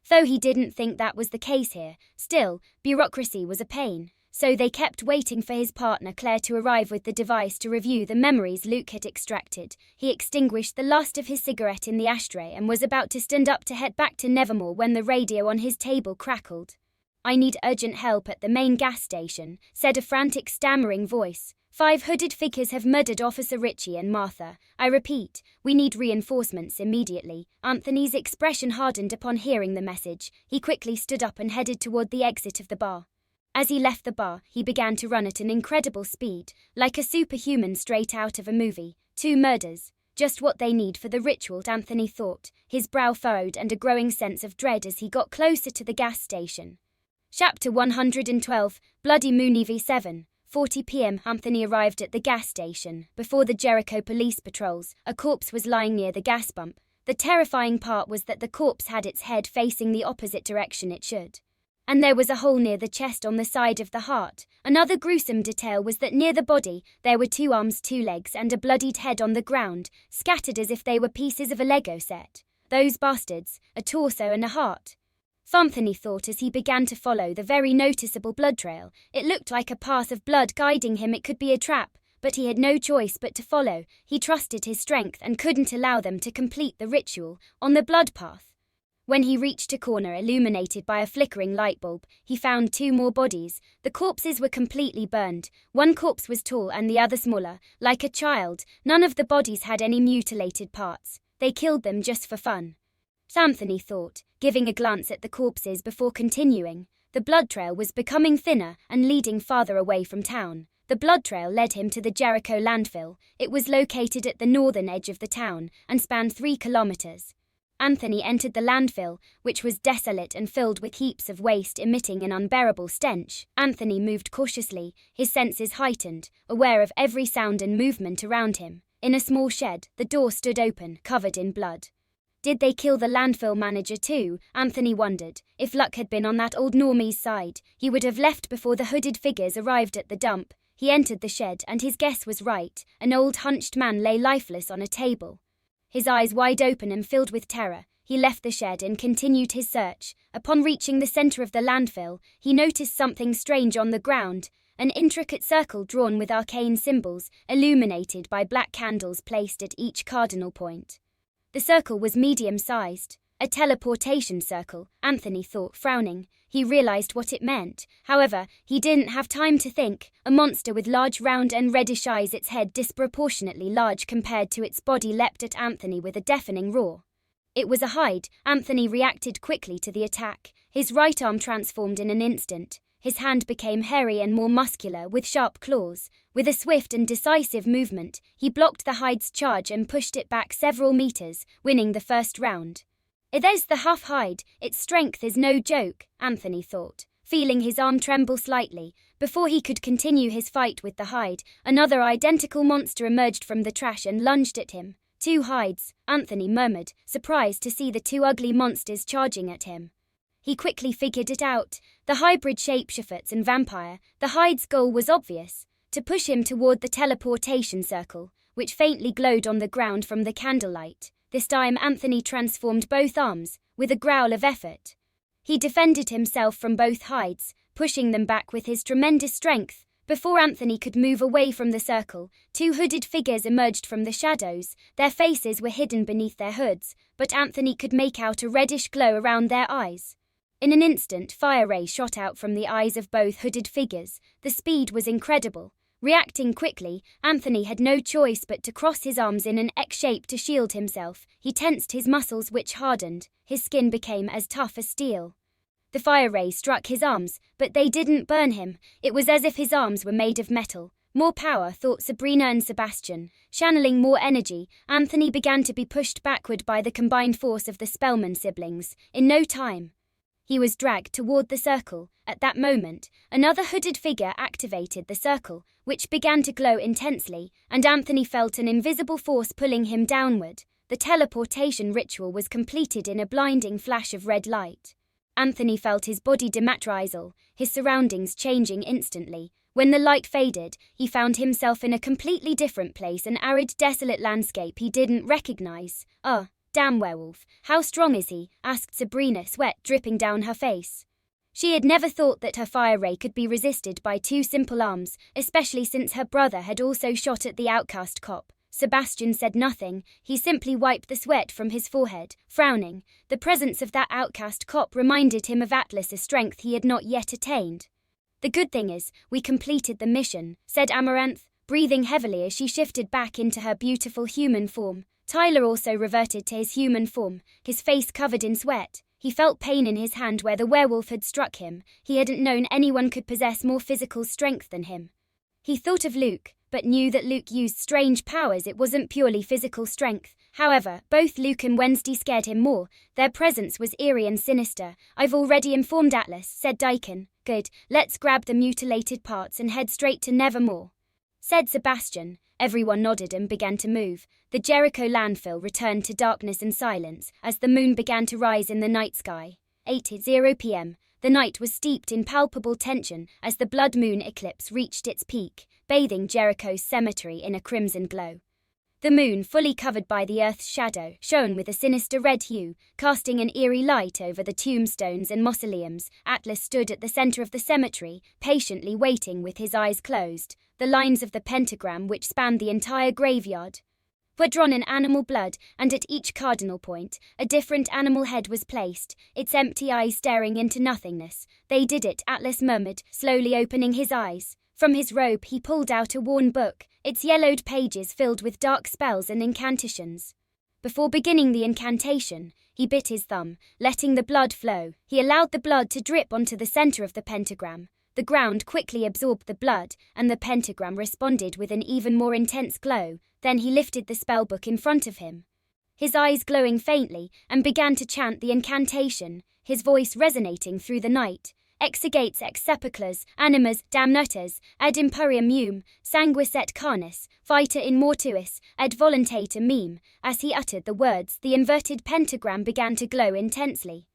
Though he didn't think that was the case here, still, bureaucracy was a pain. So they kept waiting for his partner Claire to arrive with the device to review the memories Luke had extracted. He extinguished the last of his cigarette in the ashtray and was about to stand up to head back to Nevermore when the radio on his table crackled. "I need urgent help at the main gas station," said a frantic, stammering voice. "5 hooded figures have murdered Officer Richie and Martha. I repeat, we need reinforcements immediately." Anthony's expression hardened upon hearing the message. He quickly stood up and headed toward the exit of the bar. As he left the bar, he began to run at an incredible speed, like a superhuman straight out of a movie. 2 murders. Just what they need for the ritual, Anthony thought, his brow furrowed and a growing sense of dread as he got closer to the gas station. Chapter 112, Bloody Moon EV 7:40 p.m. Anthony arrived at the gas station. Before the Jericho police patrols, a corpse was lying near the gas pump. The terrifying part was that the corpse had its head facing the opposite direction it should. And there was a hole near the chest on the side of the heart. Another gruesome detail was that near the body, there were 2 arms, 2 legs and a bloodied head on the ground, scattered as if they were pieces of a Lego set. Those bastards, a torso and a heart. Anthony thought as he began to follow the very noticeable blood trail. It looked like a path of blood guiding him. It could be a trap, but he had no choice but to follow. He trusted his strength and couldn't allow them to complete the ritual on the blood path. When he reached a corner illuminated by a flickering light bulb, he found 2 more bodies. The corpses were completely burned. One corpse was tall and the other smaller, like a child. None of the bodies had any mutilated parts. They killed them just for fun, Anthony thought, giving a glance at the corpses before continuing. The blood trail was becoming thinner and leading farther away from town. The blood trail led him to the Jericho landfill. It was located at the northern edge of the town and spanned 3 kilometers. Anthony entered the landfill, which was desolate and filled with heaps of waste emitting an unbearable stench. Anthony moved cautiously, his senses heightened, aware of every sound and movement around him. In a small shed, the door stood open, covered in blood. Did they kill the landfill manager too? Anthony wondered. If luck had been on that old normie's side, he would have left before the hooded figures arrived at the dump. He entered the shed and his guess was right. An old hunched man lay lifeless on a table. His eyes wide open and filled with terror, he left the shed and continued his search. Upon reaching the center of the landfill, he noticed something strange on the ground, an intricate circle drawn with arcane symbols, illuminated by black candles placed at each cardinal point. The circle was medium-sized, a teleportation circle, Anthony thought, frowning. He realized what it meant. However, he didn't have time to think. A monster with large round and reddish eyes, its head disproportionately large compared to its body, leapt at Anthony with a deafening roar. It was a hide. Anthony reacted quickly to the attack. His right arm transformed in an instant. His hand became hairy and more muscular, with sharp claws. With a swift and decisive movement, he blocked the hide's charge and pushed it back several meters, winning the first round. "There's the Huff hide, its strength is no joke," Anthony thought, feeling his arm tremble slightly. Before he could continue his fight with the hide, another identical monster emerged from the trash and lunged at him. "2 hides," Anthony murmured, surprised to see the 2 ugly monsters charging at him. He quickly figured it out. The hybrid shapeshifts and vampire. The hide's goal was obvious: to push him toward the teleportation circle, which faintly glowed on the ground from the candlelight. This time Anthony transformed both arms, with a growl of effort. He defended himself from both hides, pushing them back with his tremendous strength. Before Anthony could move away from the circle, 2 hooded figures emerged from the shadows. Their faces were hidden beneath their hoods, but Anthony could make out a reddish glow around their eyes. In an instant, fire rays shot out from the eyes of both hooded figures. The speed was incredible. Reacting quickly, Anthony had no choice but to cross his arms in an X shape to shield himself. He tensed his muscles, which hardened. His skin became as tough as steel. The fire rays struck his arms, but they didn't burn him. It was as if his arms were made of metal. More power, thought Sabrina and Sebastian. Channeling more energy, Anthony began to be pushed backward by the combined force of the Spellman siblings. In no time, he was dragged toward the circle. At that moment, another hooded figure activated the circle, which began to glow intensely, and Anthony felt an invisible force pulling him downward. The teleportation ritual was completed in a blinding flash of red light. Anthony felt his body dematerialize, his surroundings changing instantly. When the light faded, he found himself in a completely different place, an arid, desolate landscape he didn't recognize. Damn werewolf, how strong is he?" asked Sabrina, sweat dripping down her face. She had never thought that her fire ray could be resisted by 2 simple arms, especially since her brother had also shot at the outcast cop. Sebastian said nothing. He simply wiped the sweat from his forehead, frowning. The presence of that outcast cop reminded him of Atlas's strength he had not yet attained. "The good thing is, we completed the mission," said Amaranth, breathing heavily as she shifted back into her beautiful human form. Tyler also reverted to his human form, his face covered in sweat. He felt pain in his hand where the werewolf had struck him. He hadn't known anyone could possess more physical strength than him. He thought of Luke, but knew that Luke used strange powers. It wasn't purely physical strength. However, both Luke and Wednesday scared him more. Their presence was eerie and sinister. "I've already informed Atlas," said Daikon. "Good, let's grab the mutilated parts and head straight to Nevermore," said Sebastian. Everyone nodded and began to move. The Jericho landfill returned to darkness and silence as the moon began to rise in the night sky. 8:00 p.m. The night was steeped in palpable tension as the blood moon eclipse reached its peak, bathing Jericho's cemetery in a crimson glow. The moon, fully covered by the earth's shadow, shone with a sinister red hue, casting an eerie light over the tombstones and mausoleums. Atlas stood at the center of the cemetery, patiently waiting with his eyes closed. The lines of the pentagram, which spanned the entire graveyard, were drawn in animal blood, and at each cardinal point, a different animal head was placed, its empty eyes staring into nothingness. "They did it," Atlas murmured, slowly opening his eyes. From his robe he pulled out a worn book, its yellowed pages filled with dark spells and incantations. Before beginning the incantation, he bit his thumb, letting the blood flow. He allowed the blood to drip onto the center of the pentagram. The ground quickly absorbed the blood, and the pentagram responded with an even more intense glow. Then he lifted the spellbook in front of him, his eyes glowing faintly, and began to chant the incantation, his voice resonating through the night. Exegates ex sepulchres, animas, damnatas, ad imperium meum, sanguis et carnis, vita in mortuis, ad voluntate meme. As he uttered the words, the inverted pentagram began to glow intensely.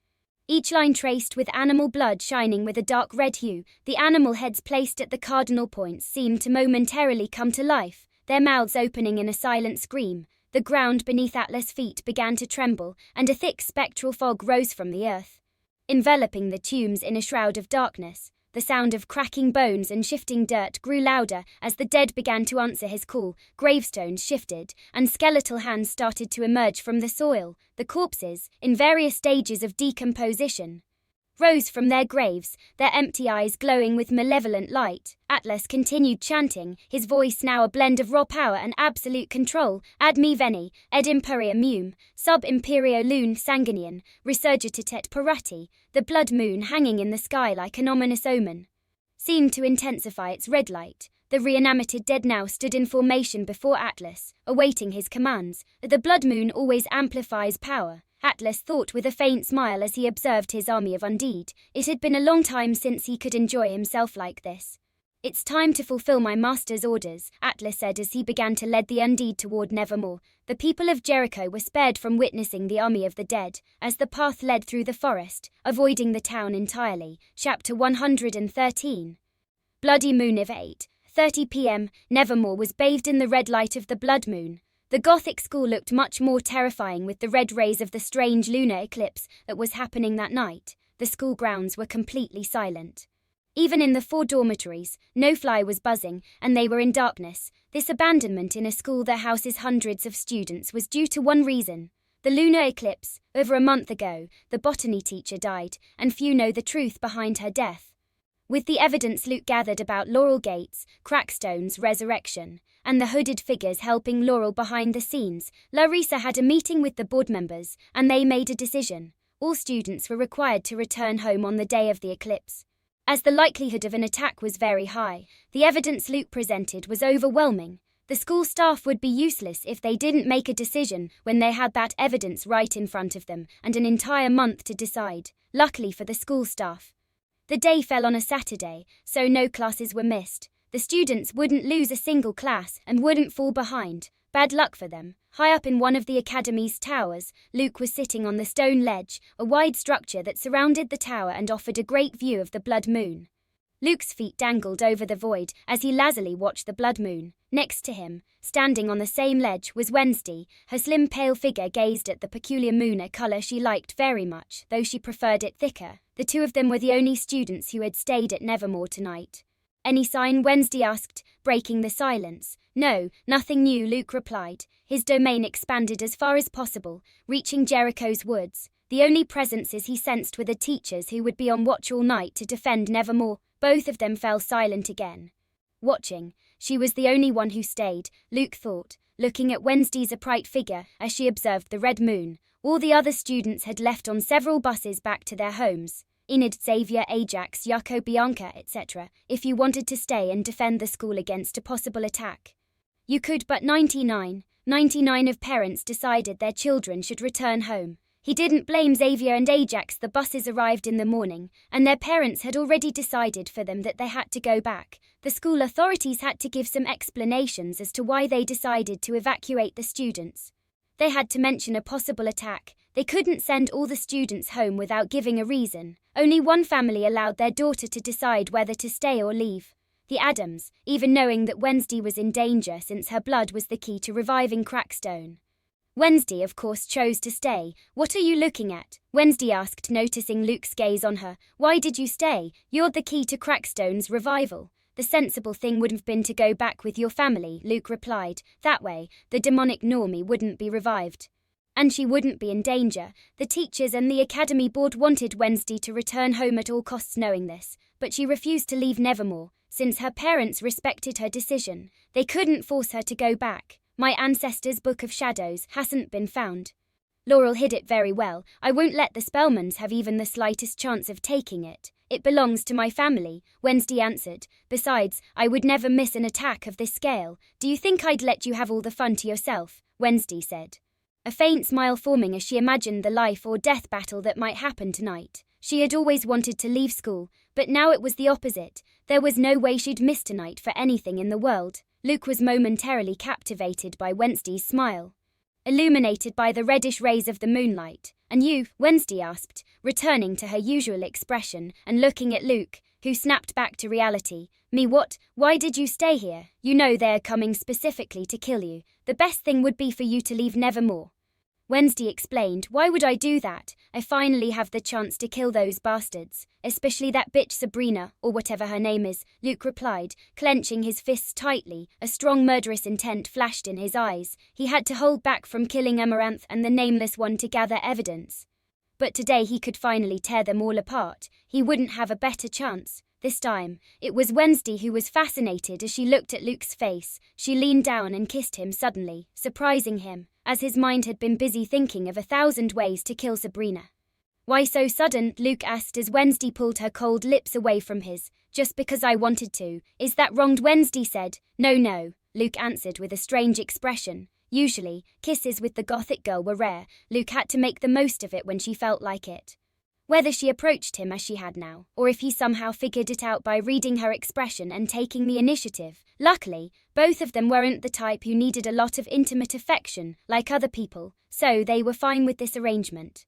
Each line traced with animal blood shining with a dark red hue. The animal heads placed at the cardinal points seemed to momentarily come to life, their mouths opening in a silent scream. The ground beneath Atlas' feet began to tremble, and a thick spectral fog rose from the earth, enveloping the tombs in a shroud of darkness. The sound of cracking bones and shifting dirt grew louder as the dead began to answer his call. Gravestones shifted, and skeletal hands started to emerge from the soil. The corpses, in various stages of decomposition, rose from their graves, their empty eyes glowing with malevolent light. Atlas continued chanting, his voice now a blend of raw power and absolute control. Ad me veni, ed imperia meum, sub imperio lune sanguinian, resurgitit et parati. The blood moon hanging in the sky like an ominous omen seemed to intensify its red light. The reanimated dead now stood in formation before Atlas, awaiting his commands. The blood moon always amplifies power, Atlas thought with a faint smile as he observed his army of undead. It had been a long time since he could enjoy himself like this. It's time to fulfill my master's orders, Atlas said as he began to lead the undead toward Nevermore. The people of Jericho were spared from witnessing the army of the dead, as the path led through the forest, avoiding the town entirely. Chapter 113. Bloody Moon of 8:30 p.m. Nevermore was bathed in the red light of the blood moon. The Gothic school looked much more terrifying with the red rays of the strange lunar eclipse that was happening that night. The school grounds were completely silent. Even in the 4 dormitories, no fly was buzzing, and they were in darkness. This abandonment in a school that houses hundreds of students was due to one reason: the lunar eclipse. Over a month ago, the botany teacher died, and few know the truth behind her death. With the evidence Luke gathered about Laurel Gates, Crackstone's resurrection, and the hooded figures helping Laurel behind the scenes, Larissa had a meeting with the board members, and they made a decision. All students were required to return home on the day of the eclipse. As the likelihood of an attack was very high, the evidence Luke presented was overwhelming. The school staff would be useless if they didn't make a decision when they had that evidence right in front of them and an entire month to decide. Luckily for the school staff, the day fell on a Saturday, so no classes were missed. The students wouldn't lose a single class and wouldn't fall behind. Bad luck for them. High up in one of the academy's towers, Luke was sitting on the stone ledge, a wide structure that surrounded the tower and offered a great view of the blood moon. Luke's feet dangled over the void as he lazily watched the blood moon. Next to him, standing on the same ledge, was Wednesday. Her slim pale figure gazed at the peculiar moon, a colour she liked very much, though she preferred it thicker. The two of them were the only students who had stayed at Nevermore tonight. Any sign? Wednesday asked, breaking the silence. No, nothing new, Luke replied. His domain expanded as far as possible, reaching Jericho's woods. The only presences he sensed were the teachers who would be on watch all night to defend Nevermore. Both of them fell silent again. Watching, she was the only one who stayed, Luke thought, looking at Wednesday's upright figure as she observed the red moon. All the other students had left on several buses back to their homes. Enid, Xavier, Ajax, Yuko, Bianca, etc. If you wanted to stay and defend the school against a possible attack, you could, but 99 of parents decided their children should return home. He didn't blame Xavier and Ajax. The buses arrived in the morning, and their parents had already decided for them that they had to go back. The school authorities had to give some explanations as to why they decided to evacuate the students. They had to mention a possible attack. They couldn't send all the students home without giving a reason. Only one family allowed their daughter to decide whether to stay or leave. The Adams, even knowing that Wednesday was in danger since her blood was the key to reviving Crackstone. Wednesday, of course, chose to stay. What are you looking at? Wednesday asked, noticing Luke's gaze on her. Why did you stay? You're the key to Crackstone's revival. The sensible thing would have been to go back with your family, Luke replied. That way, the demonic Normie wouldn't be revived, and she wouldn't be in danger. The teachers and the academy board wanted Wednesday to return home at all costs, knowing this, but she refused to leave Nevermore. Since her parents respected her decision, they couldn't force her to go back. My ancestors' Book of Shadows hasn't been found. Laurel hid it very well. I won't let the Spellmans have even the slightest chance of taking it. It belongs to my family, Wednesday answered. Besides, I would never miss an attack of this scale. Do you think I'd let you have all the fun to yourself? Wednesday said. A faint smile forming as she imagined the life or death battle that might happen tonight. She had always wanted to leave school, but now it was the opposite. There was no way she'd miss tonight for anything in the world. Luke was momentarily captivated by Wednesday's smile, illuminated by the reddish rays of the moonlight. And you? Wednesday asked, returning to her usual expression and looking at Luke, who snapped back to reality. Me what? Why did you stay here? You know they're coming specifically to kill you. The best thing would be for you to leave nevermore. Wednesday explained. Why would I do that? I finally have the chance to kill those bastards, especially that bitch Sabrina, or whatever her name is, Luke replied, clenching his fists tightly. A strong murderous intent flashed in his eyes. He had to hold back from killing Amaranth and the Nameless One to gather evidence. But today he could finally tear them all apart. He wouldn't have a better chance. This time, it was Wednesday who was fascinated as she looked at Luke's face. She leaned down and kissed him suddenly, surprising him, as his mind had been busy thinking of 1,000 ways to kill Sabrina. Why so sudden? Luke asked as Wednesday pulled her cold lips away from his. Just because I wanted to. Is that wrong? Wednesday said. No, Luke answered with a strange expression. Usually, kisses with the gothic girl were rare. Luke had to make the most of it when she felt like it. Whether she approached him as she had now, or if he somehow figured it out by reading her expression and taking the initiative. Luckily, both of them weren't the type who needed a lot of intimate affection, like other people, so they were fine with this arrangement.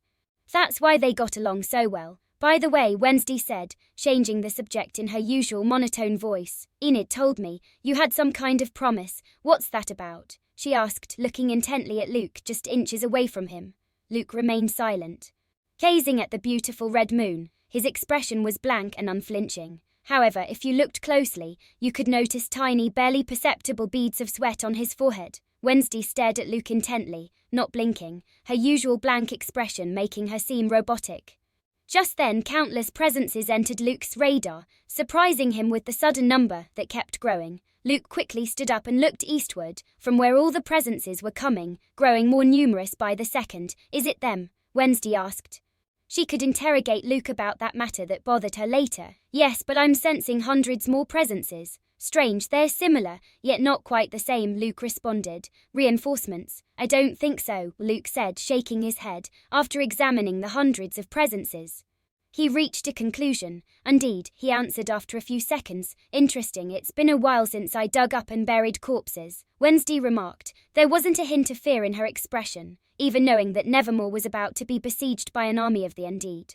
That's why they got along so well. By the way, Wednesday said, changing the subject in her usual monotone voice, Enid told me you had some kind of promise. What's that about? She asked, looking intently at Luke just inches away from him. Luke remained silent, gazing at the beautiful red moon. His expression was blank and unflinching. However, if you looked closely, you could notice tiny, barely perceptible beads of sweat on his forehead. Wednesday stared at Luke intently, not blinking, her usual blank expression making her seem robotic. Just then, countless presences entered Luke's radar, surprising him with the sudden number that kept growing. Luke quickly stood up and looked eastward, from where all the presences were coming, growing more numerous by the second. Is it them? Wednesday asked. She could interrogate Luke about that matter that bothered her later. Yes, but I'm sensing hundreds more presences. Strange, they're similar, yet not quite the same, Luke responded. Reinforcements? I don't think so, Luke said, shaking his head, after examining the hundreds of presences. He reached a conclusion. Indeed, he answered after a few seconds. Interesting, it's been a while since I dug up and buried corpses, Wednesday remarked. There wasn't a hint of fear in her expression, even knowing that Nevermore was about to be besieged by an army of the undead.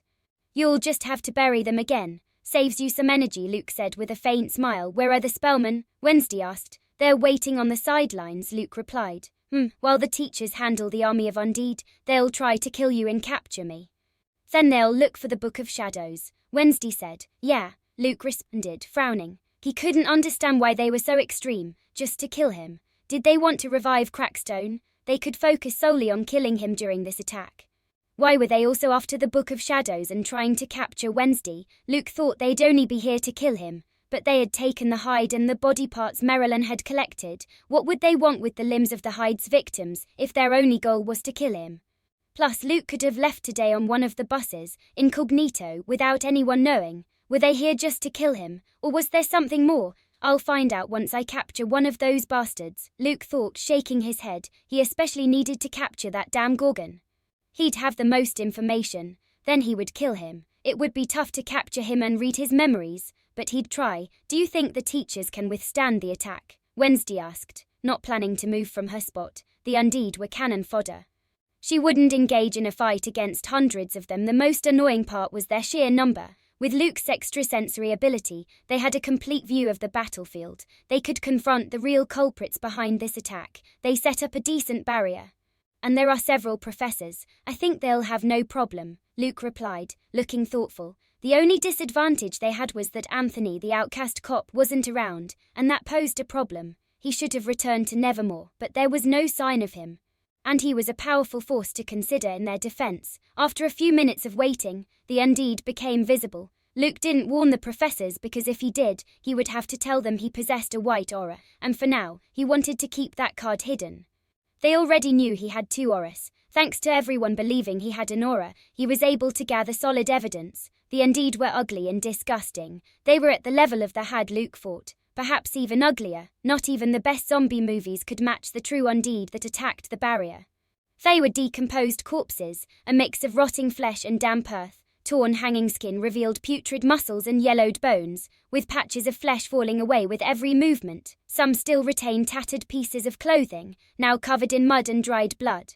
You'll just have to bury them again. Saves you some energy, Luke said with a faint smile. Where are the spellmen? Wednesday asked. They're waiting on the sidelines, Luke replied. While the teachers handle the army of undead, they'll try to kill you and capture me. Then they'll look for the Book of Shadows, Wednesday said. Yeah, Luke responded, frowning. He couldn't understand why they were so extreme, just to kill him. Did they want to revive Crackstone? They could focus solely on killing him during this attack. Why were they also after the Book of Shadows and trying to capture Wednesday? Luke thought they'd only be here to kill him, but they had taken the hide and the body parts Marilyn had collected. What would they want with the limbs of the hide's victims if their only goal was to kill him? Plus, Luke could have left today on one of the buses, incognito, without anyone knowing. Were they here just to kill him, or was there something more? I'll find out once I capture one of those bastards, Luke thought, shaking his head. He especially needed to capture that damn Gorgon. He'd have the most information, then he would kill him. It would be tough to capture him and read his memories, but he'd try. Do you think the teachers can withstand the attack? Wednesday asked, not planning to move from her spot. The undead were cannon fodder. She wouldn't engage in a fight against hundreds of them. The most annoying part was their sheer number. With Luke's extrasensory ability, they had a complete view of the battlefield. They could confront the real culprits behind this attack. They set up a decent barrier. And there are several professors. I think they'll have no problem, Luke replied, looking thoughtful. The only disadvantage they had was that Anthony, the outcast cop, wasn't around, and that posed a problem. He should have returned to Nevermore, but there was no sign of him. And he was a powerful force to consider in their defense. After a few minutes of waiting, the undead became visible. Luke didn't warn the professors because if he did, he would have to tell them he possessed a white aura, and for now, he wanted to keep that card hidden. They already knew he had two auras. Thanks to everyone believing he had an aura, he was able to gather solid evidence. The Undead were ugly and disgusting. They were at the level of the Had Luke fought, perhaps even uglier. Not even the best zombie movies could match the true Undead that attacked the barrier. They were decomposed corpses, a mix of rotting flesh and damp earth. Torn hanging skin revealed putrid muscles and yellowed bones, with patches of flesh falling away with every movement. Some still retained tattered pieces of clothing, now covered in mud and dried blood,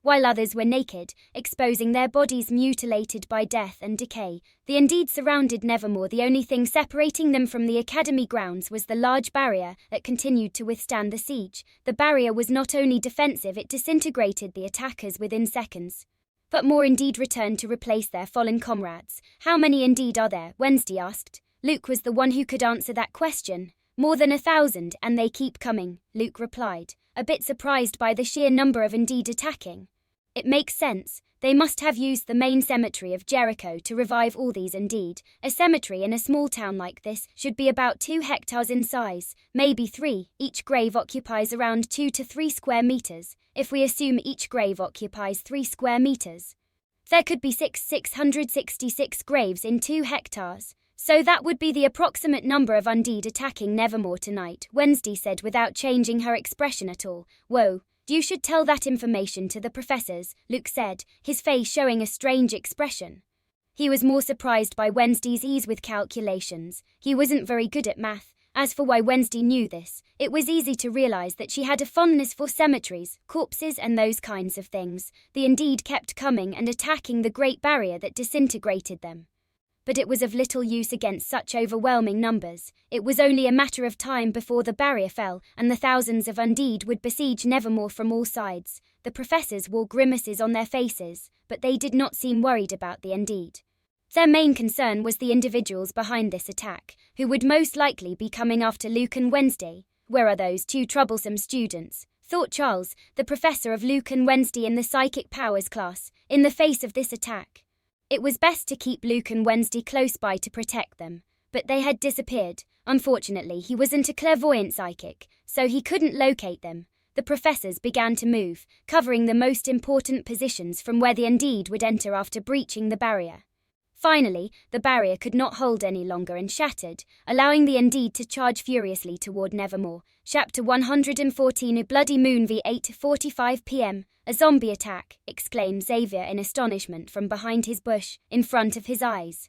while others were naked, exposing their bodies mutilated by death and decay. The Undead surrounded Nevermore. The only thing separating them from the academy grounds was the large barrier that continued to withstand the siege. The barrier was not only defensive, it disintegrated the attackers within seconds. But more Undead returned to replace their fallen comrades. How many Undead are there? Wednesday asked. Luke was the one who could answer that question. More than 1,000, and they keep coming, Luke replied, a bit surprised by the sheer number of Undead attacking. It makes sense. They must have used the main cemetery of Jericho to revive all these Undead. A cemetery in a small town like this should be about 2 hectares in size, maybe 3. Each grave occupies around 2 to 3 square meters. If we assume each grave occupies 3 square meters, there could be 666 graves in 2 hectares. So that would be the approximate number of Undead attacking Nevermore tonight, Wednesday said without changing her expression at all. Whoa. You should tell that information to the professors, Luke said, his face showing a strange expression. He was more surprised by Wednesday's ease with calculations. He wasn't very good at math. As for why Wednesday knew this, it was easy to realize that she had a fondness for cemeteries, corpses and those kinds of things. The Undead kept coming and attacking the Great Barrier that disintegrated them. But it was of little use against such overwhelming numbers. It was only a matter of time before the barrier fell, and the thousands of Undead would besiege Nevermore from all sides. The professors wore grimaces on their faces, but they did not seem worried about the Undead. Their main concern was the individuals behind this attack, who would most likely be coming after Luke and Wednesday. Where are those 2 troublesome students? Thought Charles, the professor of Luke and Wednesday in the Psychic Powers class, in the face of this attack. It was best to keep Luke and Wednesday close by to protect them, but they had disappeared. Unfortunately, he wasn't a clairvoyant psychic, so he couldn't locate them. The professors began to move, covering the most important positions from where the Undead would enter after breaching the barrier. Finally, the barrier could not hold any longer and shattered, allowing the Undead to charge furiously toward Nevermore. Chapter 114. A bloody moon v 8:45 p.m. A zombie attack, exclaimed Xavier in astonishment from behind his bush, in front of his eyes.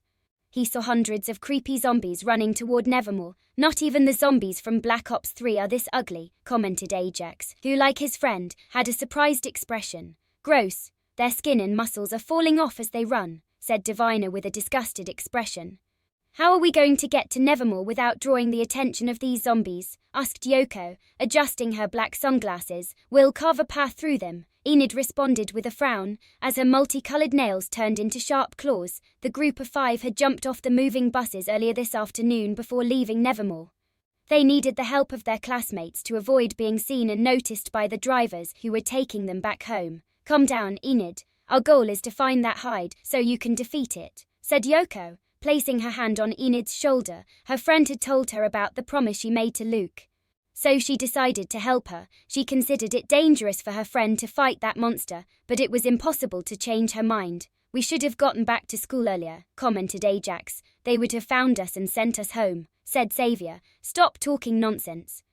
He saw hundreds of creepy zombies running toward Nevermore. Not even the zombies from Black Ops 3 are this ugly, commented Ajax, who, like his friend, had a surprised expression. Gross. Their skin and muscles are falling off as they run, said Diviner with a disgusted expression. How are we going to get to Nevermore without drawing the attention of these zombies? Asked Yoko, adjusting her black sunglasses. We'll carve a path through them, Enid responded with a frown, as her multicolored nails turned into sharp claws. The group of 5 had jumped off the moving buses earlier this afternoon before leaving Nevermore. They needed the help of their classmates to avoid being seen and noticed by the drivers who were taking them back home. Calm down, Enid. Our goal is to find that hide so you can defeat it, said Yoko, placing her hand on Enid's shoulder. Her friend had told her about the promise she made to Luke, so she decided to help her. She considered it dangerous for her friend to fight that monster, but it was impossible to change her mind. We should have gotten back to school earlier, commented Ajax. They would have found us and sent us home, said Xavier. Stop talking nonsense.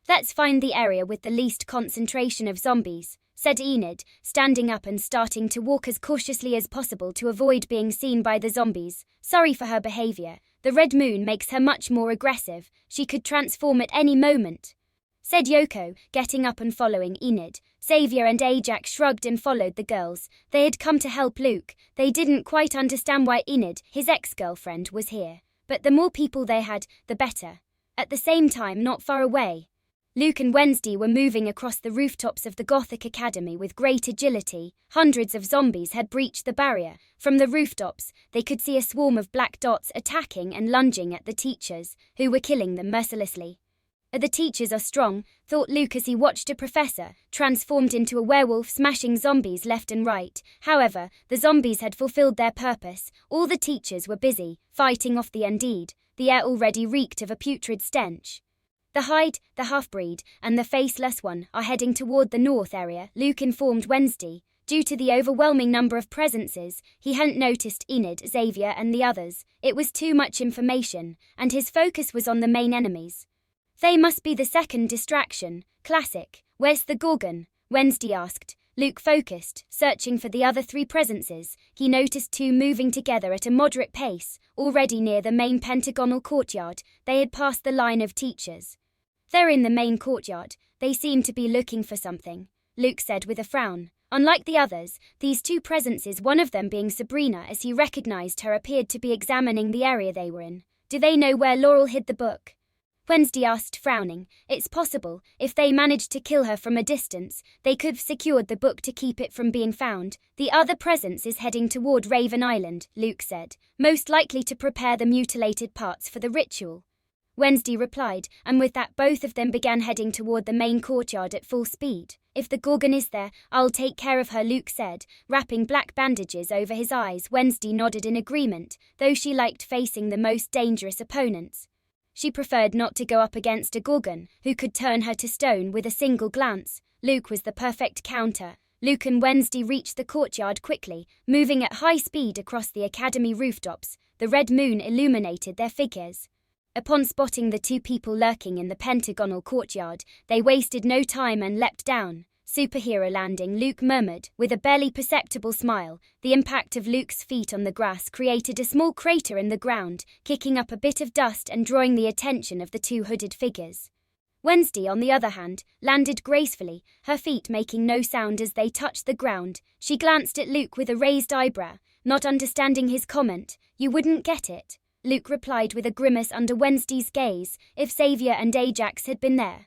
Let's find the area with the least concentration of zombies, said Enid, standing up and starting to walk as cautiously as possible to avoid being seen by the zombies. Sorry for her behavior. The red moon makes her much more aggressive. She could transform at any moment, said Yoko, getting up and following Enid. Xavier and Ajax shrugged and followed the girls. They had come to help Luke. They didn't quite understand why Enid, his ex-girlfriend, was here. But the more people they had, the better. At the same time, not far away, Luke and Wednesday were moving across the rooftops of the Gothic Academy with great agility. Hundreds of zombies had breached the barrier. From the rooftops, they could see a swarm of black dots attacking and lunging at the teachers, who were killing them mercilessly. The teachers are strong, thought Luke as he watched a professor, transformed into a werewolf smashing zombies left and right. However, the zombies had fulfilled their purpose. All the teachers were busy, fighting off the Undead. The air already reeked of a putrid stench. The Hyde, the half-breed, and the faceless one are heading toward the north area, Luke informed Wednesday. Due to the overwhelming number of presences, he hadn't noticed Enid, Xavier and the others. It was too much information, and his focus was on the main enemies. They must be the second distraction. Classic. Where's the Gorgon? Wednesday asked. Luke focused, searching for the other three presences. He noticed two moving together at a moderate pace, already near the main pentagonal courtyard. They had passed the line of teachers. They're in the main courtyard. They seem to be looking for something, Luke said with a frown. Unlike the others, these two presences, one of them being Sabrina as he recognized her, appeared to be examining the area they were in. Do they know where Laurel hid the book? Wednesday asked, frowning. It's possible. If they managed to kill her from a distance, they could have secured the book to keep it from being found. The other presence is heading toward Raven Island, Luke said, most likely to prepare the mutilated parts for the ritual. Wednesday replied, and with that both of them began heading toward the main courtyard at full speed. If the Gorgon is there, I'll take care of her, Luke said, wrapping black bandages over his eyes. Wednesday nodded in agreement, though she liked facing the most dangerous opponents. She preferred not to go up against a Gorgon, who could turn her to stone with a single glance. Luke was the perfect counter. Luke and Wednesday reached the courtyard quickly, moving at high speed across the academy rooftops. The red moon illuminated their figures. Upon spotting the two people lurking in the pentagonal courtyard, they wasted no time and leapt down. Superhero landing, Luke murmured, with a barely perceptible smile. The impact of Luke's feet on the grass created a small crater in the ground, kicking up a bit of dust and drawing the attention of the two hooded figures. Wednesday, on the other hand, landed gracefully, her feet making no sound as they touched the ground. She glanced at Luke with a raised eyebrow, not understanding his comment. You wouldn't get it, Luke replied with a grimace under Wednesday's gaze. If Xavier and Ajax had been there,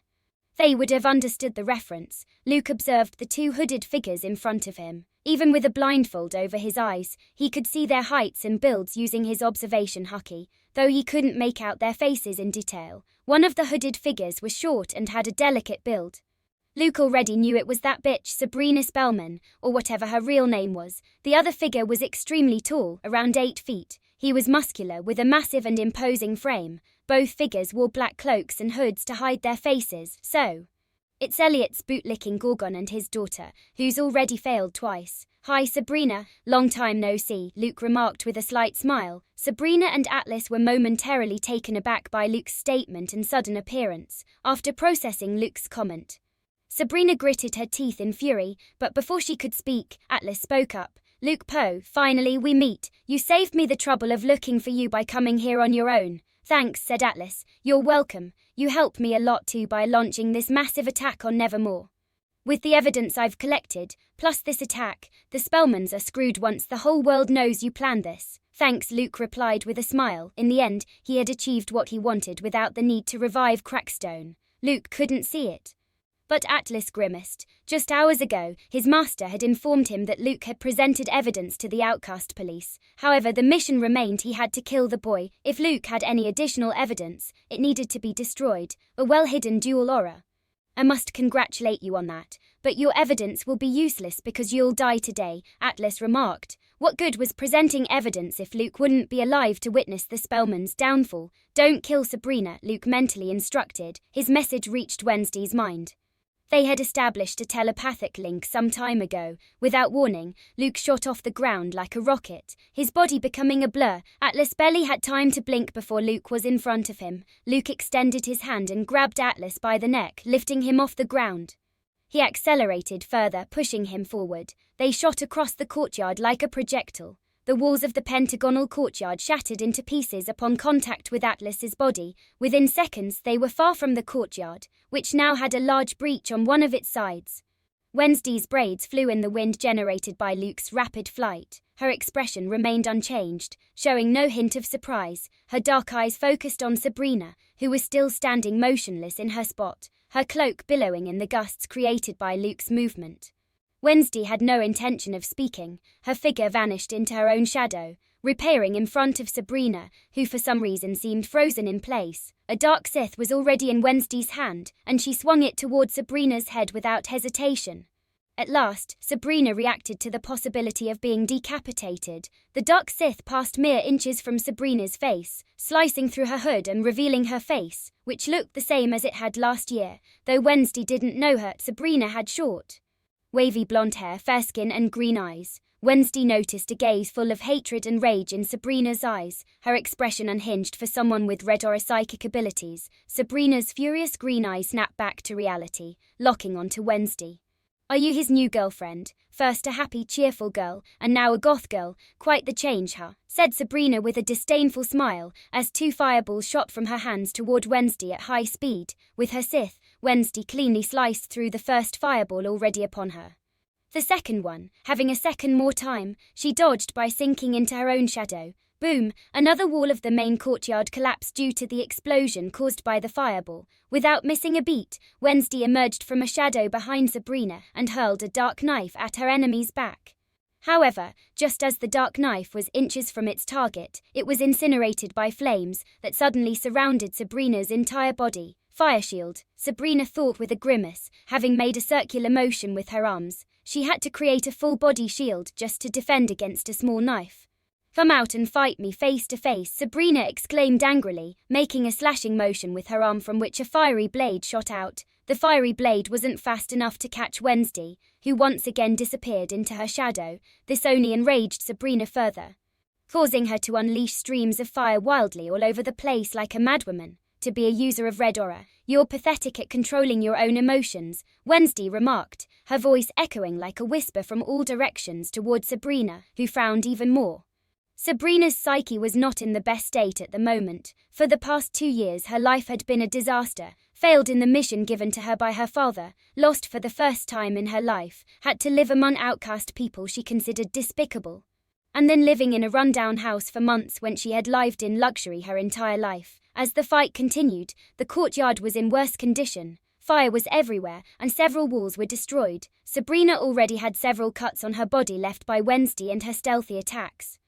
they would have understood the reference. Luke observed the two hooded figures in front of him. Even with a blindfold over his eyes, he could see their heights and builds using his observation hockey, though he couldn't make out their faces in detail. One of the hooded figures was short and had a delicate build. Luke already knew it was that bitch Sabrina Spellman, or whatever her real name was. The other figure was extremely tall, around 8 feet. He was muscular with a massive and imposing frame. Both figures wore black cloaks and hoods to hide their faces. So, it's Elliot's bootlicking Gorgon and his daughter, who's already failed twice. Hi Sabrina, long time no see, Luke remarked with a slight smile. Sabrina and Atlas were momentarily taken aback by Luke's statement and sudden appearance. After processing Luke's comment, Sabrina gritted her teeth in fury, but before she could speak, Atlas spoke up. Luke Poe, finally we meet. You saved me the trouble of looking for you by coming here on your own. Thanks, said Atlas. You're welcome. You helped me a lot too by launching this massive attack on Nevermore. With the evidence I've collected, plus this attack, the Spellmans are screwed once the whole world knows you planned this. Thanks, Luke replied with a smile. In the end, he had achieved what he wanted without the need to revive Crackstone. Luke couldn't see it. But Atlas grimaced. Just hours ago, his master had informed him that Luke had presented evidence to the Outcast police. However, the mission remained: he had to kill the boy. If Luke had any additional evidence, it needed to be destroyed. A well-hidden dual aura. I must congratulate you on that, but your evidence will be useless because you'll die today, Atlas remarked. What good was presenting evidence if Luke wouldn't be alive to witness the Spellman's downfall? Don't kill Sabrina, Luke mentally instructed. His message reached Wednesday's mind. They had established a telepathic link some time ago. Without warning, Luke shot off the ground like a rocket, his body becoming a blur. Atlas barely had time to blink before Luke was in front of him. Luke extended his hand and grabbed Atlas by the neck, lifting him off the ground. He accelerated further, pushing him forward. They shot across the courtyard like a projectile. The walls of the pentagonal courtyard shattered into pieces upon contact with Atlas's body. Within seconds, they were far from the courtyard, which now had a large breach on one of its sides. Wednesday's braids flew in the wind generated by Luke's rapid flight. Her expression remained unchanged, showing no hint of surprise. Her dark eyes focused on Sabrina, who was still standing motionless in her spot, her cloak billowing in the gusts created by Luke's movement. Wednesday had no intention of speaking. Her figure vanished into her own shadow, reappearing in front of Sabrina, who for some reason seemed frozen in place. A dark scythe was already in Wednesday's hand, and she swung it toward Sabrina's head without hesitation. At last, Sabrina reacted to the possibility of being decapitated. The dark scythe passed mere inches from Sabrina's face, slicing through her hood and revealing her face, which looked the same as it had last year. Though Wednesday didn't know her, Sabrina had short, wavy blonde hair, fair skin and green eyes. Wednesday noticed a gaze full of hatred and rage in Sabrina's eyes, her expression unhinged for someone with red aura psychic abilities. Sabrina's furious green eyes snapped back to reality, locking onto Wednesday. "Are you his new girlfriend? First a happy, cheerful girl, and now a goth girl. Quite the change, huh?" said Sabrina with a disdainful smile, as two fireballs shot from her hands toward Wednesday at high speed. With her scythe, Wednesday cleanly sliced through the first fireball already upon her. The second one, having a second more time, she dodged by sinking into her own shadow. Boom! Another wall of the main courtyard collapsed due to the explosion caused by the fireball. Without missing a beat, Wednesday emerged from a shadow behind Sabrina and hurled a dark knife at her enemy's back. However, just as the dark knife was inches from its target, it was incinerated by flames that suddenly surrounded Sabrina's entire body. "Fire shield," Sabrina thought with a grimace, having made a circular motion with her arms. She had to create a full-body shield just to defend against a small knife. "Come out and fight me face to face," Sabrina exclaimed angrily, making a slashing motion with her arm from which a fiery blade shot out. The fiery blade wasn't fast enough to catch Wednesday, who once again disappeared into her shadow. This only enraged Sabrina further, causing her to unleash streams of fire wildly all over the place like a madwoman. "To be a user of red aura, you're pathetic at controlling your own emotions," Wednesday remarked, her voice echoing like a whisper from all directions toward Sabrina, who frowned even more. Sabrina's psyche was not in the best state at the moment. For the past 2 years her life had been a disaster, failed in the mission given to her by her father, lost for the first time in her life, had to live among outcast people she considered despicable, and then living in a rundown house for months when she had lived in luxury her entire life. As the fight continued, the courtyard was in worse condition. Fire was everywhere, and several walls were destroyed. Sabrina already had several cuts on her body left by Wednesday and her stealthy attacks.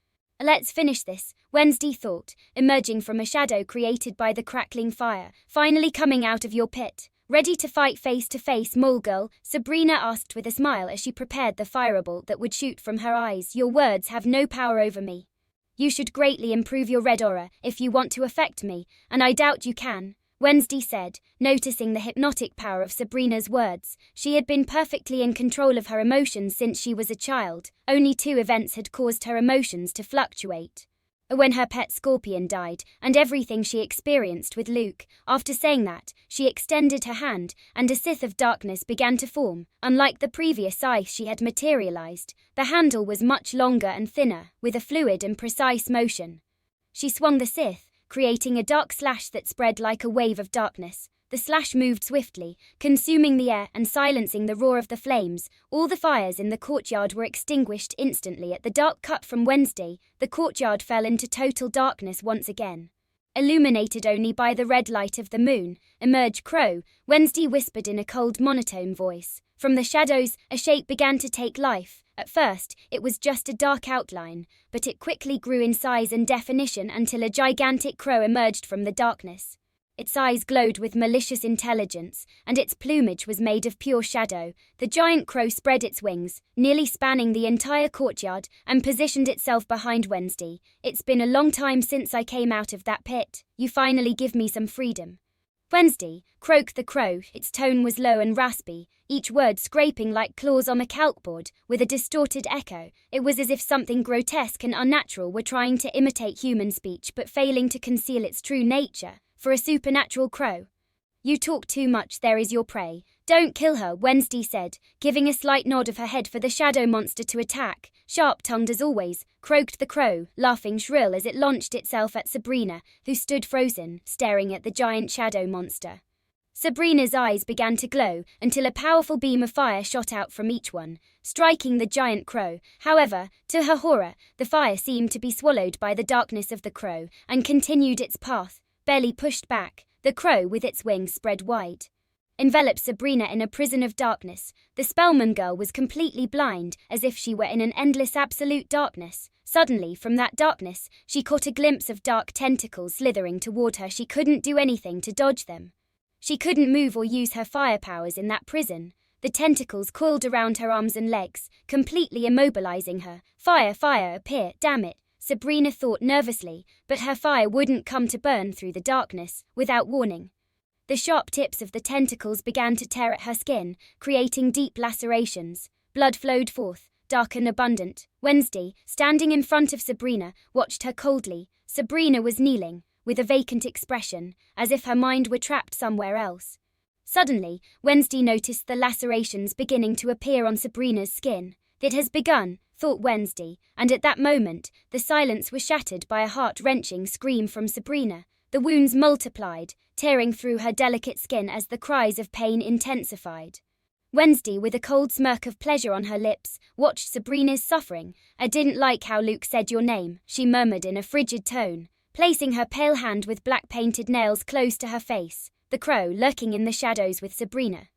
"Let's finish this," Wednesday thought, emerging from a shadow created by the crackling fire. "Finally coming out of your pit. Ready to fight face to face, mole girl?" Sabrina asked with a smile as she prepared the fireball that would shoot from her eyes. "Your words have no power over me. You should greatly improve your red aura if you want to affect me, and I doubt you can," Wednesday said, noticing the hypnotic power of Sabrina's words. She had been perfectly in control of her emotions since she was a child. Only 2 events had caused her emotions to fluctuate: when her pet scorpion died, and everything she experienced with Luke. After saying that, she extended her hand, and a scythe of darkness began to form. Unlike the previous scythe she had materialized, the handle was much longer and thinner, with a fluid and precise motion. She swung the scythe, creating a dark slash that spread like a wave of darkness. The slash moved swiftly, consuming the air and silencing the roar of the flames. All the fires in the courtyard were extinguished instantly at the dark cut from Wednesday. The courtyard fell into total darkness once again, illuminated only by the red light of the moon. "Emerge, Crow," Wednesday whispered in a cold, monotone voice. From the shadows, a shape began to take life. At first, it was just a dark outline, but it quickly grew in size and definition until a gigantic crow emerged from the darkness. Its eyes glowed with malicious intelligence, and its plumage was made of pure shadow. The giant crow spread its wings, nearly spanning the entire courtyard, and positioned itself behind Wednesday. "It's been a long time since I came out of that pit. You finally give me some freedom." "Wednesday," croaked the crow. Its tone was low and raspy, each word scraping like claws on a calcboard, with a distorted echo. It was as if something grotesque and unnatural were trying to imitate human speech but failing to conceal its true nature. For a supernatural crow. "You talk too much, there is your prey. Don't kill her," Wednesday said, giving a slight nod of her head for the shadow monster to attack. "Sharp-tongued as always," croaked the crow, laughing shrill as it launched itself at Sabrina, who stood frozen, staring at the giant shadow monster. Sabrina's eyes began to glow until a powerful beam of fire shot out from each one, striking the giant crow. However, to her horror, the fire seemed to be swallowed by the darkness of the crow and continued its path. Belly pushed back, the crow with its wings spread wide, enveloped Sabrina in a prison of darkness. The Spellman girl was completely blind, as if she were in an endless absolute darkness. Suddenly, from that darkness, she caught a glimpse of dark tentacles slithering toward her. She couldn't do anything to dodge them. She couldn't move or use her fire powers in that prison. The tentacles coiled around her arms and legs, completely immobilizing her. Fire, appear, damn it," Sabrina thought nervously, but her fire wouldn't come to burn through the darkness. Without warning, the sharp tips of the tentacles began to tear at her skin, creating deep lacerations. Blood flowed forth, dark and abundant. Wednesday, standing in front of Sabrina, watched her coldly. Sabrina was kneeling, with a vacant expression, as if her mind were trapped somewhere else. Suddenly, Wednesday noticed the lacerations beginning to appear on Sabrina's skin. It has begun, thought Wednesday, and at that moment, the silence was shattered by a heart-wrenching scream from Sabrina. The wounds multiplied, tearing through her delicate skin as the cries of pain intensified. Wednesday, with a cold smirk of pleasure on her lips, watched Sabrina's suffering. "I didn't like how Luke said your name," she murmured in a frigid tone, placing her pale hand with black painted nails close to her face. The crow, lurking in the shadows with Sabrina,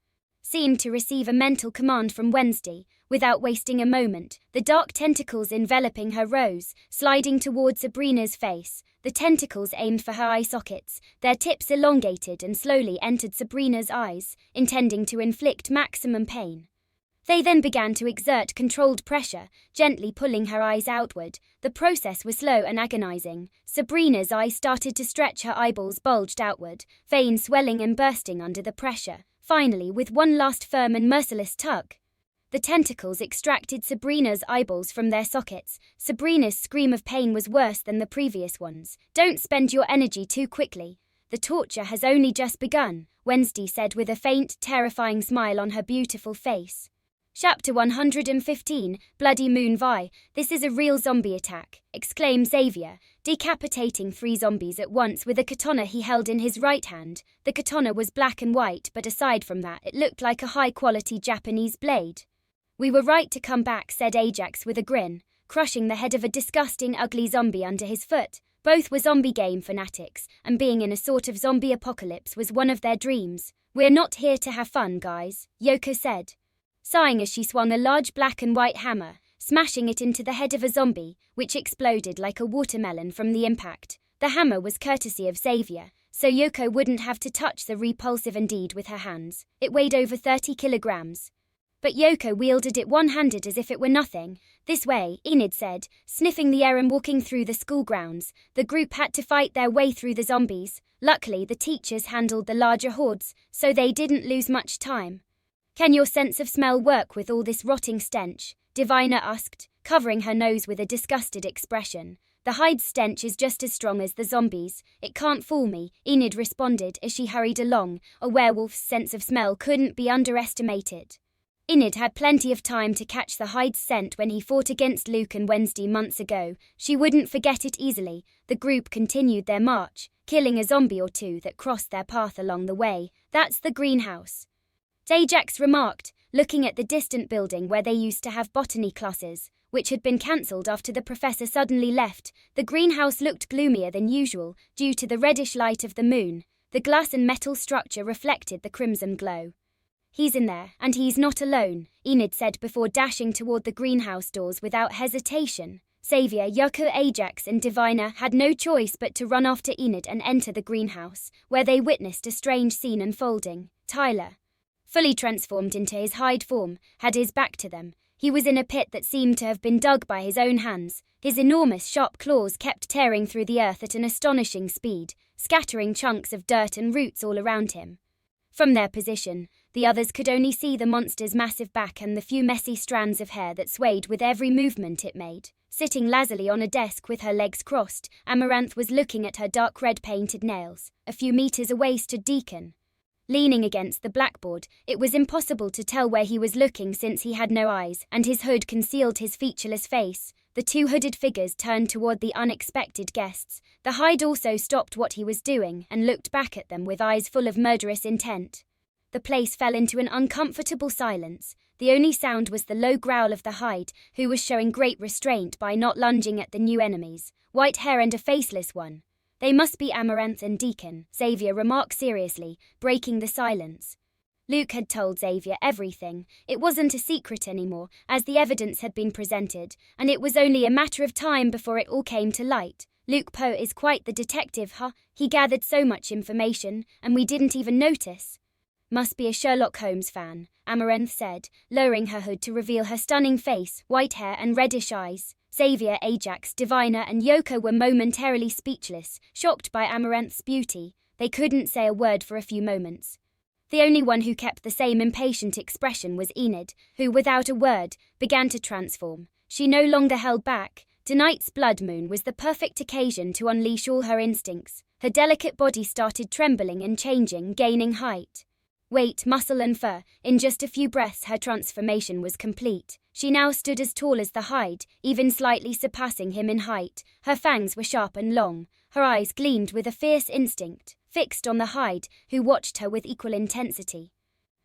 seemed to receive a mental command from Wednesday. Without wasting a moment, the dark tentacles enveloping her rose, sliding toward Sabrina's face. The tentacles aimed for her eye sockets, their tips elongated and slowly entered Sabrina's eyes, intending to inflict maximum pain. They then began to exert controlled pressure, gently pulling her eyes outward. The process was slow and agonizing. Sabrina's eyes started to stretch, her eyeballs bulged outward, veins swelling and bursting under the pressure. Finally, with one last firm and merciless tug, the tentacles extracted Sabrina's eyeballs from their sockets. Sabrina's scream of pain was worse than the previous ones. "Don't spend your energy too quickly. The torture has only just begun," Wednesday said with a faint, terrifying smile on her beautiful face. Chapter 115, Bloody Moon Vi. "This is a real zombie attack," exclaimed Xavier, decapitating 3 zombies at once with a katana he held in his right hand. The katana was black and white, but aside from that, it looked like a high-quality Japanese blade. "We were right to come back," said Ajax with a grin, crushing the head of a disgusting, ugly zombie under his foot. Both were zombie game fanatics, and being in a sort of zombie apocalypse was one of their dreams. "We're not here to have fun, guys," Yoko said, sighing as she swung a large black and white hammer, smashing it into the head of a zombie, which exploded like a watermelon from the impact. The hammer was courtesy of Xavier, so Yoko wouldn't have to touch the repulsive indeed with her hands. It weighed over 30 kilograms. But Yoko wielded it one-handed as if it were nothing. "This way," Enid said, sniffing the air and walking through the school grounds. The group had to fight their way through the zombies. Luckily, the teachers handled the larger hordes, so they didn't lose much time. "Can your sense of smell work with all this rotting stench?" Divina asked, covering her nose with a disgusted expression. "The hide's stench is just as strong as the zombies. It can't fool me," Enid responded as she hurried along. A werewolf's sense of smell couldn't be underestimated. Enid had plenty of time to catch the hide's scent when he fought against Luke and Wednesday months ago. She wouldn't forget it easily. The group continued their march, killing a zombie or 2 that crossed their path along the way. "That's the greenhouse," Ajax remarked, looking at the distant building where they used to have botany classes, which had been cancelled after the professor suddenly left. The greenhouse looked gloomier than usual due to the reddish light of the moon. The glass and metal structure reflected the crimson glow. "He's in there, and he's not alone," Enid said before dashing toward the greenhouse doors without hesitation. Xavier, Yoko, Ajax and Divina had no choice but to run after Enid and enter the greenhouse, where they witnessed a strange scene unfolding. Tyler, fully transformed into his hide form, had his back to them. He was in a pit that seemed to have been dug by his own hands. His enormous, sharp claws kept tearing through the earth at an astonishing speed, scattering chunks of dirt and roots all around him. From their position, the others could only see the monster's massive back and the few messy strands of hair that swayed with every movement it made. Sitting lazily on a desk with her legs crossed, Amaranth was looking at her dark red painted nails. A few meters away stood Deacon. Leaning against the blackboard, it was impossible to tell where he was looking since he had no eyes, and his hood concealed his featureless face. The 2 hooded figures turned toward the unexpected guests. The hide also stopped what he was doing and looked back at them with eyes full of murderous intent. The place fell into an uncomfortable silence. The only sound was the low growl of the hide, who was showing great restraint by not lunging at the new enemies. "White hair and a faceless one. They must be Amaranth and Deacon," Xavier remarked seriously, breaking the silence. Luke had told Xavier everything. It wasn't a secret anymore, as the evidence had been presented, and it was only a matter of time before it all came to light. "Luke Poe is quite the detective, huh? He gathered so much information, and we didn't even notice." "Must be a Sherlock Holmes fan," Amaranth said, lowering her hood to reveal her stunning face, white hair and reddish eyes. Xavier, Ajax, Divina and Yoko were momentarily speechless, shocked by Amaranth's beauty. They couldn't say a word for a few moments. The only one who kept the same impatient expression was Enid, who, without a word, began to transform. She no longer held back. Tonight's blood moon was the perfect occasion to unleash all her instincts. Her delicate body started trembling and changing, gaining height, weight, muscle and fur. In just a few breaths her transformation was complete. She now stood as tall as the Hyde, even slightly surpassing him in height. Her fangs were sharp and long. Her eyes gleamed with a fierce instinct, fixed on the Hyde, who watched her with equal intensity.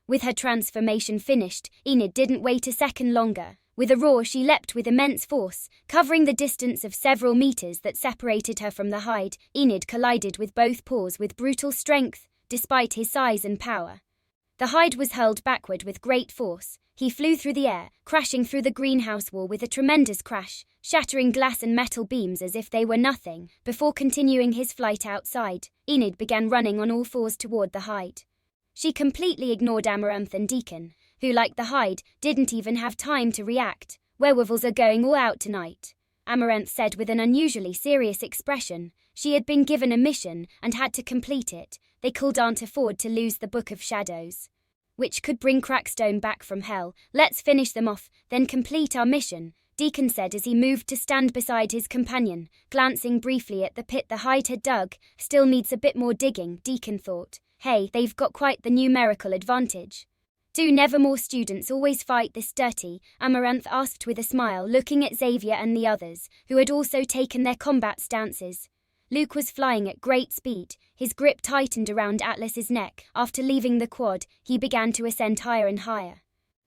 With her transformation finished, Enid didn't wait a second longer. With a roar she leapt with immense force, covering the distance of several meters that separated her from the Hyde. Enid collided with both paws with brutal strength, despite his size and power. The Hyde was hurled backward with great force. He flew through the air, crashing through the greenhouse wall with a tremendous crash, shattering glass and metal beams as if they were nothing. Before continuing his flight outside, Enid began running on all fours toward the Hyde. She completely ignored Amaranth and Deacon, who, like the Hyde, didn't even have time to react. "Werewolves are going all out tonight," Amaranth said with an unusually serious expression. She had been given a mission and had to complete it. They couldn't afford to lose the Book of Shadows, which could bring Crackstone back from hell. "Let's finish them off, then complete our mission," Deacon said as he moved to stand beside his companion, glancing briefly at the pit the Hyde had dug. "Still needs a bit more digging," Deacon thought. "Hey, they've got quite the numerical advantage." "Do Nevermore students always fight this dirty?" Amaranth asked with a smile, looking at Xavier and the others, who had also taken their combat stances. Luke was flying at great speed. His grip tightened around Atlas's neck. After leaving the quad, he began to ascend higher and higher,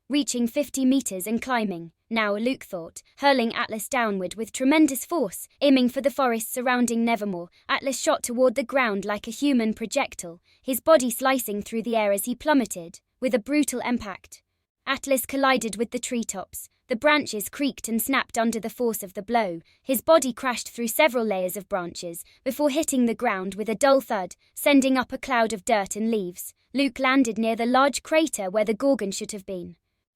reaching 50 meters and climbing. Now, Luke thought, hurling Atlas downward with tremendous force, aiming for the forest surrounding Nevermore. Atlas shot toward the ground like a human projectile, his body slicing through the air as he plummeted. With a brutal impact, Atlas collided with the treetops. The branches creaked and snapped under the force of the blow. His body crashed through several layers of branches before hitting the ground with a dull thud, sending up a cloud of dirt and leaves. Luke landed near the large crater where the Gorgon should have been.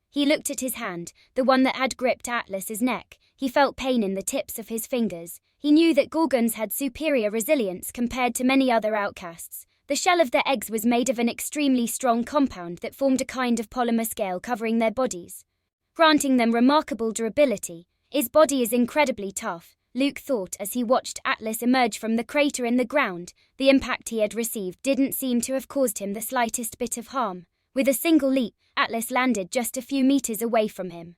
He looked at his hand, the one that had gripped Atlas's neck. He felt pain in the tips of his fingers. He knew that Gorgons had superior resilience compared to many other outcasts. The shell of their eggs was made of an extremely strong compound that formed a kind of polymer scale covering their bodies, granting them remarkable durability. "His body is incredibly tough," Luke thought as he watched Atlas emerge from the crater in the ground. The impact he had received didn't seem to have caused him the slightest bit of harm. With a single leap, Atlas landed just a few meters away from him.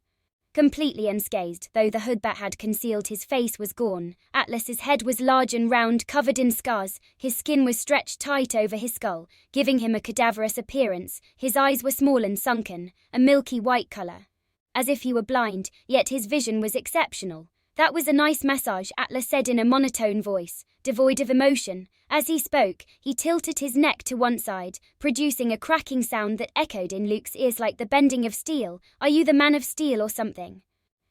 Completely unscathed, though the hood that had concealed his face was gone. Atlas's head was large and round, covered in scars. His skin was stretched tight over his skull, giving him a cadaverous appearance. His eyes were small and sunken, a milky white color, as if he were blind, yet his vision was exceptional. "That was a nice massage," Atlas said in a monotone voice, devoid of emotion. As he spoke, he tilted his neck to one side, producing a cracking sound that echoed in Luke's ears like the bending of steel. "Are you the Man of Steel or something?"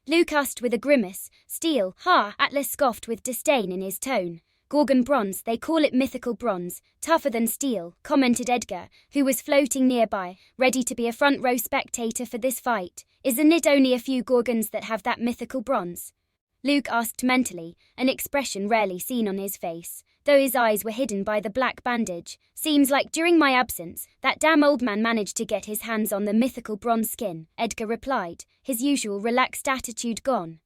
Luke asked with a grimace. "Steel, ha!" Atlas scoffed with disdain in his tone. "Gorgon bronze, they call it mythical bronze. Tougher than steel," commented Edgar, who was floating nearby, ready to be a front-row spectator for this fight. "Isn't it only a few Gorgons that have that mythical bronze?" Luke asked mentally, an expression rarely seen on his face, though his eyes were hidden by the black bandage. "Seems like during my absence, that damn old man managed to get his hands on the mythical bronze skin," Edgar replied, his usual relaxed attitude gone.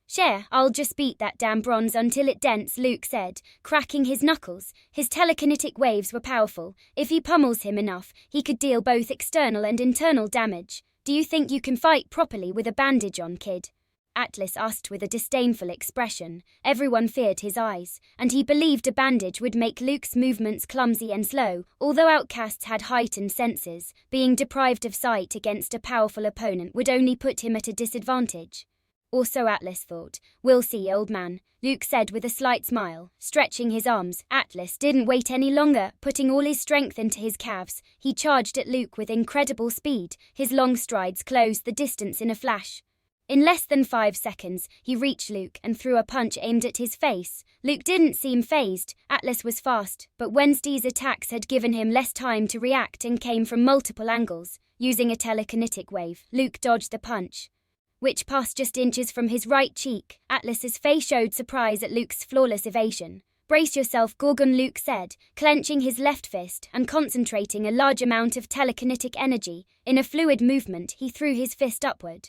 "Share, I'll just beat that damn bronze until it dents," Luke said, cracking his knuckles. His telekinetic waves were powerful. If he pummels him enough, he could deal both external and internal damage. "Do you think you can fight properly with a bandage on, kid?" Atlas asked with a disdainful expression. Everyone feared his eyes, and he believed a bandage would make Luke's movements clumsy and slow. Although outcasts had heightened senses, being deprived of sight against a powerful opponent would only put him at a disadvantage. Or so Atlas thought. "We'll see, old man," Luke said with a slight smile, stretching his arms. Atlas didn't wait any longer. Putting all his strength into his calves, he charged at Luke with incredible speed. His long strides closed the distance in a flash. In less than 5 seconds, he reached Luke and threw a punch aimed at his face. Luke didn't seem fazed. Atlas was fast, but Wednesday's attacks had given him less time to react and came from multiple angles. Using a telekinetic wave, Luke dodged the punch, which passed just inches from his right cheek. Atlas's face showed surprise at Luke's flawless evasion, "Brace yourself, Gorgon," Luke said, clenching his left fist and concentrating a large amount of telekinetic energy. In a fluid movement, he threw his fist upward,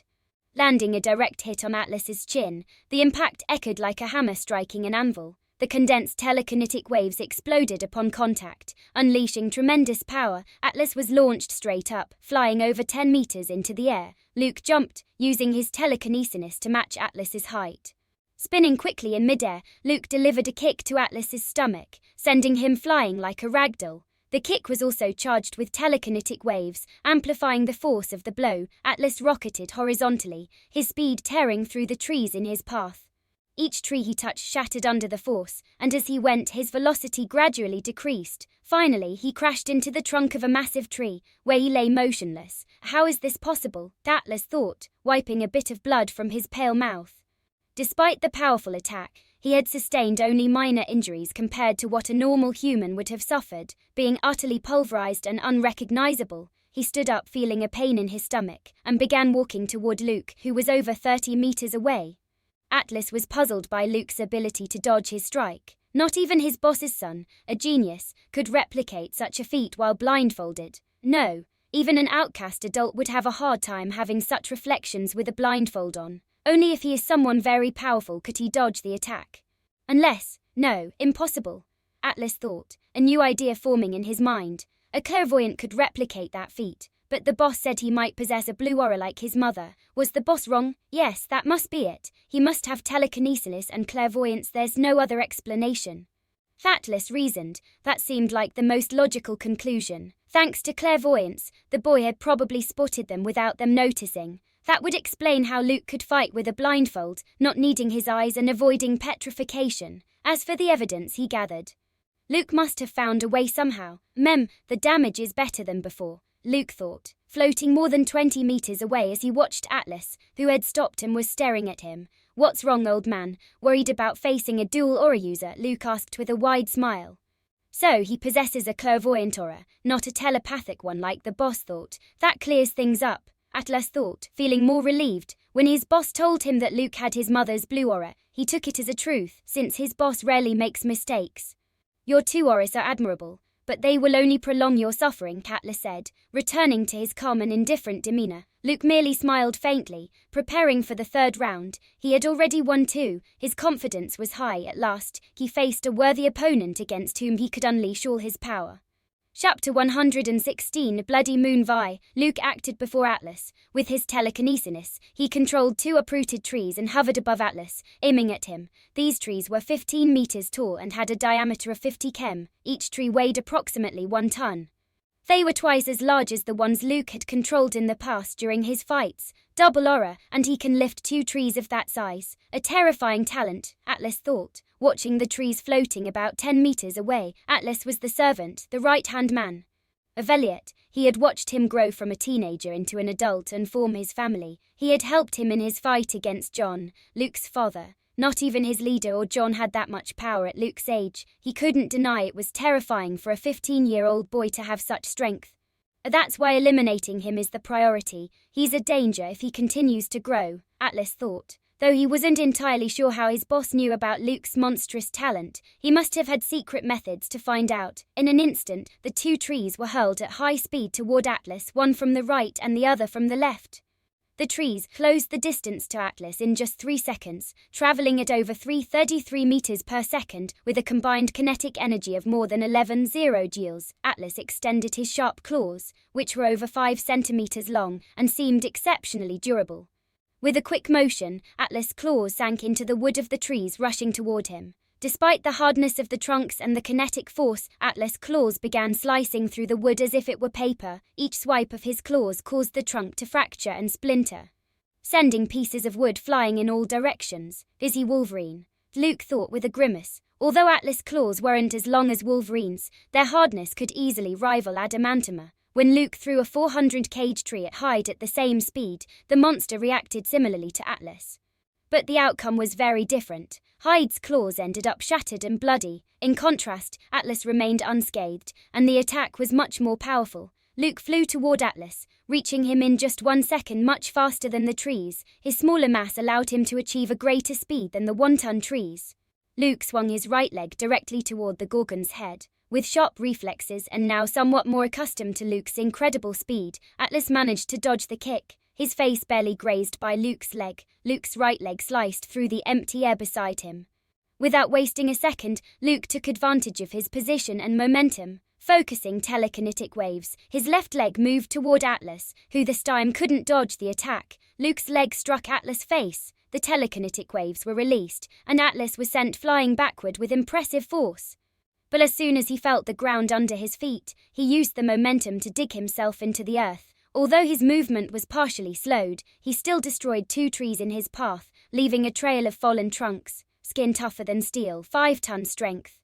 landing a direct hit on Atlas's chin. The impact echoed like a hammer striking an anvil. The condensed telekinetic waves exploded upon contact, unleashing tremendous power. Atlas was launched straight up, flying over 10 meters into the air. Luke jumped, using his telekinesis to match Atlas's height. Spinning quickly in midair, Luke delivered a kick to Atlas's stomach, sending him flying like a ragdoll. The kick was also charged with telekinetic waves, amplifying the force of the blow. Atlas rocketed horizontally, his speed tearing through the trees in his path. Each tree he touched shattered under the force, and as he went, his velocity gradually decreased. Finally, he crashed into the trunk of a massive tree, where he lay motionless. "How is this possible?" Atlas thought, wiping a bit of blood from his pale mouth. Despite the powerful attack, he had sustained only minor injuries compared to what a normal human would have suffered. Being utterly pulverized and unrecognizable, he stood up feeling a pain in his stomach, and began walking toward Luke, who was over 30 meters away. Atlas was puzzled by Luke's ability to dodge his strike. Not even his boss's son, a genius, could replicate such a feat while blindfolded. No, even an outcast adult would have a hard time having such reflections with a blindfold on. Only if he is someone very powerful could he dodge the attack. No, impossible, Atlas thought, a new idea forming in his mind. A clairvoyant could replicate that feat, but the boss said he might possess a blue aura like his mother. Was the boss wrong? Yes, that must be it. He must have telekinesis and clairvoyance. There's no other explanation. Atlas reasoned. That seemed like the most logical conclusion. Thanks to clairvoyance, the boy had probably spotted them without them noticing. That would explain how Luke could fight with a blindfold, not needing his eyes and avoiding petrification. As for the evidence he gathered, Luke must have found a way somehow. The damage is better than before, Luke thought, floating more than 20 meters away as he watched Atlas, who had stopped and was staring at him. "What's wrong, old man? Worried about facing a dual aura user?" Luke asked with a wide smile. So he possesses a clairvoyant aura, not a telepathic one like the boss thought. That clears things up, Atlas thought, feeling more relieved. When his boss told him that Luke had his mother's blue aura, he took it as a truth, since his boss rarely makes mistakes. "Your two auras are admirable, but they will only prolong your suffering," Atlas said, returning to his calm and indifferent demeanor. Luke merely smiled faintly, preparing for the third round. He had already won 2. His confidence was high. At last, he faced a worthy opponent against whom he could unleash all his power. Chapter 116, Bloody Moon Vi. Luke acted before Atlas. With his telekinesis, he controlled 2 uprooted trees and hovered above Atlas, aiming at him. These trees were 15 meters tall and had a diameter of 50 km. Each tree weighed approximately 1 ton. They were twice as large as the ones Luke had controlled in the past during his fights. Double aura, and he can lift 2 trees of that size. A terrifying talent, Atlas thought, watching the trees floating about 10 meters away. Atlas was the servant, the right-hand man of Elliot. He had watched him grow from a teenager into an adult and form his family. He had helped him in his fight against John, Luke's father. Not even his leader or John had that much power at Luke's age. He couldn't deny it was terrifying for a 15-year-old boy to have such strength. That's why eliminating him is the priority. He's a danger if he continues to grow, Atlas thought. Though he wasn't entirely sure how his boss knew about Luke's monstrous talent, he must have had secret methods to find out. In an instant, the 2 trees were hurled at high speed toward Atlas, one from the right and the other from the left. The trees closed the distance to Atlas in just 3 seconds, traveling at over 333 meters per second with a combined kinetic energy of more than 11 joules. Atlas extended his sharp claws, which were over 5 centimeters long and seemed exceptionally durable. With a quick motion, Atlas' claws sank into the wood of the trees rushing toward him. Despite the hardness of the trunks and the kinetic force, Atlas' claws began slicing through the wood as if it were paper. Each swipe of his claws caused the trunk to fracture and splinter, sending pieces of wood flying in all directions. "Busy Wolverine," Luke thought with a grimace. Although Atlas' claws weren't as long as Wolverine's, their hardness could easily rival adamantium. When Luke threw a 400 kg tree at Hyde at the same speed, the monster reacted similarly to Atlas. But the outcome was very different. Hyde's claws ended up shattered and bloody. In contrast, Atlas remained unscathed, and the attack was much more powerful. Luke flew toward Atlas, reaching him in just 1 second, much faster than the trees. His smaller mass allowed him to achieve a greater speed than the 1-ton trees. Luke swung his right leg directly toward the Gorgon's head. With sharp reflexes and now somewhat more accustomed to Luke's incredible speed, Atlas managed to dodge the kick. His face barely grazed by Luke's leg. Luke's right leg sliced through the empty air beside him. Without wasting a second, Luke took advantage of his position and momentum. Focusing telekinetic waves, his left leg moved toward Atlas, who this time couldn't dodge the attack. Luke's leg struck Atlas' face. The telekinetic waves were released, and Atlas was sent flying backward with impressive force. But as soon as he felt the ground under his feet, he used the momentum to dig himself into the earth. Although his movement was partially slowed, he still destroyed 2 trees in his path, leaving a trail of fallen trunks. Skin tougher than steel, 5-ton strength.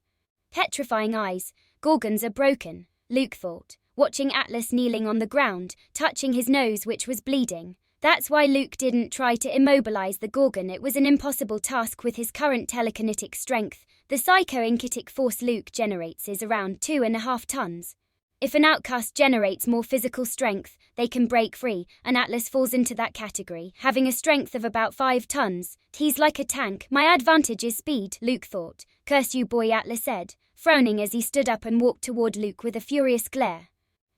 Petrifying eyes. Gorgons are broken, Luke thought, watching Atlas kneeling on the ground, touching his nose which was bleeding. That's why Luke didn't try to immobilize the Gorgon. It was an impossible task with his current telekinetic strength. The psycho-inkitic force Luke generates is around 2.5 tons. If an outcast generates more physical strength, they can break free, and Atlas falls into that category, having a strength of about 5 tons. He's like a tank. My advantage is speed, Luke thought. Curse you, boy, Atlas said, frowning as he stood up and walked toward Luke with a furious glare.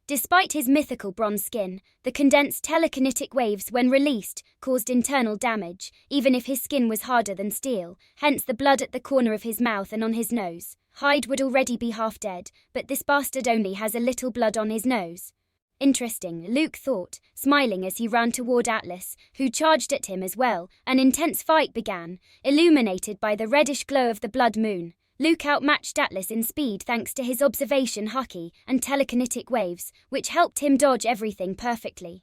Despite his mythical bronze skin, the condensed telekinetic waves, when released, caused internal damage, even if his skin was harder than steel, hence the blood at the corner of his mouth and on his nose. Hyde would already be half dead, but this bastard only has a little blood on his nose. Interesting, Luke thought, smiling as he ran toward Atlas, who charged at him as well. An intense fight began, illuminated by the reddish glow of the blood moon. Luke outmatched Atlas in speed thanks to his observation haki and telekinetic waves, which helped him dodge everything perfectly.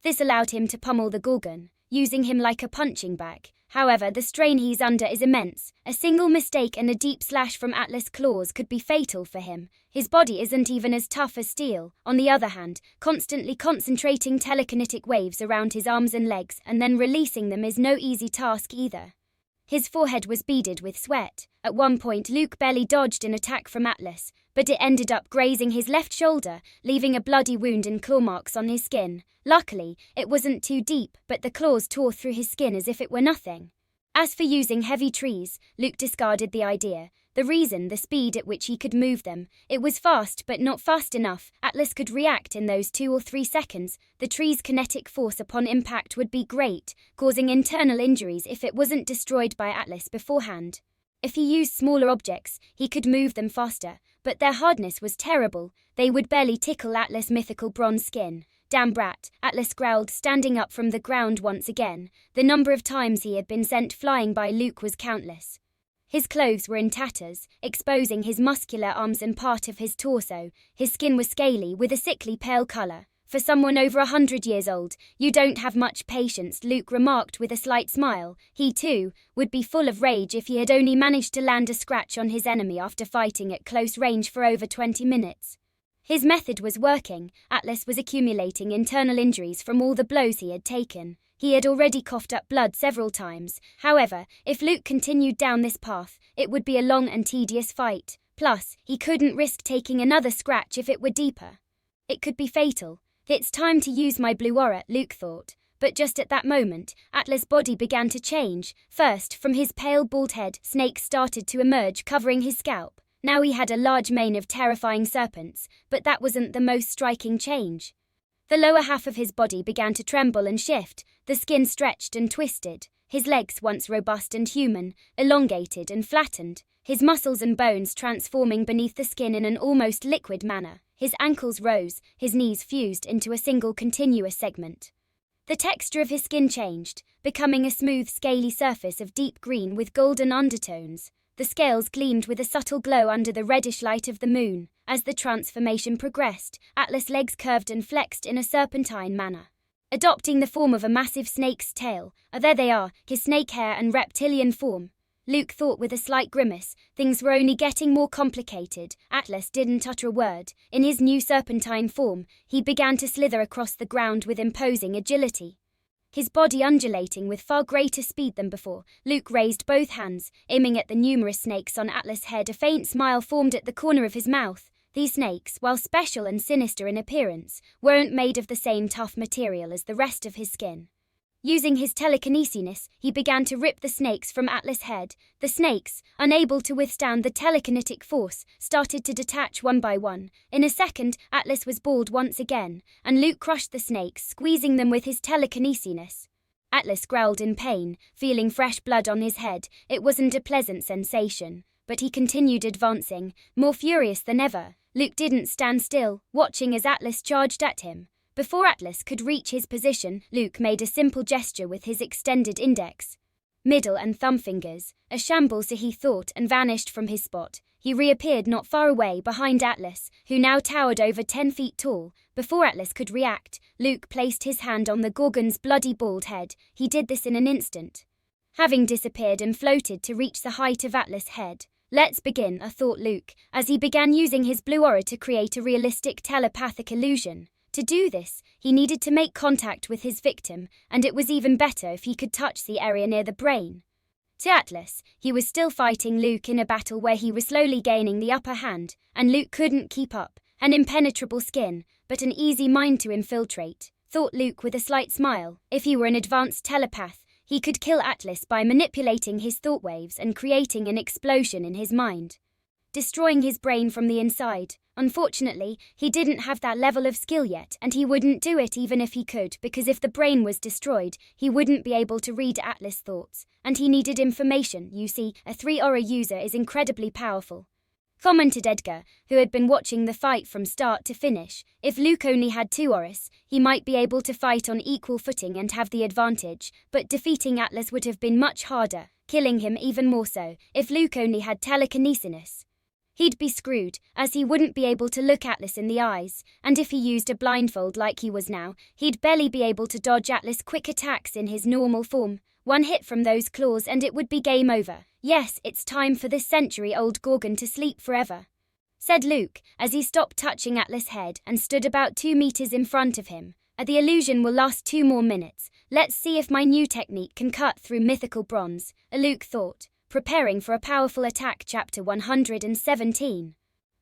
This allowed him to pummel the Gorgon, using him like a punching bag. However, the strain he's under is immense. A single mistake and a deep slash from Atlas' claws could be fatal for him. His body isn't even as tough as steel. On the other hand, constantly concentrating telekinetic waves around his arms and legs and then releasing them is no easy task either. His forehead was beaded with sweat. At one point, Luke barely dodged an attack from Atlas, but it ended up grazing his left shoulder, leaving a bloody wound and claw marks on his skin. Luckily, it wasn't too deep, but the claws tore through his skin as if it were nothing. As for using heavy trees, Luke discarded the idea. The speed at which he could move them. It was fast, but not fast enough. Atlas could react in those 2 or 3 seconds. The tree's kinetic force upon impact would be great, causing internal injuries if it wasn't destroyed by Atlas beforehand. If he used smaller objects, he could move them faster, but their hardness was terrible. They would barely tickle Atlas' mythical bronze skin. Damn brat, Atlas growled, standing up from the ground once again. The number of times he had been sent flying by Luke was countless. His clothes were in tatters, exposing his muscular arms and part of his torso. His skin was scaly with a sickly pale color. For someone over 100 years old, you don't have much patience, Luke remarked with a slight smile. He, too, would be full of rage if he had only managed to land a scratch on his enemy after fighting at close range for over 20 minutes. His method was working. Atlas was accumulating internal injuries from all the blows he had taken. He had already coughed up blood several times. However, if Luke continued down this path, it would be a long and tedious fight. Plus, he couldn't risk taking another scratch if it were deeper. It could be fatal. It's time to use my blue aura, Luke thought. But just at that moment, Atlas' body began to change. First, from his pale bald head, snakes started to emerge, covering his scalp. Now he had a large mane of terrifying serpents, but that wasn't the most striking change. The lower half of his body began to tremble and shift. The skin stretched and twisted. His legs, once robust and human, elongated and flattened. His muscles and bones transforming beneath the skin in an almost liquid manner. His ankles rose, his knees fused into a single continuous segment. The texture of his skin changed, becoming a smooth, scaly surface of deep green with golden undertones. The scales gleamed with a subtle glow under the reddish light of the moon. As the transformation progressed, Atlas' legs curved and flexed in a serpentine manner, adopting the form of a massive snake's tail. There they are, his snake hair and reptilian form. Luke thought with a slight grimace. Things were only getting more complicated. Atlas didn't utter a word. In his new serpentine form, he began to slither across the ground with imposing agility. His body undulating with far greater speed than before. Luke raised both hands, aiming at the numerous snakes on Atlas' head. A faint smile formed at the corner of his mouth. These snakes, while special and sinister in appearance, weren't made of the same tough material as the rest of his skin. Using his telekinesis, he began to rip the snakes from Atlas' head. The snakes, unable to withstand the telekinetic force, started to detach one by one. In a second, Atlas was balled once again, and Luke crushed the snakes, squeezing them with his telekinesis. Atlas growled in pain, feeling fresh blood on his head. It wasn't a pleasant sensation, but he continued advancing, more furious than ever. Luke didn't stand still, watching as Atlas charged at him. Before Atlas could reach his position, Luke made a simple gesture with his extended index, middle and thumb fingers. A shambles, he thought, and vanished from his spot. He reappeared not far away behind Atlas, who now towered over 10 feet tall. Before Atlas could react, Luke placed his hand on the Gorgon's bloody bald head. He did this in an instant, having disappeared and floated to reach the height of Atlas' head. Let's begin, thought Luke, as he began using his blue aura to create a realistic telepathic illusion. To do this, he needed to make contact with his victim, and it was even better if he could touch the area near the brain. To Atlas, he was still fighting Luke in a battle where he was slowly gaining the upper hand, and Luke couldn't keep up. An impenetrable skin, but an easy mind to infiltrate, thought Luke with a slight smile. If he were an advanced telepath, he could kill Atlas by manipulating his thought waves and creating an explosion in his mind, destroying his brain from the inside. Unfortunately, he didn't have that level of skill yet, and he wouldn't do it even if he could, because if the brain was destroyed, he wouldn't be able to read Atlas' thoughts, and he needed information. You see, a 3-aura user is incredibly powerful, commented Edgar, who had been watching the fight from start to finish. If Luke only had 2 auras, he might be able to fight on equal footing and have the advantage, but defeating Atlas would have been much harder, killing him even more so. If Luke only had telekinesis, he'd be screwed, as he wouldn't be able to look Atlas in the eyes, and if he used a blindfold like he was now, he'd barely be able to dodge Atlas' quick attacks in his normal form. One hit from those claws and it would be game over. Yes, it's time for this century-old Gorgon to sleep forever, said Luke, as he stopped touching Atlas' head and stood about 2 meters in front of him. The illusion will last 2 more minutes. Let's see if my new technique can cut through mythical bronze, Luke thought, preparing for a powerful attack. Chapter 117.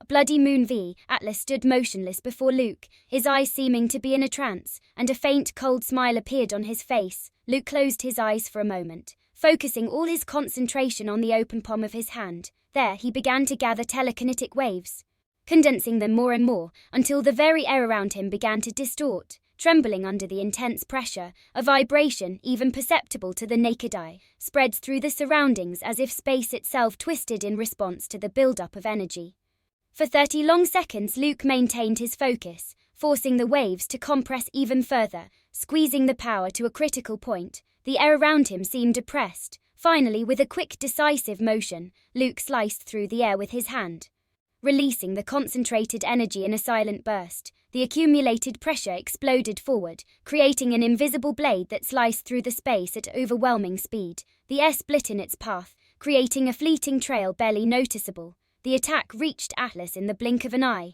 Bloody Moon v. Atlas stood motionless before Luke, his eyes seeming to be in a trance, and a faint, cold smile appeared on his face. Luke closed his eyes for a moment, focusing all his concentration on the open palm of his hand. There he began to gather telekinetic waves, condensing them more and more, until the very air around him began to distort, trembling under the intense pressure. A vibration, even perceptible to the naked eye, spread through the surroundings as if space itself twisted in response to the buildup of energy. For 30 long seconds Luke maintained his focus, forcing the waves to compress even further, squeezing the power to a critical point. The air around him seemed oppressed. Finally, with a quick, decisive motion, Luke sliced through the air with his hand, releasing the concentrated energy in a silent burst. The accumulated pressure exploded forward, creating an invisible blade that sliced through the space at overwhelming speed. The air split in its path, creating a fleeting trail barely noticeable. The attack reached Atlas in the blink of an eye,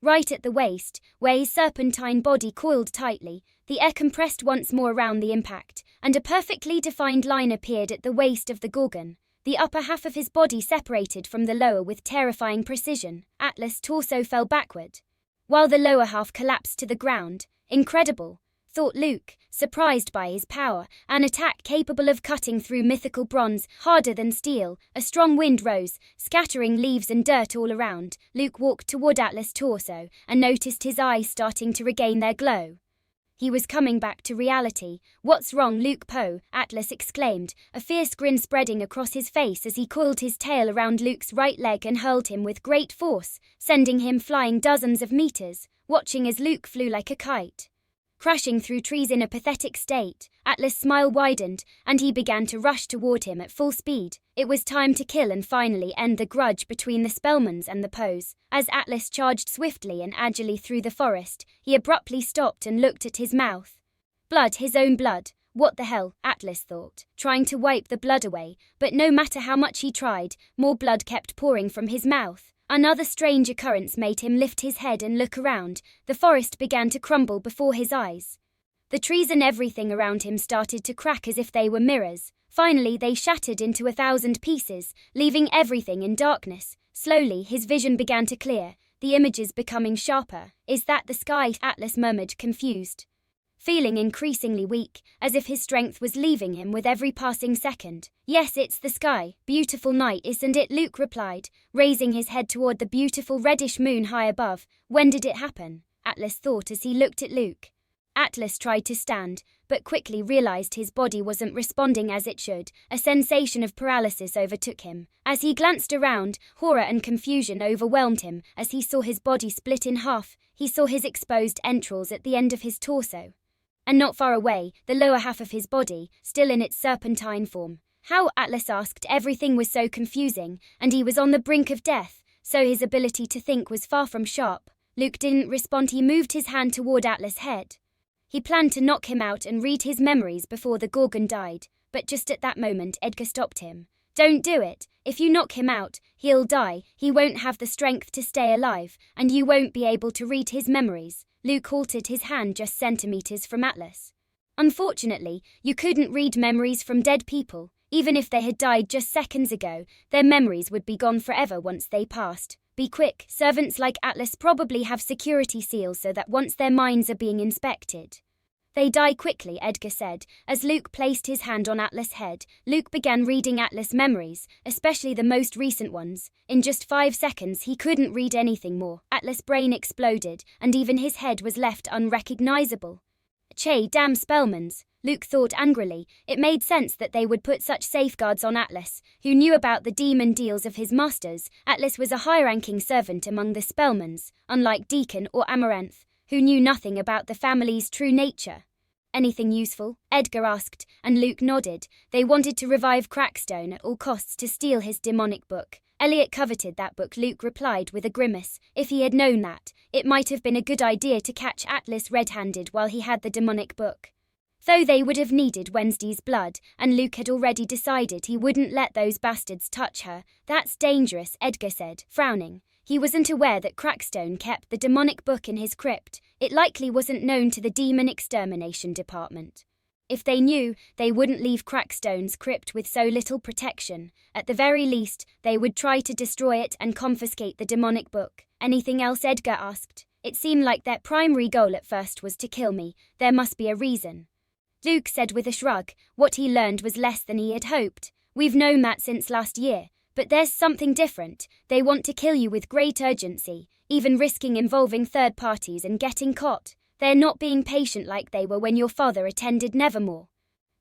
right at the waist, where his serpentine body coiled tightly. The air compressed once more around the impact, and a perfectly defined line appeared at the waist of the Gorgon. The upper half of his body separated from the lower with terrifying precision. Atlas' torso fell backward, while the lower half collapsed to the ground. Incredible, thought Luke, surprised by his power. An attack capable of cutting through mythical bronze, harder than steel. A strong wind rose, scattering leaves and dirt all around. Luke walked toward Atlas' torso and noticed his eyes starting to regain their glow. He was coming back to reality. What's wrong, Luke Poe? Atlas exclaimed, a fierce grin spreading across his face as he coiled his tail around Luke's right leg and hurled him with great force, sending him flying dozens of meters. Watching as Luke flew like a kite, crashing through trees in a pathetic state, Atlas' smile widened, and he began to rush toward him at full speed. It was time to kill and finally end the grudge between the Spellmans and the Poes. As Atlas charged swiftly and agilely through the forest, he abruptly stopped and looked at his mouth. Blood, his own blood. What the hell, Atlas thought, trying to wipe the blood away, but no matter how much he tried, more blood kept pouring from his mouth. Another strange occurrence made him lift his head and look around. The forest began to crumble before his eyes. The trees and everything around him started to crack as if they were mirrors. Finally, they shattered into 1,000 pieces, leaving everything in darkness. Slowly, his vision began to clear, the images becoming sharper. Is that the sky? Atlas murmured, confused. feeling increasingly weak, as if his strength was leaving him with every passing second. Yes, it's the sky. Beautiful night, isn't it? Luke replied, raising his head toward the beautiful reddish moon high above. When did it happen? Atlas thought as he looked at Luke. Atlas tried to stand, but quickly realized his body wasn't responding as it should. A sensation of paralysis overtook him. As he glanced around, horror and confusion overwhelmed him. As he saw his body split in half, he saw his exposed entrails at the end of his torso. And not far away, the lower half of his body, still in its serpentine form. How? Atlas asked. Everything was so confusing, and he was on the brink of death, so his ability to think was far from sharp. Luke didn't respond. He moved his hand toward Atlas' head. He planned to knock him out and read his memories before the Gorgon died, but just at that moment Edgar stopped him. Don't do it. If you knock him out, he'll die, he won't have the strength to stay alive, and you won't be able to read his memories. Luke halted his hand just centimeters from Atlas. Unfortunately, you couldn't read memories from dead people. Even if they had died just seconds ago, their memories would be gone forever once they passed. Be quick, servants like Atlas probably have security seals so that once their minds are being inspected, they die quickly, Edgar said. As Luke placed his hand on Atlas' head, Luke began reading Atlas' memories, especially the most recent ones. In just 5 seconds he couldn't read anything more. Atlas' brain exploded, and even his head was left unrecognizable. Che, damn Spellmans, Luke thought angrily. It made sense that they would put such safeguards on Atlas, who knew about the demon deals of his masters. Atlas was a high-ranking servant among the Spellmans, unlike Deacon or Amaranth, who knew nothing about the family's true nature. Anything useful? Edgar asked, and Luke nodded. They wanted to revive Crackstone at all costs to steal his demonic book. Elliot coveted that book, Luke replied with a grimace. If he had known that, it might have been a good idea to catch Atlas red-handed while he had the demonic book. Though they would have needed Wednesday's blood, and Luke had already decided he wouldn't let those bastards touch her. That's dangerous, Edgar said, frowning. He wasn't aware that Crackstone kept the demonic book in his crypt. It likely wasn't known to the Demon Extermination Department. If they knew, they wouldn't leave Crackstone's crypt with so little protection. At the very least, they would try to destroy it and confiscate the demonic book. Anything else? Edgar asked. It seemed like their primary goal at first was to kill me. There must be a reason. Luke said with a shrug. What he learned was less than he had hoped. We've known that since last year. But there's something different. They want to kill you with great urgency, even risking involving third parties and getting caught. They're not being patient like they were when your father attended Nevermore.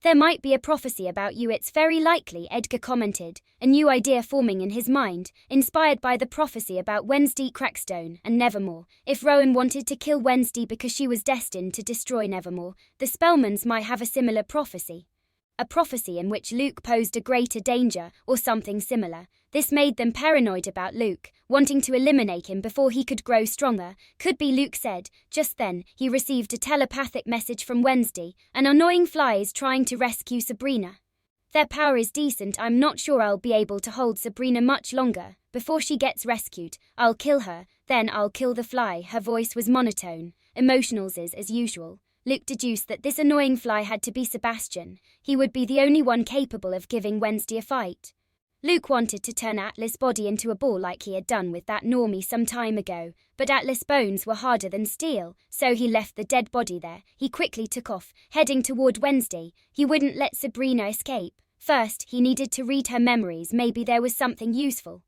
There might be a prophecy about you, it's very likely, Edgar commented, a new idea forming in his mind, inspired by the prophecy about Wednesday, Crackstone, and Nevermore. If Rowan wanted to kill Wednesday because she was destined to destroy Nevermore, the Spellmans might have a similar prophecy. A prophecy in which Luke posed a greater danger, or something similar. This made them paranoid about Luke, wanting to eliminate him before he could grow stronger. Could be, Luke said. Just then, he received a telepathic message from Wednesday. An annoying fly is trying to rescue Sabrina. Their power is decent. I'm not sure I'll be able to hold Sabrina much longer. Before she gets rescued, I'll kill her, then I'll kill the fly. Her voice was monotone, emotional as usual. Luke deduced that this annoying fly had to be Sebastian. He would be the only one capable of giving Wednesday a fight. Luke wanted to turn Atlas' body into a ball like he had done with that normie some time ago, but Atlas' bones were harder than steel, so he left the dead body there. He quickly took off, heading toward Wednesday. He wouldn't let Sabrina escape. First, he needed to read her memories. Maybe there was something useful.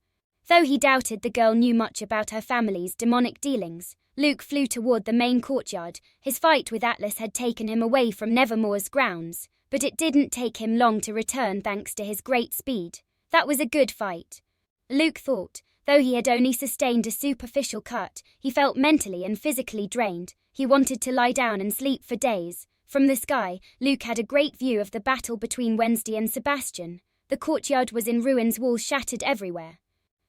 Though he doubted the girl knew much about her family's demonic dealings, Luke flew toward the main courtyard. His fight with Atlas had taken him away from Nevermore's grounds, but it didn't take him long to return thanks to his great speed. That was a good fight, Luke thought. Though he had only sustained a superficial cut, he felt mentally and physically drained. He wanted to lie down and sleep for days. From the sky, Luke had a great view of the battle between Wednesday and Sebastian. The courtyard was in ruins, walls shattered everywhere.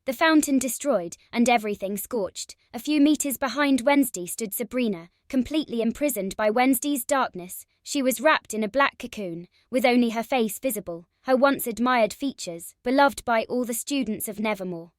The fountain destroyed, and everything scorched. A few meters behind Wednesday stood Sabrina, completely imprisoned by Wednesday's darkness. She was wrapped in a black cocoon, with only her face visible, her once admired features, beloved by all the students of Nevermore,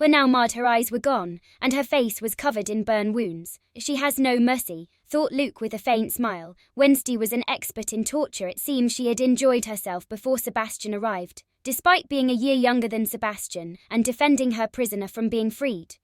were now marred. Her eyes were gone, and her face was covered in burn wounds. She has no mercy, thought Luke with a faint smile. Wednesday was an expert in torture. It seemed she had enjoyed herself before Sebastian arrived. Despite being a year younger than Sebastian and defending her prisoner from being freed,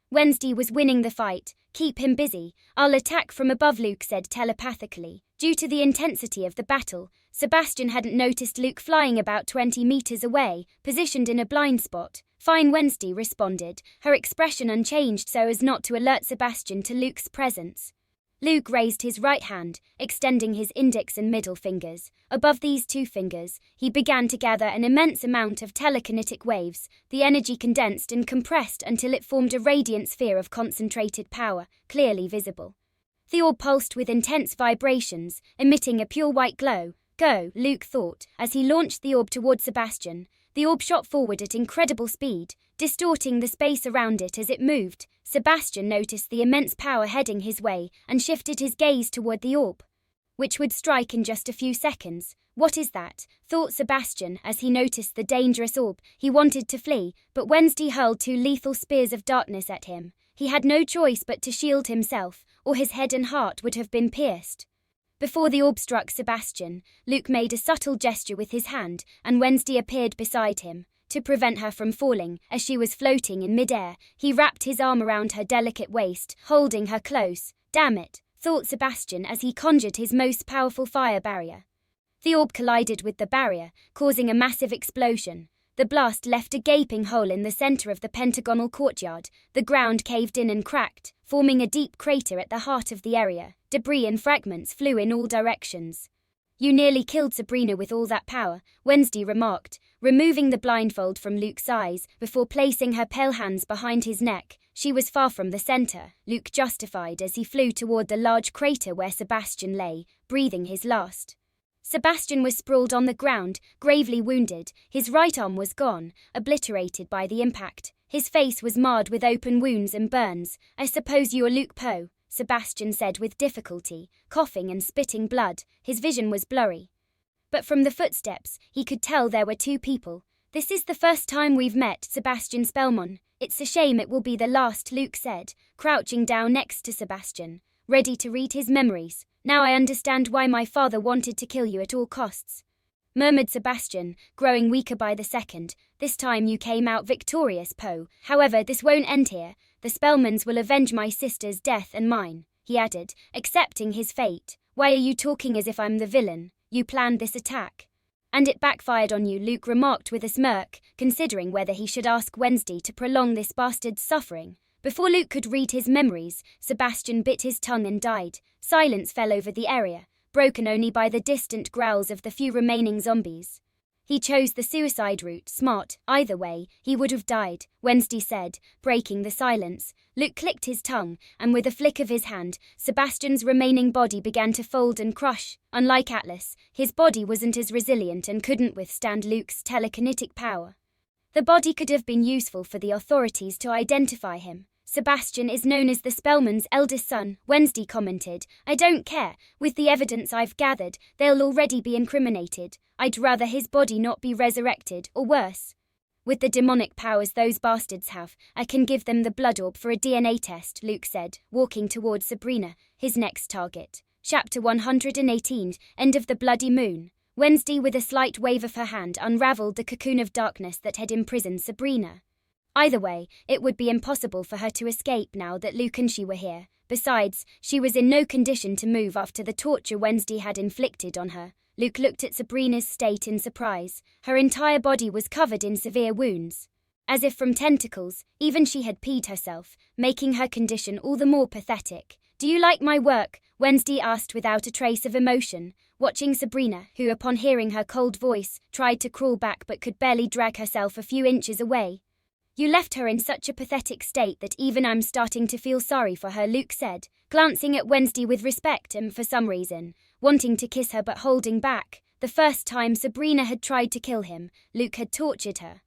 Wednesday was winning the fight. Keep him busy. I'll attack from above, Luke said telepathically. Due to the intensity of the battle, Sebastian hadn't noticed Luke flying about 20 meters away, positioned in a blind spot. Fine, Wednesday responded, her expression unchanged so as not to alert Sebastian to Luke's presence. Luke raised his right hand, extending his index and middle fingers. Above these two fingers, he began to gather an immense amount of telekinetic waves. The energy condensed and compressed until it formed a radiant sphere of concentrated power, clearly visible. The orb pulsed with intense vibrations, emitting a pure white glow. Go, Luke thought, as he launched the orb toward Sebastian. The orb shot forward at incredible speed, distorting the space around it as it moved. Sebastian noticed the immense power heading his way and shifted his gaze toward the orb, which would strike in just a few seconds. What is that? Thought Sebastian as he noticed the dangerous orb. He wanted to flee, but Wednesday hurled two lethal spears of darkness at him. He had no choice but to shield himself, or his head and heart would have been pierced. Before the orb struck Sebastian, Luke made a subtle gesture with his hand, and Wednesday appeared beside him. To prevent her from falling, as she was floating in midair, he wrapped his arm around her delicate waist, holding her close. Damn it, thought Sebastian as he conjured his most powerful fire barrier. The orb collided with the barrier, causing a massive explosion. The blast left a gaping hole in the center of the pentagonal courtyard. The ground caved in and cracked, forming a deep crater at the heart of the area. Debris and fragments flew in all directions. You nearly killed Sabrina with all that power, Wednesday remarked, removing the blindfold from Luke's eyes before placing her pale hands behind his neck. She was far from the center, Luke justified as he flew toward the large crater where Sebastian lay, breathing his last. Sebastian was sprawled on the ground, gravely wounded. His right arm was gone, obliterated by the impact. His face was marred with open wounds and burns. I suppose you're Luke Poe, Sebastian said with difficulty, coughing and spitting blood. His vision was blurry. But from the footsteps, he could tell there were two people. This is the first time we've met, Sebastian Spellman. It's a shame it will be the last, Luke said, crouching down next to Sebastian, ready to read his memories. Now I understand why my father wanted to kill you at all costs, murmured Sebastian, growing weaker by the second. This time you came out victorious, Poe. However, this won't end here. The Spellmans will avenge my sister's death and mine, he added, accepting his fate. Why are you talking as if I'm the villain? You planned this attack. And it backfired on you, Luke remarked with a smirk, considering whether he should ask Wednesday to prolong this bastard's suffering. Before Luke could read his memories, Sebastian bit his tongue and died. Silence fell over the area, broken only by the distant growls of the few remaining zombies. He chose the suicide route, smart. Either way, he would have died, Wednesday said, breaking the silence. Luke clicked his tongue, and with a flick of his hand, Sebastian's remaining body began to fold and crush. Unlike Atlas, his body wasn't as resilient and couldn't withstand Luke's telekinetic power. The body could have been useful for the authorities to identify him. Sebastian is known as the Spellman's eldest son, Wednesday commented. I don't care. With the evidence I've gathered, they'll already be incriminated. I'd rather his body not be resurrected, or worse. With the demonic powers those bastards have, I can give them the blood orb for a DNA test, Luke said, walking towards Sabrina, his next target. Chapter 118, End of the Bloody Moon. Wednesday, with a slight wave of her hand, unraveled the cocoon of darkness that had imprisoned Sabrina. Either way, it would be impossible for her to escape now that Luke and she were here. Besides, she was in no condition to move after the torture Wednesday had inflicted on her. Luke looked at Sabrina's state in surprise. Her entire body was covered in severe wounds, as if from tentacles. Even she had peed herself, making her condition all the more pathetic. Do you like my work? Wednesday asked without a trace of emotion, watching Sabrina, who upon hearing her cold voice, tried to crawl back but could barely drag herself a few inches away. You left her in such a pathetic state that even I'm starting to feel sorry for her, Luke said, glancing at Wednesday with respect and, for some reason, wanting to kiss her but holding back. The first time Sabrina had tried to kill him, Luke had tortured her.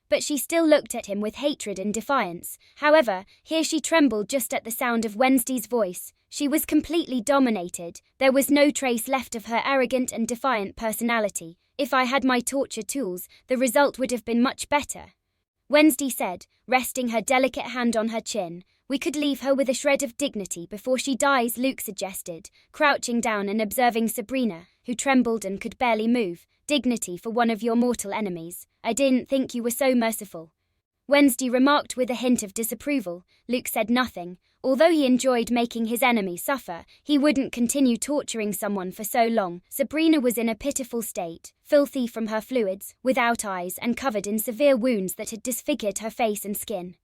But she still looked at him with hatred and defiance. However, here she trembled just at the sound of Wednesday's voice. She was completely dominated. There was no trace left of her arrogant and defiant personality. If I had my torture tools, the result would have been much better, Wednesday said, resting her delicate hand on her chin. We could leave her with a shred of dignity before she dies, Luke suggested, crouching down and observing Sabrina, who trembled and could barely move. Dignity for one of your mortal enemies. I didn't think you were so merciful, Wednesday remarked with a hint of disapproval. Luke said nothing, Although he enjoyed making his enemy suffer, he wouldn't continue torturing someone for so long. Sabrina was in a pitiful state, filthy from her fluids, without eyes and covered in severe wounds that had disfigured her face and skin.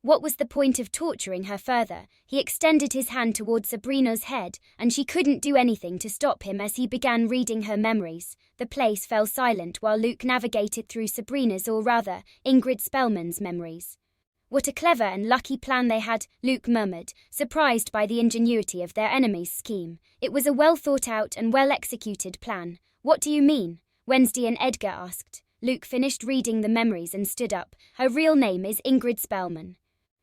What was the point of torturing her further? He extended his hand towards Sabrina's head, and she couldn't do anything to stop him as he began reading her memories. The place fell silent while Luke navigated through Sabrina's, or rather, Ingrid Spellman's memories. What a clever and lucky plan they had, Luke murmured, surprised by the ingenuity of their enemy's scheme. It was a well-thought-out and well-executed plan. What do you mean? Wednesday and Edgar asked. Luke finished reading the memories and stood up. Her real name is Ingrid Spellman.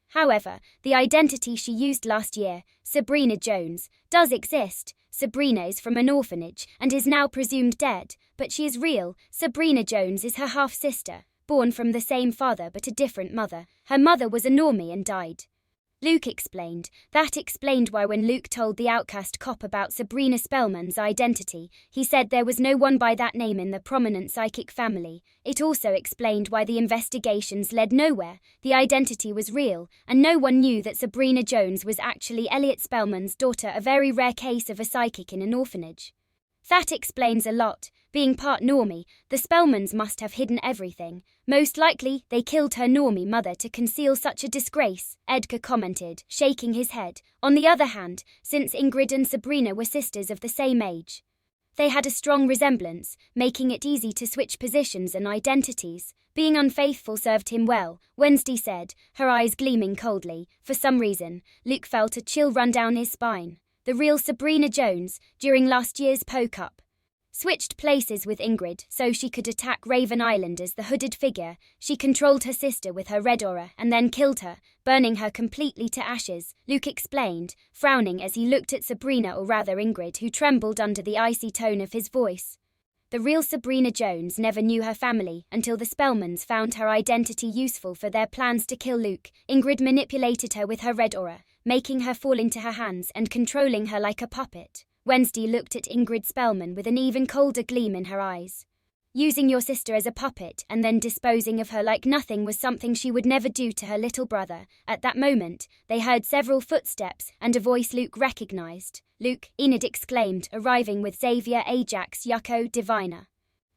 However, the identity she used last year, Sabrina Jones, does exist. Sabrina is from an orphanage and is now presumed dead, but she is real. Sabrina Jones is her half-sister, born from the same father but a different mother. Her mother was a normie and died. Luke explained. That explained why when Luke told the outcast cop about Sabrina Spellman's identity, he said there was no one by that name in the prominent psychic family. It also explained why the investigations led nowhere. The identity was real, and no one knew that Sabrina Jones was actually Elliot Spellman's daughter, a very rare case of a psychic in an orphanage. That explains a lot. Being part normie, the Spellmans must have hidden everything. Most likely, they killed her normie mother to conceal such a disgrace, Edgar commented, shaking his head. On the other hand, since Ingrid and Sabrina were sisters of the same age, they had a strong resemblance, making it easy to switch positions and identities. Being unfaithful served him well, Wednesday said, her eyes gleaming coldly. For some reason, Luke felt a chill run down his spine. The real Sabrina Jones, during last year's Cup, switched places with Ingrid so she could attack Raven Island as the hooded figure. She controlled her sister with her red aura and then killed her, burning her completely to ashes, Luke explained, frowning as he looked at Sabrina, or rather Ingrid, who trembled under the icy tone of his voice. The real Sabrina Jones never knew her family until the Spellmans found her identity useful for their plans to kill Luke. Ingrid manipulated her with her red aura, making her fall into her hands and controlling her like a puppet. Wednesday looked at Ingrid Spellman with an even colder gleam in her eyes. Using your sister as a puppet and then disposing of her like nothing was something she would never do to her little brother. At that moment, they heard several footsteps and a voice Luke recognized. Luke, Enid exclaimed, arriving with Xavier, Ajax, Yucko, Divina,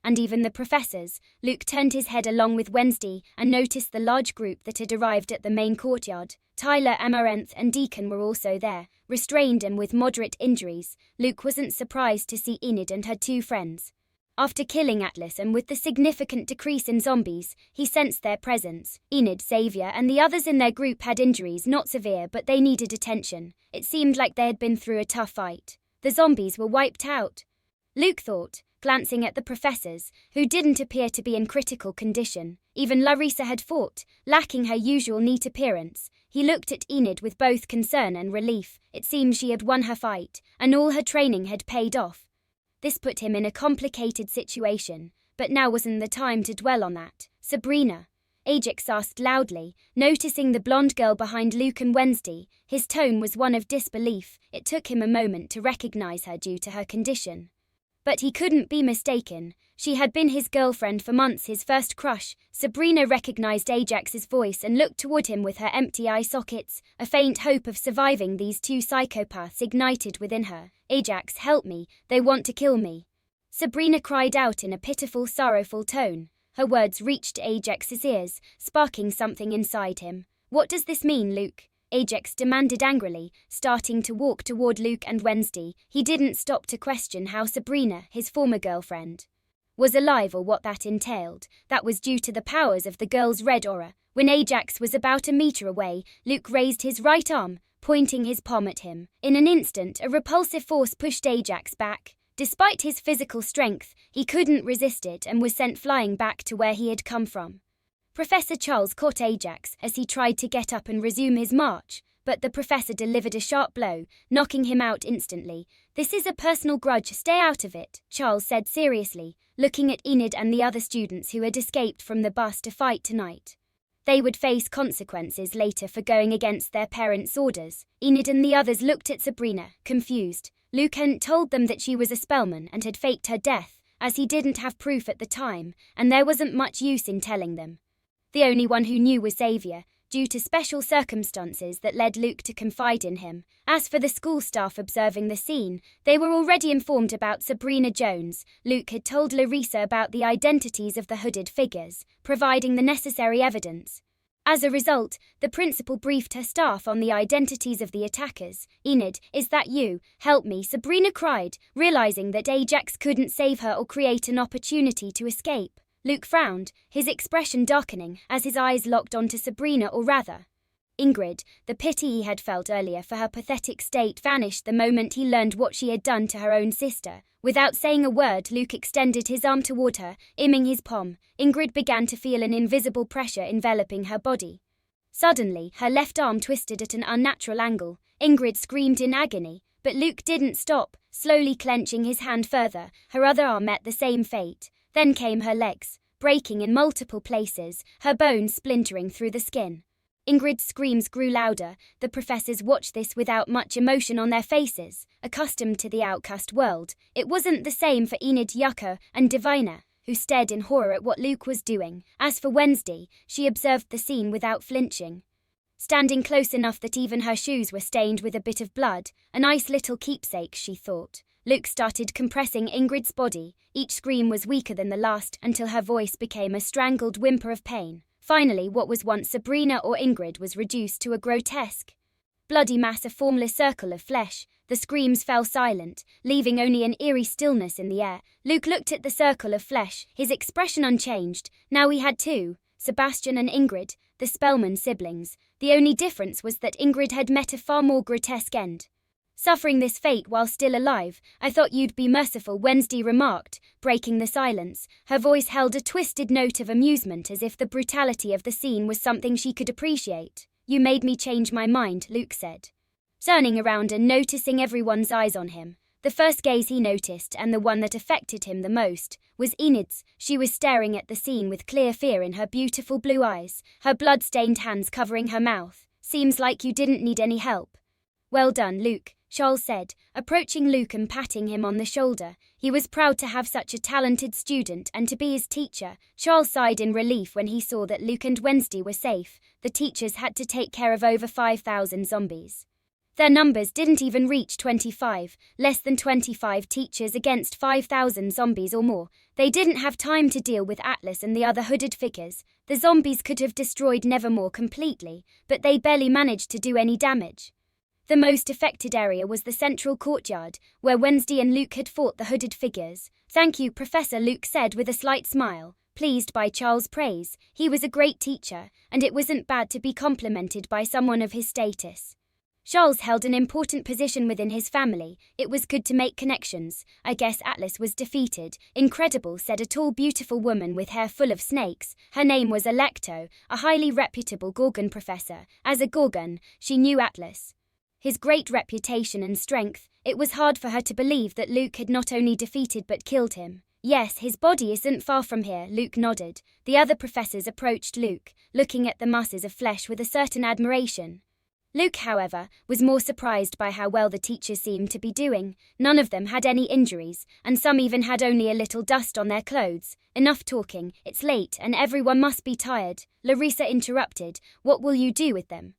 and even the professors. Luke turned his head along with Wednesday and noticed the large group that had arrived at the main courtyard. Tyler, Amaranth and Deacon were also there, restrained and with moderate injuries. Luke wasn't surprised to see Enid and her two friends. After killing Atlas and with the significant decrease in zombies, he sensed their presence. Enid, Xavier and the others in their group had injuries, not severe, but they needed attention. It seemed like they had been through a tough fight. The zombies were wiped out, Luke thought, glancing at the professors, who didn't appear to be in critical condition. Even Larissa had fought, lacking her usual neat appearance. He looked at Enid with both concern and relief. It seemed she had won her fight, and all her training had paid off. This put him in a complicated situation, but now wasn't the time to dwell on that. Sabrina? Ajax asked loudly, noticing the blonde girl behind Luke and Wednesday. His tone was one of disbelief. It took him a moment to recognize her due to her condition. But he couldn't be mistaken. She had been his girlfriend for months, his first crush. Sabrina recognized Ajax's voice and looked toward him with her empty eye sockets. A faint hope of surviving these two psychopaths ignited within her. Ajax, help me, they want to kill me. Sabrina cried out in a pitiful, sorrowful tone. Her words reached Ajax's ears, sparking something inside him. What does this mean, Luke? Ajax demanded angrily, starting to walk toward Luke and Wednesday. He didn't stop to question how Sabrina, his former girlfriend, was alive or what that entailed. That was due to the powers of the girl's red aura. When Ajax was about a meter away, Luke raised his right arm, pointing his palm at him. In an instant, a repulsive force pushed Ajax back. Despite his physical strength, he couldn't resist it and was sent flying back to where he had come from. Professor Charles caught Ajax as he tried to get up and resume his march, but the professor delivered a sharp blow, knocking him out instantly. This is a personal grudge, stay out of it, Charles said seriously, looking at Enid and the other students who had escaped from the bus to fight tonight. They would face consequences later for going against their parents' orders. Enid and the others looked at Sabrina, confused. Luke hadn't told them that she was a Spellman and had faked her death, as he didn't have proof at the time, and there wasn't much use in telling them. The only one who knew was Xavier. due to special circumstances that led Luke to confide in him. As for the school staff observing the scene, they were already informed about Sabrina Jones. Luke had told Larissa about the identities of the hooded figures, providing the necessary evidence. As a result, the principal briefed her staff on the identities of the attackers. "Enid, is that you? Help me," Sabrina cried, realizing that Ajax couldn't save her or create an opportunity to escape. Luke frowned, his expression darkening as his eyes locked onto Sabrina, or rather, Ingrid. The pity he had felt earlier for her pathetic state vanished the moment he learned what she had done to her own sister. Without saying a word, Luke extended his arm toward her, aiming his palm. Ingrid began to feel an invisible pressure enveloping her body. Suddenly, her left arm twisted at an unnatural angle. Ingrid screamed in agony, but Luke didn't stop, slowly clenching his hand further. Her other arm met the same fate. Then came her legs, breaking in multiple places, her bones splintering through the skin. Ingrid's screams grew louder. The professors watched this without much emotion on their faces. Accustomed to the outcast world, it wasn't the same for Enid, Yucca, and Divina, who stared in horror at what Luke was doing. As for Wednesday, she observed the scene without flinching. Standing close enough that even her shoes were stained with a bit of blood, a nice little keepsake, she thought. Luke started compressing Ingrid's body. Each scream was weaker than the last until her voice became a strangled whimper of pain. Finally, what was once Sabrina or Ingrid was reduced to a grotesque, bloody mass, a formless circle of flesh. The screams fell silent, leaving only an eerie stillness in the air. Luke looked at the circle of flesh, his expression unchanged. Now he had two, Sebastian and Ingrid, the Spellman siblings. The only difference was that Ingrid had met a far more grotesque end, suffering this fate while still alive. "I thought you'd be merciful," Wednesday remarked, breaking the silence. Her voice held a twisted note of amusement, as if the brutality of the scene was something she could appreciate. "You made me change my mind," Luke said, turning around and noticing everyone's eyes on him. The first gaze he noticed, and the one that affected him the most, was Enid's. She was staring at the scene with clear fear in her beautiful blue eyes, her blood-stained hands covering her mouth. "Seems like you didn't need any help." "Well done, Luke," Charles said, approaching Luke and patting him on the shoulder. He was proud to have such a talented student and to be his teacher. Charles sighed in relief when he saw that Luke and Wednesday were safe. The teachers had to take care of over 5,000 zombies. Their numbers didn't even reach 25, less than 25 teachers against 5,000 zombies or more. They didn't have time to deal with Atlas and the other hooded figures. The zombies could have destroyed Nevermore completely, but they barely managed to do any damage. The most affected area was the central courtyard, where Wednesday and Luke had fought the hooded figures. "Thank you, Professor," Luke said with a slight smile, pleased by Charles' praise. He was a great teacher, and it wasn't bad to be complimented by someone of his status. Charles held an important position within his family. It was good to make connections. "I guess Atlas was defeated." "Incredible," said a tall, beautiful woman with hair full of snakes. Her name was Electo, a highly reputable Gorgon professor. As a Gorgon, she knew Atlas, his great reputation and strength. It was hard for her to believe that Luke had not only defeated but killed him. "Yes, his body isn't far from here," Luke nodded. The other professors approached Luke, looking at the masses of flesh with a certain admiration. Luke, however, was more surprised by how well the teachers seemed to be doing. None of them had any injuries, and some even had only a little dust on their clothes. "Enough talking, it's late and everyone must be tired," Larissa interrupted. "What will you do with them?"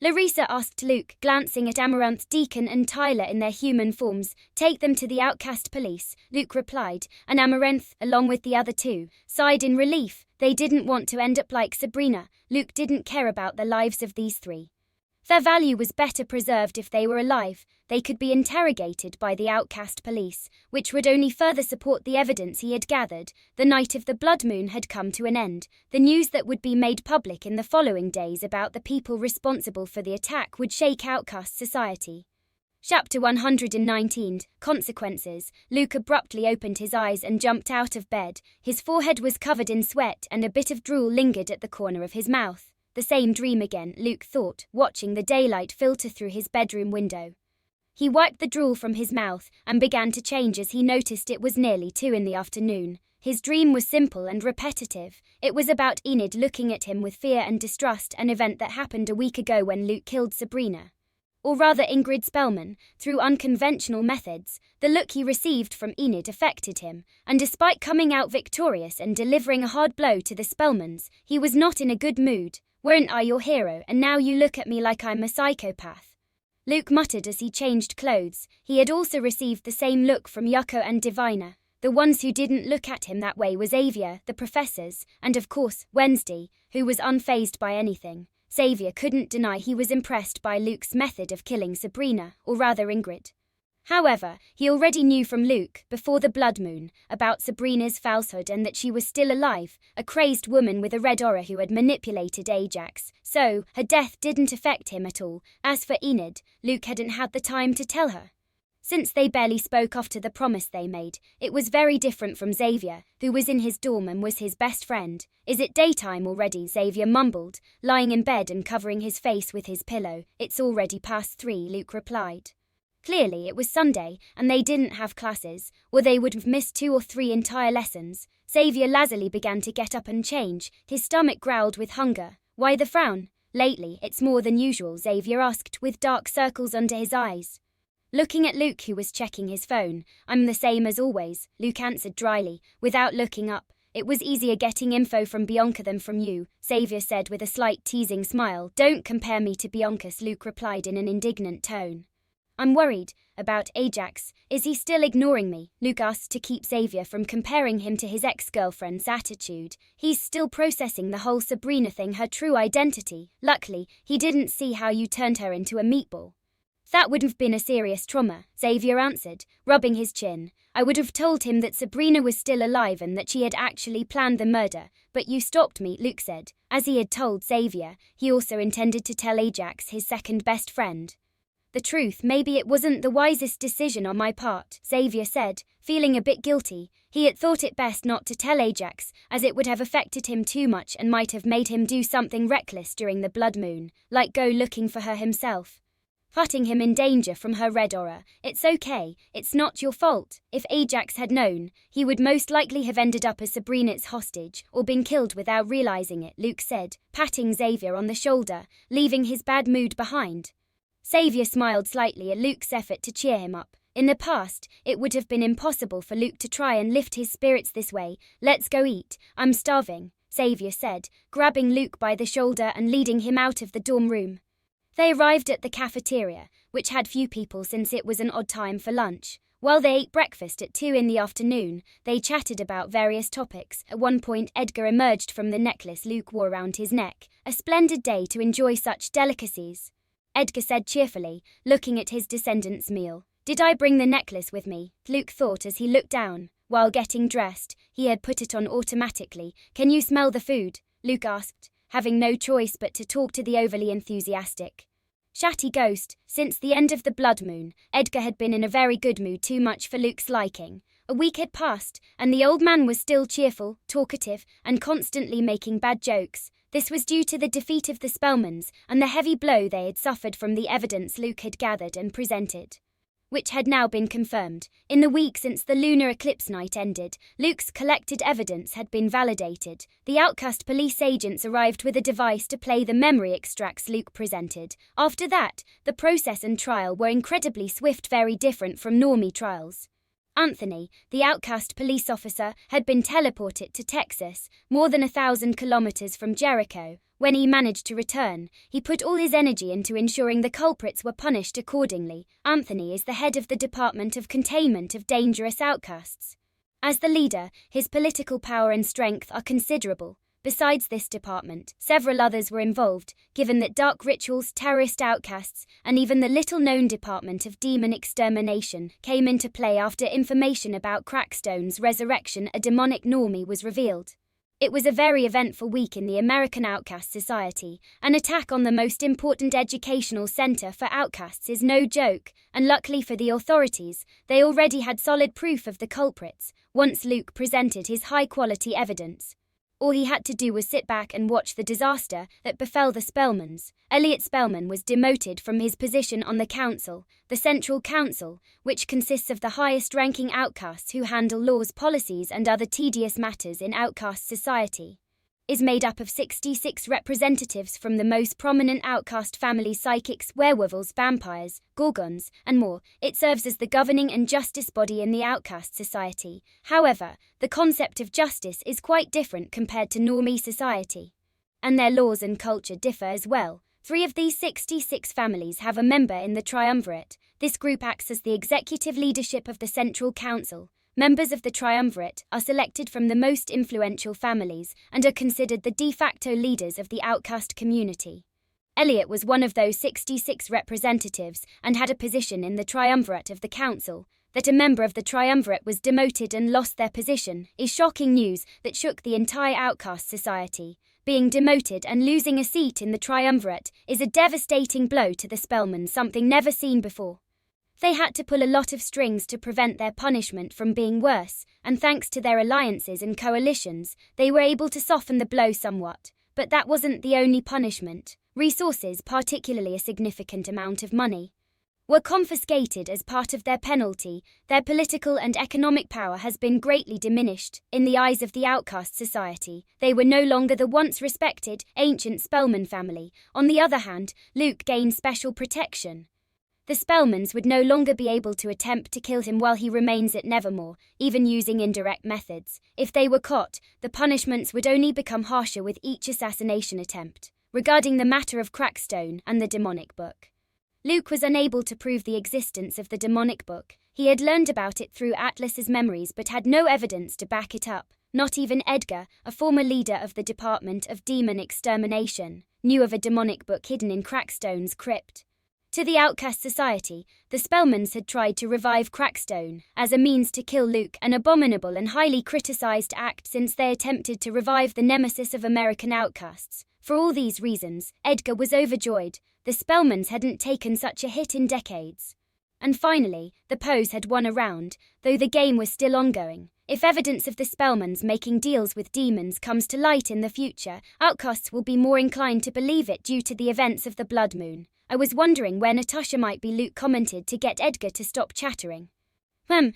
Larissa asked Luke, glancing at Amaranth, Deacon and Tyler in their human forms. "Take them to the outcast police," Luke replied, and Amaranth, along with the other two, sighed in relief. They didn't want to end up like Sabrina. Luke didn't care about the lives of these three. Their value was better preserved if they were alive. They could be interrogated by the outcast police, which would only further support the evidence he had gathered. The night of the blood moon had come to an end. The news that would be made public in the following days about the people responsible for the attack would shake outcast society. Chapter 119, Consequences. Luke abruptly opened his eyes and jumped out of bed. His forehead was covered in sweat and a bit of drool lingered at the corner of his mouth. The same dream again, Luke thought, watching the daylight filter through his bedroom window. He wiped the drool from his mouth and began to change as he noticed it was nearly 2 in the afternoon. His dream was simple and repetitive. It was about Enid looking at him with fear and distrust, an event that happened a week ago when Luke killed Sabrina, or rather Ingrid Spellman, through unconventional methods. The look he received from Enid affected him, and despite coming out victorious and delivering a hard blow to the Spellmans, he was not in a good mood. Weren't I your hero, and now you look at me like I'm a psychopath? Luke muttered as he changed clothes. He had also received the same look from Yuko and Divina. The ones who didn't look at him that way was Xavier, the professors, and of course, Wednesday, who was unfazed by anything. Xavier couldn't deny he was impressed by Luke's method of killing Sabrina, or rather Ingrid. However, he already knew from Luke, before the blood moon, about Sabrina's falsehood and that she was still alive, a crazed woman with a red aura who had manipulated Ajax, so her death didn't affect him at all. As for Enid, Luke hadn't had the time to tell her. Since they barely spoke after the promise they made, it was very different from Xavier, who was in his dorm and was his best friend. Is it daytime already? Xavier mumbled, lying in bed and covering his face with his pillow. It's already past 3, Luke replied. Clearly it was Sunday, and they didn't have classes, or they would have missed 2 or 3 entire lessons. Xavier lazily began to get up and change. His stomach growled with hunger. Why the frown? Lately, it's more than usual, Xavier asked, with dark circles under his eyes. Looking at Luke, who was checking his phone. I'm the same as always, Luke answered dryly, without looking up. It was easier getting info from Bianca than from you, Xavier said with a slight teasing smile. Don't compare me to Bianca, Luke replied in an indignant tone. I'm worried about Ajax. Is he still ignoring me? Luke asked to keep Xavier from comparing him to his ex-girlfriend's attitude. He's still processing the whole Sabrina thing, her true identity. Luckily, he didn't see how you turned her into a meatball. That would have been a serious trauma, Xavier answered, rubbing his chin. I would have told him that Sabrina was still alive and that she had actually planned the murder, but you stopped me, Luke said. As he had told Xavier, he also intended to tell Ajax, his second best friend. The truth, maybe it wasn't the wisest decision on my part, Xavier said, feeling a bit guilty. He had thought it best not to tell Ajax, as it would have affected him too much and might have made him do something reckless during the blood moon, like go looking for her himself, putting him in danger from her red aura. It's okay, it's not your fault. If Ajax had known, he would most likely have ended up as Sabrina's hostage, or been killed without realizing it, Luke said, patting Xavier on the shoulder, leaving his bad mood behind. Xavier smiled slightly at Luke's effort to cheer him up. In the past, it would have been impossible for Luke to try and lift his spirits this way. Let's go eat, I'm starving, Xavier said, grabbing Luke by the shoulder and leading him out of the dorm room. They arrived at the cafeteria, which had few people since it was an odd time for lunch. While they ate breakfast at 2 in the afternoon, they chatted about various topics. At one point, Edgar emerged from the necklace Luke wore around his neck. A splendid day to enjoy such delicacies, Edgar said cheerfully, looking at his descendant's meal. Did I bring the necklace with me? Luke thought as he looked down. While getting dressed, he had put it on automatically. Can you smell the food? Luke asked, having no choice but to talk to the overly enthusiastic Shatty ghost. Since the end of the blood moon, Edgar had been in a very good mood, too much for Luke's liking. A week had passed, and the old man was still cheerful, talkative, and constantly making bad jokes. This was due to the defeat of the Spellmans and the heavy blow they had suffered from the evidence Luke had gathered and presented, which had now been confirmed. In the week since the lunar eclipse night ended, Luke's collected evidence had been validated. The outcast police agents arrived with a device to play the memory extracts Luke presented. After that, the process and trial were incredibly swift, very different from normie trials. Anthony, the outcast police officer, had been teleported to Texas, more than 1,000 kilometers from Jericho. When he managed to return, he put all his energy into ensuring the culprits were punished accordingly. Anthony is the head of the Department of Containment of Dangerous Outcasts. As the leader, his political power and strength are considerable. Besides this department, several others were involved, given that dark rituals, terrorist outcasts, and even the little-known Department of Demon Extermination came into play after information about Crackstone's resurrection, a demonic normie, was revealed. It was a very eventful week in the American Outcast Society. An attack on the most important educational center for outcasts is no joke, and luckily for the authorities, they already had solid proof of the culprits, once Luke presented his high-quality evidence. All he had to do was sit back and watch the disaster that befell the Spellmans. Elliot Spellman was demoted from his position on the council. The Central Council, which consists of the highest-ranking outcasts who handle laws, policies and other tedious matters in outcast society, is made up of 66 representatives from the most prominent outcast families: psychics, werewolves, vampires, gorgons, and more. It serves as the governing and justice body in the outcast society. However, the concept of justice is quite different compared to normie society. and their laws and culture differ as well. 3 of these 66 families have a member in the triumvirate. This group acts as the executive leadership of the Central Council. Members of the triumvirate are selected from the most influential families and are considered the de facto leaders of the outcast community. Elliot was one of those 66 representatives and had a position in the triumvirate of the council. That a member of the triumvirate was demoted and lost their position is shocking news that shook the entire outcast society. Being demoted and losing a seat in the triumvirate is a devastating blow to the Spellmans, something never seen before. They had to pull a lot of strings to prevent their punishment from being worse, and thanks to their alliances and coalitions, they were able to soften the blow somewhat. But that wasn't the only punishment. Resources, particularly a significant amount of money, were confiscated as part of their penalty. Their political and economic power has been greatly diminished. In the eyes of the outcast society, they were no longer the once respected, ancient Spellman family. On the other hand, Luke gained special protection. The Spellmans would no longer be able to attempt to kill him while he remains at Nevermore, even using indirect methods. If they were caught, the punishments would only become harsher with each assassination attempt. Regarding the matter of Crackstone and the demonic book, Luke was unable to prove the existence of the demonic book. He had learned about it through Atlas's memories but had no evidence to back it up. Not even Edgar, a former leader of the Department of Demon Extermination, knew of a demonic book hidden in Crackstone's crypt. To the outcast society, the Spellmans had tried to revive Crackstone as a means to kill Luke, an abominable and highly criticized act since they attempted to revive the nemesis of American outcasts. For all these reasons, Edgar was overjoyed. The Spellmans hadn't taken such a hit in decades. And finally, the pose had won a round, though the game was still ongoing. If evidence of the Spellmans making deals with demons comes to light in the future, outcasts will be more inclined to believe it due to the events of the Blood Moon. I was wondering where Natasha might be, Luke commented to get Edgar to stop chattering.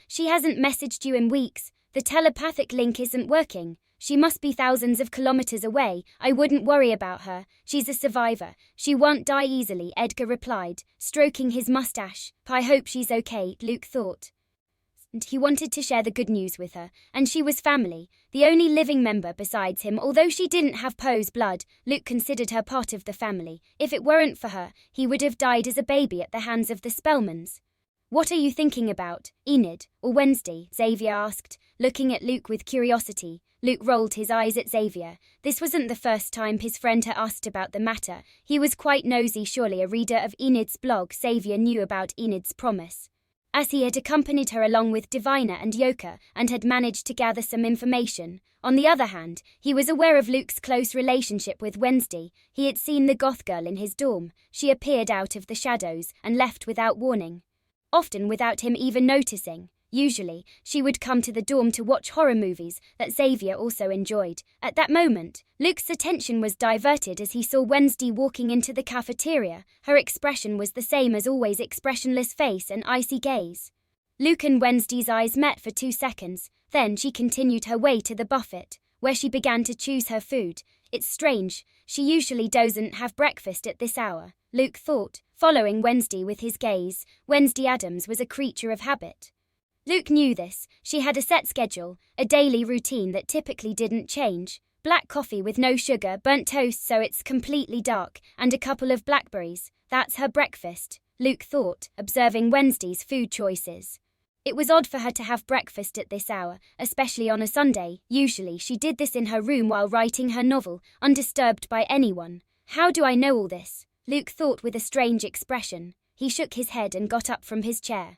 She hasn't messaged you in weeks. The telepathic link isn't working. She must be thousands of kilometers away. I wouldn't worry about her. She's a survivor. She won't die easily, Edgar replied, stroking his mustache. I hope she's okay, Luke thought. And he wanted to share the good news with her, and she was family, the only living member besides him. Although she didn't have Poe's blood, Luke considered her part of the family. If it weren't for her, he would have died as a baby at the hands of the Spellmans. What are you thinking about, Enid, or Wednesday? Xavier asked, looking at Luke with curiosity. Luke rolled his eyes at Xavier. This wasn't the first time his friend had asked about the matter. He was quite nosy. Surely a reader of Enid's blog, Xavier knew about Enid's promise, as he had accompanied her along with Divina and Yoka and had managed to gather some information. On the other hand, he was aware of Luke's close relationship with Wednesday. He had seen the goth girl in his dorm. She appeared out of the shadows and left without warning, often without him even noticing. Usually, she would come to the dorm to watch horror movies that Xavier also enjoyed. At that moment, Luke's attention was diverted as he saw Wednesday walking into the cafeteria. Her expression was the same as always, expressionless face and icy gaze. Luke and Wednesday's eyes met for 2 seconds, then she continued her way to the buffet, where she began to choose her food. It's strange, she usually doesn't have breakfast at this hour, Luke thought, following Wednesday with his gaze. Wednesday Adams was a creature of habit. Luke knew this. She had a set schedule, a daily routine that typically didn't change. Black coffee with no sugar, burnt toast so it's completely dark, and a couple of blackberries. That's her breakfast, Luke thought, observing Wednesday's food choices. It was odd for her to have breakfast at this hour, especially on a Sunday. Usually she did this in her room while writing her novel, undisturbed by anyone. How do I know all this? Luke thought with a strange expression. He shook his head and got up from his chair.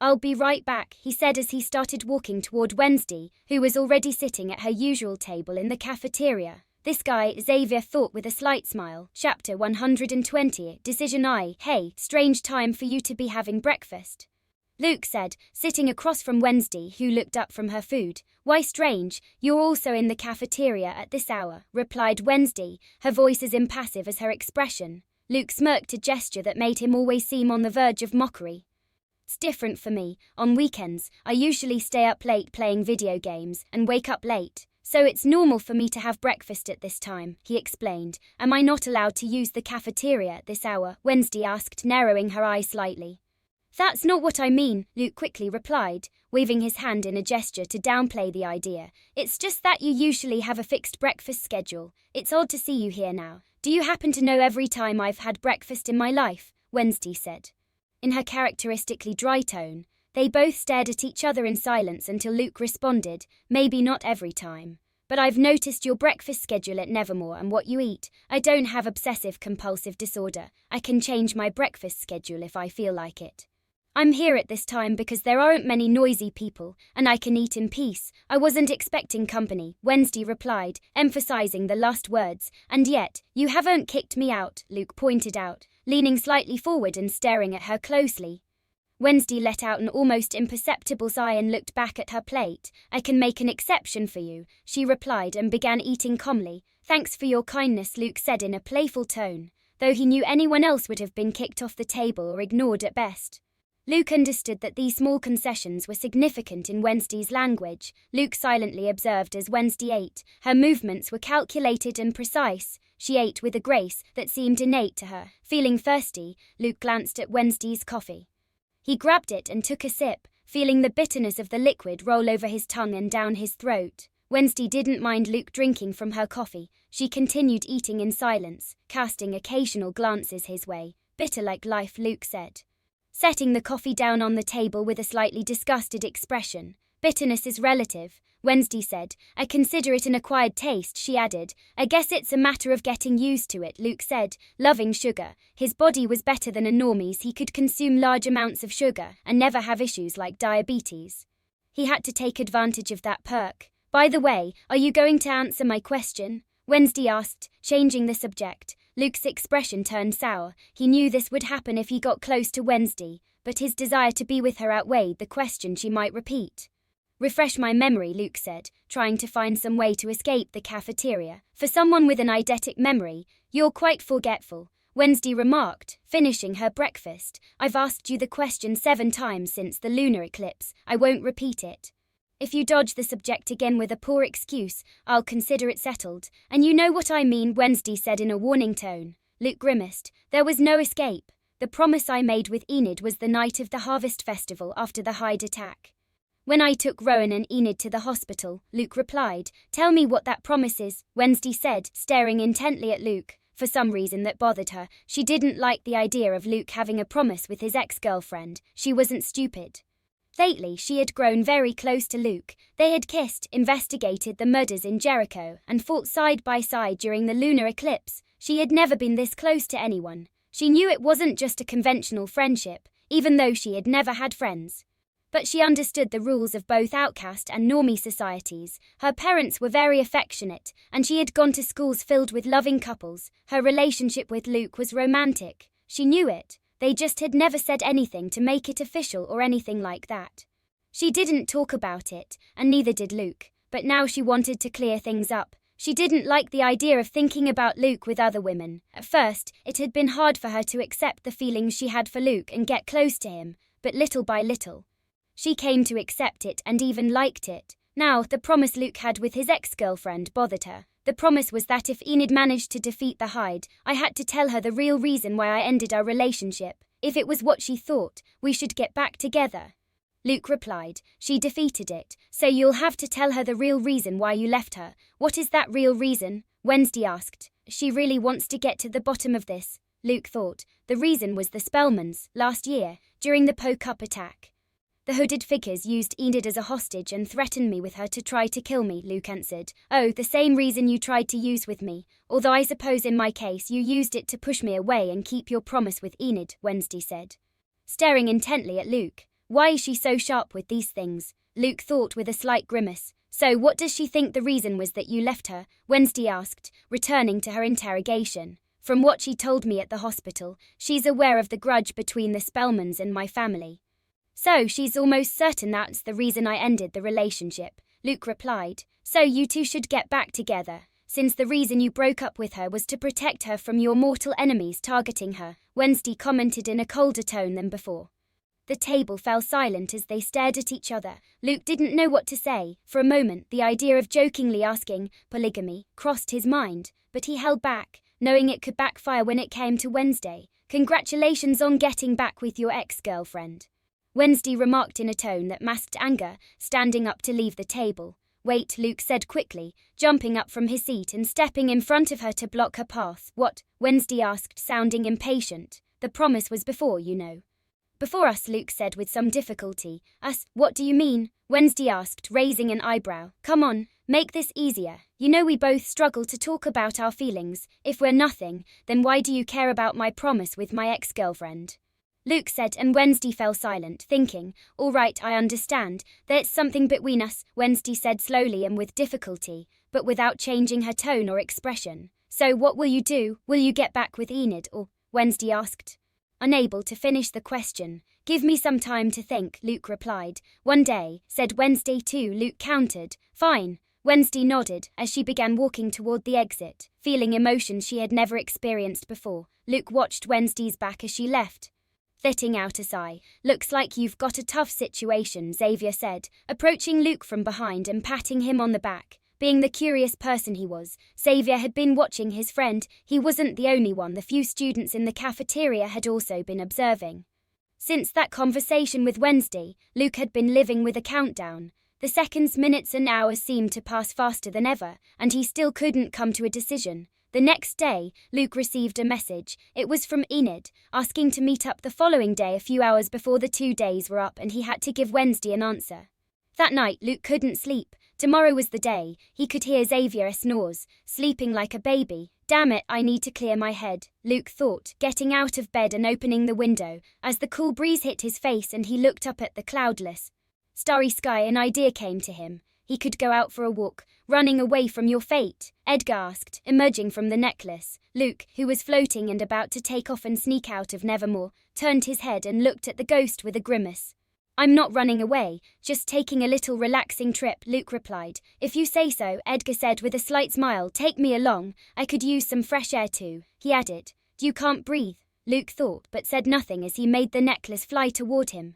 I'll be right back, he said as he started walking toward Wednesday, who was already sitting at her usual table in the cafeteria. This guy, Xavier thought with a slight smile. Chapter 120, Decision I. Hey, strange time for you to be having breakfast, Luke said, sitting across from Wednesday, who looked up from her food. Why strange? You're also in the cafeteria at this hour, replied Wednesday, her voice as impassive as her expression. Luke smirked, a gesture that made him always seem on the verge of mockery. It's different for me. On weekends, I usually stay up late playing video games and wake up late, so it's normal for me to have breakfast at this time, he explained. Am I not allowed to use the cafeteria at this hour? Wednesday asked, narrowing her eyes slightly. That's not what I mean, Luke quickly replied, waving his hand in a gesture to downplay the idea. It's just that you usually have a fixed breakfast schedule. It's odd to see you here now. Do you happen to know every time I've had breakfast in my life? Wednesday said. In her characteristically dry tone, they both stared at each other in silence until Luke responded, maybe not every time. But I've noticed your breakfast schedule at Nevermore and what you eat. I don't have obsessive-compulsive disorder. I can change my breakfast schedule if I feel like it. I'm here at this time because there aren't many noisy people, and I can eat in peace. I wasn't expecting company, Wednesday replied, emphasizing the last words. And yet, you haven't kicked me out, Luke pointed out, leaning slightly forward and staring at her closely. Wednesday let out an almost imperceptible sigh and looked back at her plate. I can make an exception for you, she replied and began eating calmly. Thanks for your kindness, Luke said in a playful tone, though he knew anyone else would have been kicked off the table or ignored at best. Luke understood that these small concessions were significant in Wednesday's language. Luke silently observed as Wednesday ate. Her movements were calculated and precise. She ate with a grace that seemed innate to her. Feeling thirsty, Luke glanced at Wednesday's coffee. He grabbed it and took a sip, feeling the bitterness of the liquid roll over his tongue and down his throat. Wednesday didn't mind Luke drinking from her coffee. She continued eating in silence, casting occasional glances his way. Bitter like life, Luke said, setting the coffee down on the table with a slightly disgusted expression. Bitterness is relative, Wednesday said. I consider it an acquired taste, she added. I guess it's a matter of getting used to it, Luke said, loving sugar. His body was better than a normie's. He could consume large amounts of sugar and never have issues like diabetes. He had to take advantage of that perk. By the way, are you going to answer my question? Wednesday asked, changing the subject. Luke's expression turned sour. He knew this would happen if he got close to Wednesday, but his desire to be with her outweighed the question she might repeat. Refresh my memory, Luke said, trying to find some way to escape the cafeteria. For someone with an eidetic memory, you're quite forgetful, Wednesday remarked, finishing her breakfast. I've asked you the question 7 times since the lunar eclipse. I won't repeat it. If you dodge the subject again with a poor excuse, I'll consider it settled. And you know what I mean, Wednesday said in a warning tone. Luke grimaced. There was no escape. The promise I made with Enid was the night of the Harvest Festival after the Hyde attack. When I took Rowan and Enid to the hospital, Luke replied. Tell me what that promise is, Wednesday said, staring intently at Luke. For some reason that bothered her, she didn't like the idea of Luke having a promise with his ex-girlfriend. She wasn't stupid. Lately, she had grown very close to Luke. They had kissed, investigated the murders in Jericho, and fought side by side during the lunar eclipse. She had never been this close to anyone. She knew it wasn't just a conventional friendship, even though she had never had friends. But she understood the rules of both outcast and normie societies. Her parents were very affectionate, and she had gone to schools filled with loving couples. Her relationship with Luke was romantic. She knew it. They just had never said anything to make it official or anything like that. She didn't talk about it, and neither did Luke. But now she wanted to clear things up. She didn't like the idea of thinking about Luke with other women. At first, it had been hard for her to accept the feelings she had for Luke and get close to him, but little by little, she came to accept it and even liked it. Now, the promise Luke had with his ex-girlfriend bothered her. The promise was that if Enid managed to defeat the Hyde, I had to tell her the real reason why I ended our relationship. If it was what she thought, we should get back together. Luke replied. She defeated it, so you'll have to tell her the real reason why you left her. What is that real reason? Wednesday asked. She really wants to get to the bottom of this, Luke thought. The reason was the Spellmans, last year, during the Poke-Up attack. The hooded figures used Enid as a hostage and threatened me with her to try to kill me, Luke answered. Oh, the same reason you tried to use with me, although I suppose in my case you used it to push me away and keep your promise with Enid, Wednesday said, staring intently at Luke. Why is she so sharp with these things? Luke thought with a slight grimace. So what does she think the reason was that you left her? Wednesday asked, returning to her interrogation. From what she told me at the hospital, she's aware of the grudge between the Spellmans and my family. So she's almost certain that's the reason I ended the relationship, Luke replied. So you two should get back together, since the reason you broke up with her was to protect her from your mortal enemies targeting her, Wednesday commented in a colder tone than before. The table fell silent as they stared at each other. Luke didn't know what to say. For a moment, the idea of jokingly asking, polygamy, crossed his mind, but he held back, knowing it could backfire when it came to Wednesday. Congratulations on getting back with your ex-girlfriend," Wednesday remarked in a tone that masked anger, standing up to leave the table. "Wait," Luke said quickly, jumping up from his seat and stepping in front of her to block her path. "What?" Wednesday asked, sounding impatient. "The promise was before, you know." "Before us," Luke said with some difficulty. "Us? What do you mean?" Wednesday asked, raising an eyebrow. "Come on, make this easier. You know we both struggle to talk about our feelings. If we're nothing, then why do you care about my promise with my ex-girlfriend?" Luke said, and Wednesday fell silent, thinking, "All right, I understand. There's something between us," Wednesday said slowly and with difficulty, but without changing her tone or expression. "So what will you do? Will you get back with Enid, or?" Wednesday asked. Unable to finish the question. "Give me some time to think," Luke replied. "One day," said Wednesday too, Luke countered. "Fine." Wednesday nodded as she began walking toward the exit, feeling emotions she had never experienced before. Luke watched Wednesday's back as she left, letting out a sigh. "Looks like you've got a tough situation," Xavier said, approaching Luke from behind and patting him on the back. Being the curious person he was, Xavier had been watching his friend. He wasn't the only one. The few students in the cafeteria had also been observing. Since that conversation with Wednesday, Luke had been living with a countdown. The seconds, minutes and hours seemed to pass faster than ever, and he still couldn't come to a decision. The next day, Luke received a message. It was from Enid, asking to meet up the following day a few hours before the 2 days were up, and he had to give Wednesday an answer. That night, Luke couldn't sleep. Tomorrow was the day. He could hear Xavier snores, sleeping like a baby. "Damn it, I need to clear my head," Luke thought, getting out of bed and opening the window. As the cool breeze hit his face and he looked up at the cloudless, starry sky, an idea came to him. He could go out for a walk. "Running away from your fate?" Edgar asked, emerging from the necklace. Luke, who was floating and about to take off and sneak out of Nevermore, turned his head and looked at the ghost with a grimace. "I'm not running away, just taking a little relaxing trip," Luke replied. "If you say so," Edgar said with a slight smile. "Take me along. I could use some fresh air too," he added. "You can't breathe," Luke thought, but said nothing as he made the necklace fly toward him.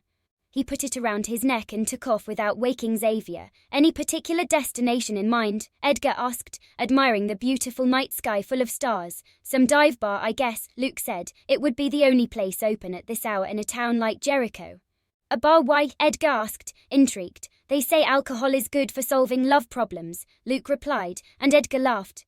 He put it around his neck and took off without waking Xavier. "Any particular destination in mind?" Edgar asked, admiring the beautiful night sky full of stars. "Some dive bar, I guess," Luke said. "It would be the only place open at this hour in a town like Jericho." "A bar, why?" Edgar asked, intrigued. "They say alcohol is good for solving love problems," Luke replied, and Edgar laughed.